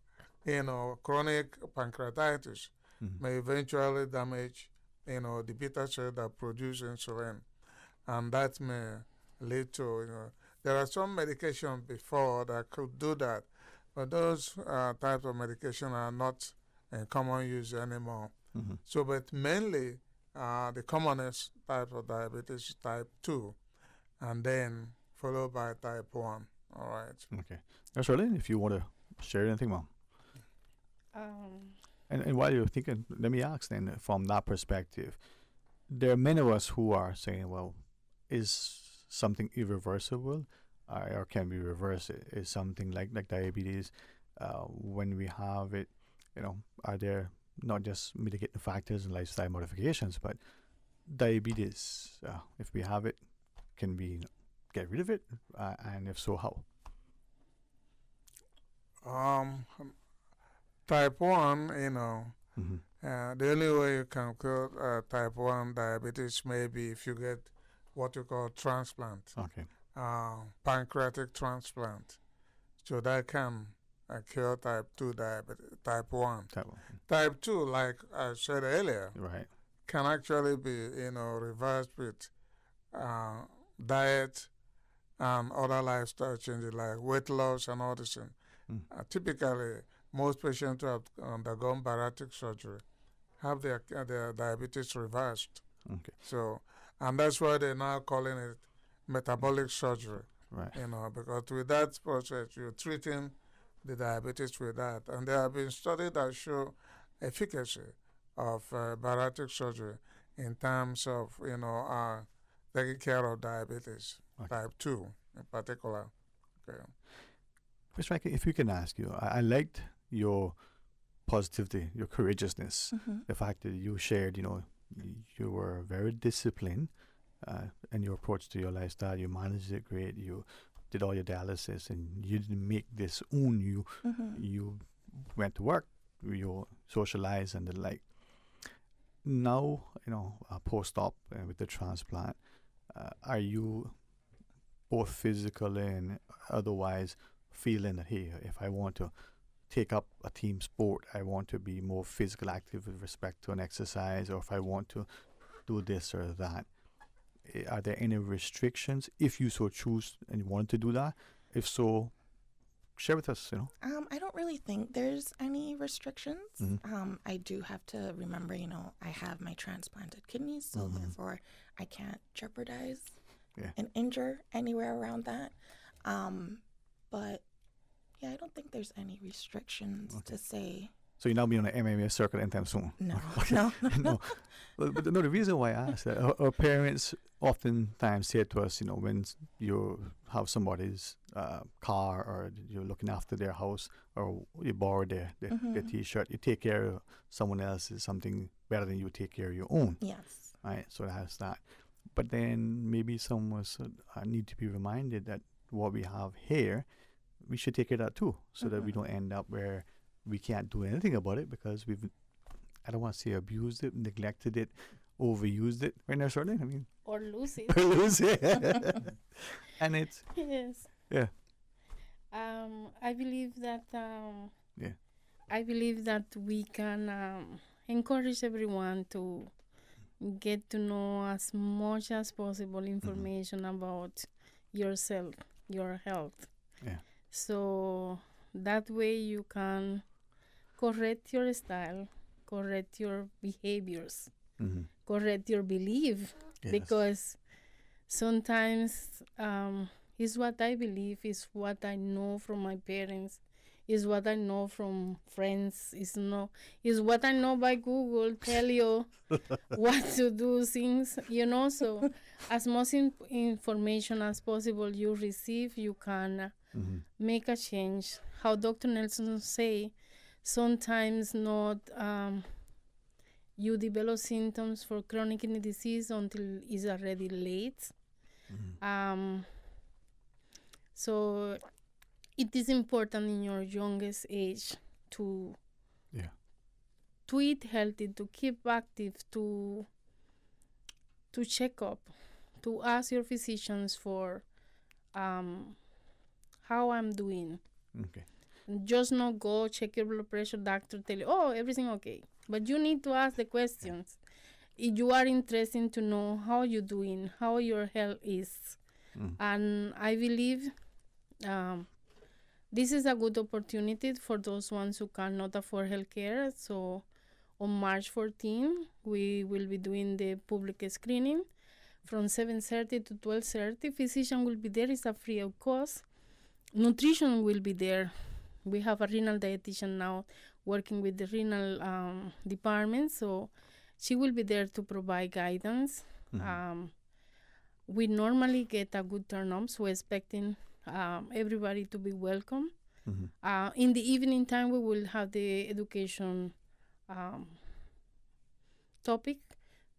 chronic pancreatitis may eventually damage, the beta cell that produce insulin. And that may lead to, there are some medication before that could do that, but those types of medication are not in common use anymore. So, but mainly, the commonest type of diabetes is type 2, and then followed by type 1. All right. Okay. That's really, if you want to share anything, Mom. And while you're thinking, let me ask then, from that perspective, there are many of us who are saying, well, is something irreversible, or can we reverse it? Is something like diabetes, when we have it, are there not just mitigating factors and lifestyle modifications, but diabetes, if we have it, can we get rid of it? And if so, how? Type 1, the only way you can cure type 1 diabetes may be if you get what you call transplant. Okay. Pancreatic transplant. So that can cure type 2 diabetes, type 1. Type 2, like I said earlier, can actually be, reversed with diet and other lifestyle changes like weight loss and all this thing. Typically, most patients who have undergone bariatric surgery have their diabetes reversed. Okay. So, and that's why they're now calling it metabolic surgery. Right. Because with that process, you're treating the diabetes with that. And there have been studies that show efficacy of bariatric surgery in terms of, taking care of diabetes, type 2 in particular. Okay. Mr. Rankin, if we can ask you, I liked your positivity, your courageousness, the fact that you shared, you were very disciplined in your approach to your lifestyle. You managed it great. You did all your dialysis, and you didn't make this own you. You went to work, you socialized, and the like. Now, post-op with the transplant, are you both physically and otherwise feeling that, hey, if I want to take up a team sport, I want to be more physical active with respect to an exercise, or if I want to do this or that, Are there any restrictions if you so choose and you want to do that? If so, share with us, I don't really think there's any restrictions. Mhm. I do have to remember, I have my transplanted kidneys, so Mhm. therefore I can't jeopardize Yeah. and injure anywhere around that. But yeah, I don't think there's any restrictions to say. So you'll now be on the MMA circuit anytime soon? No, Okay. no. No. But no, the reason why I ask that, our parents oftentimes say to us, when you have somebody's car or you're looking after their house or you borrow their Mhm. T-shirt, you take care of someone else's something better than you take care of your own. Yes. Right? So that's that. But then maybe some of us need to be reminded that what we have here, we should take care of that too, so that we don't end up where we can't do anything about it because I don't want to say abused it, neglected it, overused it. Right now, certainly. I mean, Or lose it. or lose it. And it's Yes. yeah. I believe that. Yeah. I believe that we can encourage everyone to get to know as much as possible information about yourself, your health. Yeah. So that way you can correct your style, correct your behaviors, Mhm. correct your belief, Yes. because sometimes is what I believe, is what I know from my parents, is what I know from friends, is what I know by Google tell you what to do things, so as much information as possible you receive, you can make a change. How Dr. Nelson say, sometimes not you develop symptoms for chronic kidney disease until it's already late. So it is important in your youngest age to eat healthy, to keep active, to check up, to ask your physicians for how I'm doing. Okay. Just not go check your blood pressure, doctor tell you, oh, everything okay. But you need to ask the questions. If you are interested to know how you're doing, how your health is. And I believe this is a good opportunity for those ones who cannot afford healthcare. So on March 14, we will be doing the public screening from 7:30 to 12:30. Physician will be there. It's a free of cost. Nutrition will be there. We have a renal dietitian now working with the renal department, so she will be there to provide guidance. We normally get a good turn-up, so we're expecting everybody to be welcome. In the evening time, we will have the education topic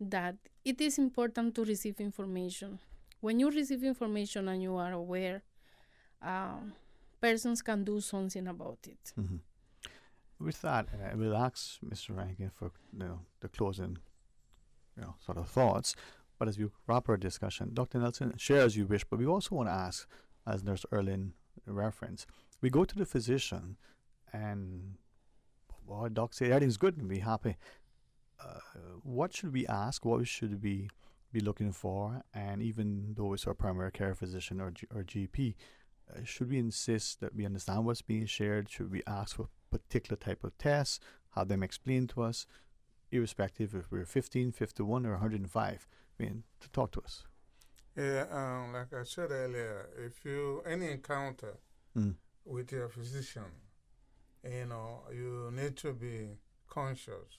that it is important to receive information. When you receive information and you are aware, persons can do something about it. With that, I will ask Mr. Rankin for the closing sort of thoughts. But as we wrap our discussion, Dr. Nelson, share as you wish, but we also want to ask, as Nurse Erlin referenced, we go to the physician and doc say everything's good and be happy. What should we ask? What should we be looking for? And even though it's our primary care physician or GP, should we insist that we understand what's being shared? Should we ask for particular type of tests, have them explain to us, irrespective if we're 15, 51, or 105? To talk to us. Yeah, like I said earlier, if any encounter with your physician, you need to be conscious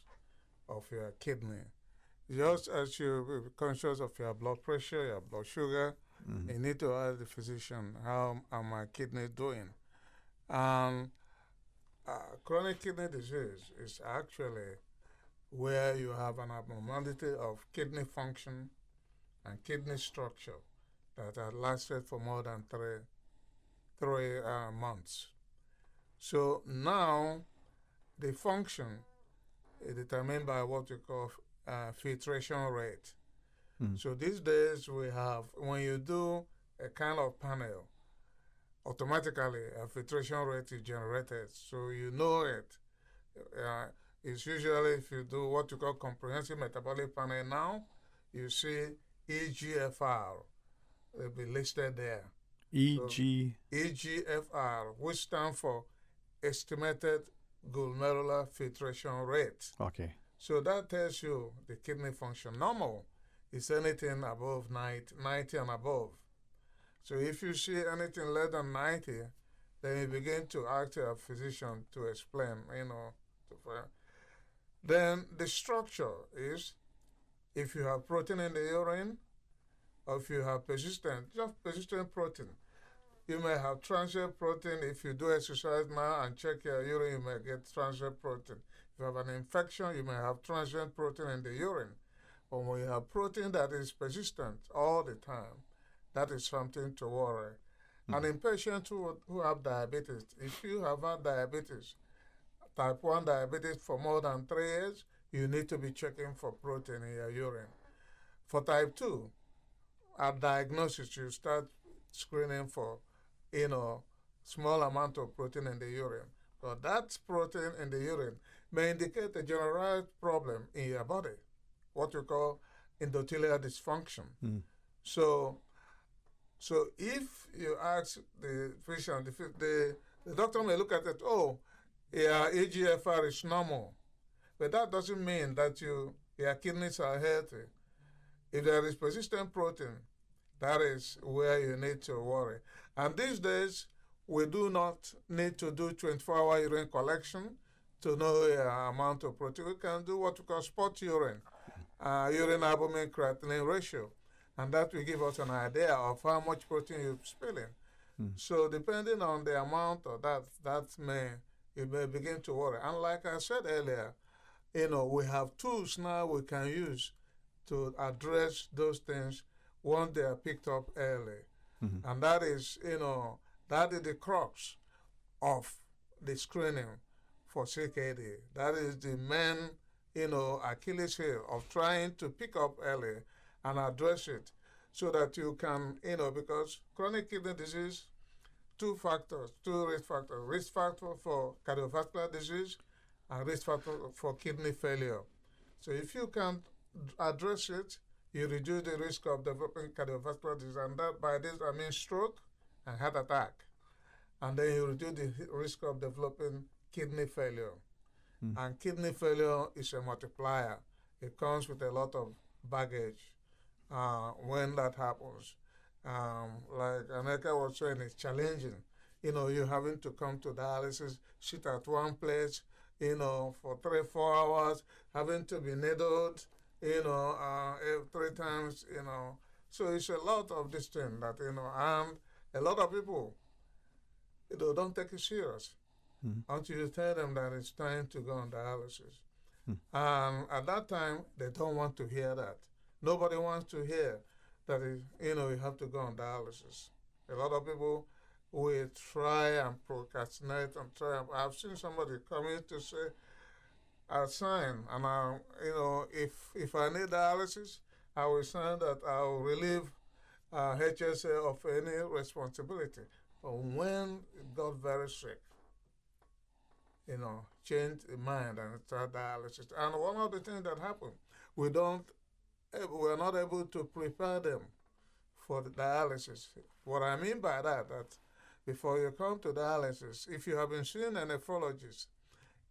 of your kidney. Just as you be conscious of your blood pressure, your blood sugar, you need to ask the physician, how are my kidneys doing? Chronic kidney disease is actually where you have an abnormality of kidney function and kidney structure that has lasted for more than three months. So now the function is determined by what we call filtration rate. So these days we have, when you do a kind of panel, automatically a filtration rate is generated, so you know it. It's usually, if you do what you call comprehensive metabolic panel now, you see EGFR will be listed there. EG. So, EGFR, which stands for estimated glomerular filtration rate. Okay. So that tells you the kidney function. Normal is anything above 90 and above. So if you see anything less than 90, then you begin to ask your physician to explain, Then the structure is if you have protein in the urine, or if you have persistent protein. You may have transient protein. If you do exercise now and check your urine, you may get transient protein. If you have an infection, you may have transient protein in the urine. But when you have protein that is persistent all the time, that is something to worry. And in patients who have diabetes, if you have had diabetes, type 1 diabetes for more than 3 years, you need to be checking for protein in your urine. For type 2, at diagnosis, you start screening for, small amount of protein in the urine. So that protein in the urine may indicate a generalized problem in your body, what you call endothelial dysfunction. So if you ask the physician, the doctor may look at it, your EGFR is normal, but that doesn't mean that your kidneys are healthy. If there is persistent protein, that is where you need to worry. And these days, we do not need to do 24-hour urine collection to know your amount of protein. We can do what we call spot urine, urine albumin creatinine ratio, and that will give us an idea of how much protein you're spilling. So depending on the amount of that you may begin to worry. And like I said earlier, we have tools now we can use to address those things once they are picked up early. And that is, that is the crux of the screening for CKD. That is the main, Achilles heel of trying to pick up early and address it so that you can, because chronic kidney disease, two risk factors. Risk factor for cardiovascular disease and risk factor for kidney failure. So if you can address it, you reduce the risk of developing cardiovascular disease, and that by this I mean stroke and heart attack. And then you reduce the risk of developing kidney failure. And kidney failure is a multiplier. It comes with a lot of baggage when that happens. Like Aneka was saying, it's challenging. You're having to come to dialysis, sit at one place, for 3-4 hours, having to be needled, 3 times, So it's a lot of this thing that, and a lot of people, don't take it serious until you tell them that it's time to go on dialysis. At that time, they don't want to hear that. Nobody wants to hear that, you have to go on dialysis. A lot of people will try and procrastinate and try. I've seen somebody come in to say, I'll sign, and if I need dialysis, I will sign that I will relieve HSA of any responsibility. But when it got very sick, changed the mind and start dialysis. And one of the things that happened, we're not able to prepare them for the dialysis. What I mean by that before you come to dialysis, if you have been seeing a nephrologist,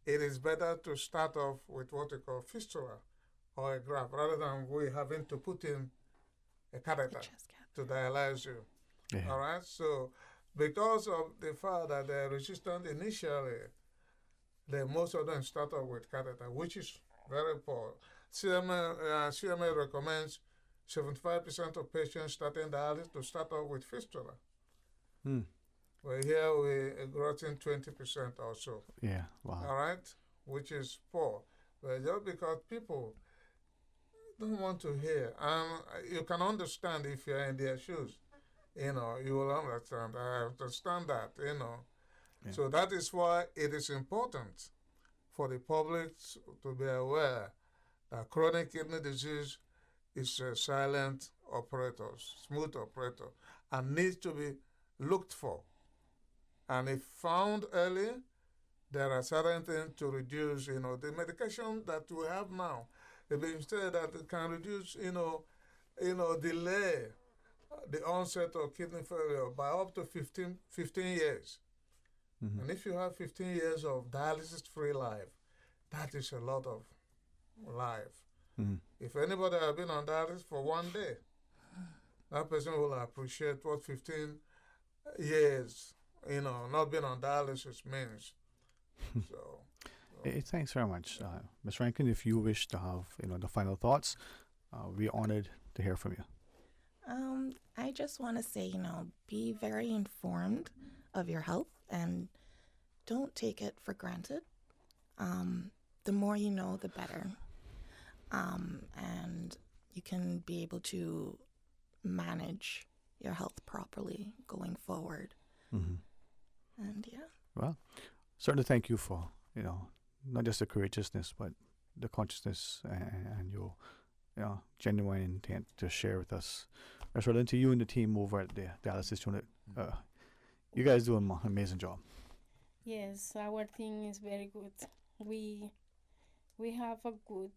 it is better to start off with what we call fistula or a graft rather than we having to put in a catheter to dialyze you. Yeah. All right? So because of the fact that they're resistant initially, most of them start off with catheter, which is very poor. CMA recommends 75% of patients starting dialysis to start off with fistula. Well, here we're growing 20% or so. Yeah, wow. All right? Which is poor. But just because people don't want to hear, and you can understand if you're in their shoes, you will understand. I understand that, Yeah. So that is why it is important for the public to be aware that chronic kidney disease is a silent operator, smooth operator, and needs to be looked for. And if found early, there are certain things to reduce, the medication that we have now. It being said that it can reduce, delay the onset of kidney failure by up to 15 years. Mm-hmm. And if you have 15 years of dialysis-free life, that is a lot of life. Mm-hmm. If anybody has been on dialysis for one day, that person will appreciate what 15 years, not being on dialysis means. Hey, thanks very much. Ms. Rankin, if you wish to have, the final thoughts, we're honored to hear from you. I just want to say, be very informed of your health and don't take it for granted. The more you know, the better. And you can be able to manage your health properly going forward. Mm-hmm. And yeah. Well, certainly thank you for, not just the courageousness, but the consciousness and your genuine intent to share with us. As well, to you and the team over at the dialysis unit. You guys do an amazing job. Yes, our team is very good. We have a good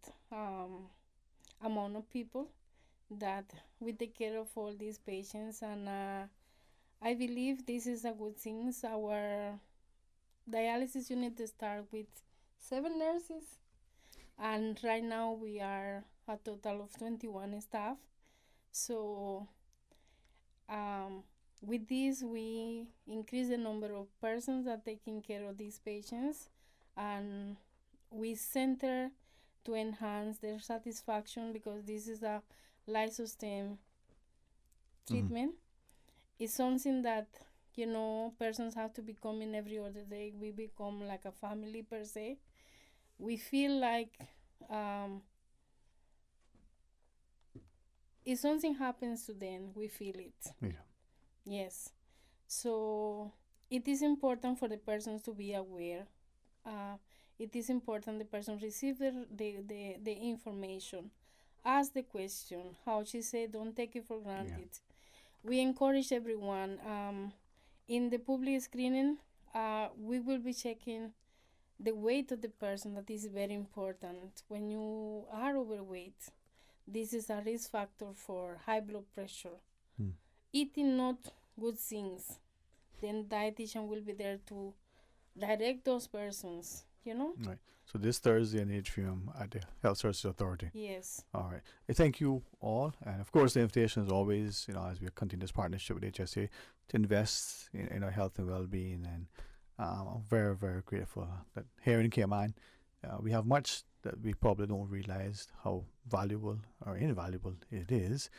amount of people that we take care of all these patients, and I believe this is a good thing. Our dialysis unit starts with 7 nurses, and right now we are a total of 21 staff. So with this, we increase the number of persons that are taking care of these patients, and we center to enhance their satisfaction, because this is a life-sustaining treatment. Mm-hmm. It's something that, persons have to become in every other day. We become like a family per se. We feel like if something happens to them, we feel it. Yeah. Yes. So it is important for the persons to be aware. It is important the person receive the information, ask the question. How she said, don't take it for granted. Yeah. We encourage everyone. In the public screening, we will be checking the weight of the person. That is very important. When you are overweight, this is a risk factor for high blood pressure. Eating not good things, then dietitian will be there to direct those persons, Right. So this Thursday in Atrium at the Health Services Authority. Yes. All right. Thank you all. And of course, the invitation is always, as we continue this partnership with HSA, to invest in our health and well-being. And I'm very, very grateful that here in Cayman, we have much that we probably don't realize how valuable or invaluable it is.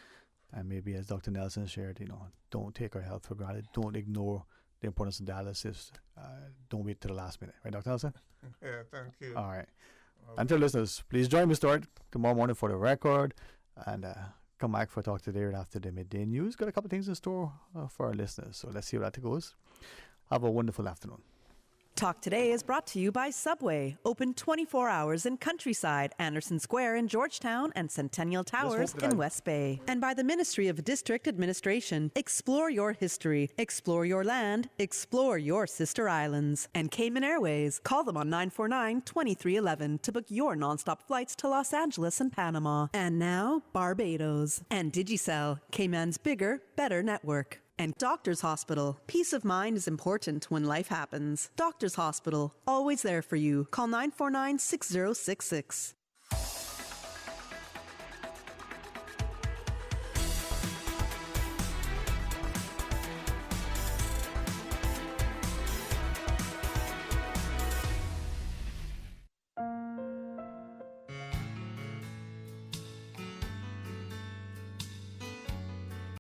And maybe, as Dr. Nelson shared, don't take our health for granted. Don't ignore the importance of dialysis. Don't wait till the last minute. Right, Dr. Nelson? Yeah, thank you. All right. And to listeners, please join me, Stuart, tomorrow morning for the record. And come back for Talk Today right after the midday news. Got a couple of things in store for our listeners. So let's see how that goes. Have a wonderful afternoon. Talk Today is brought to you by Subway, open 24 hours in Countryside, Anderson Square in Georgetown, and Centennial Towers in West Bay. And by the Ministry of District Administration, explore your history, explore your land, explore your sister islands. And Cayman Airways, call them on 949-2311 to book your nonstop flights to Los Angeles and Panama. And now, Barbados. And Digicel, Cayman's bigger, better network. And Doctors Hospital. Peace of mind is important when life happens. Doctors Hospital, always there for you. Call 949-6066.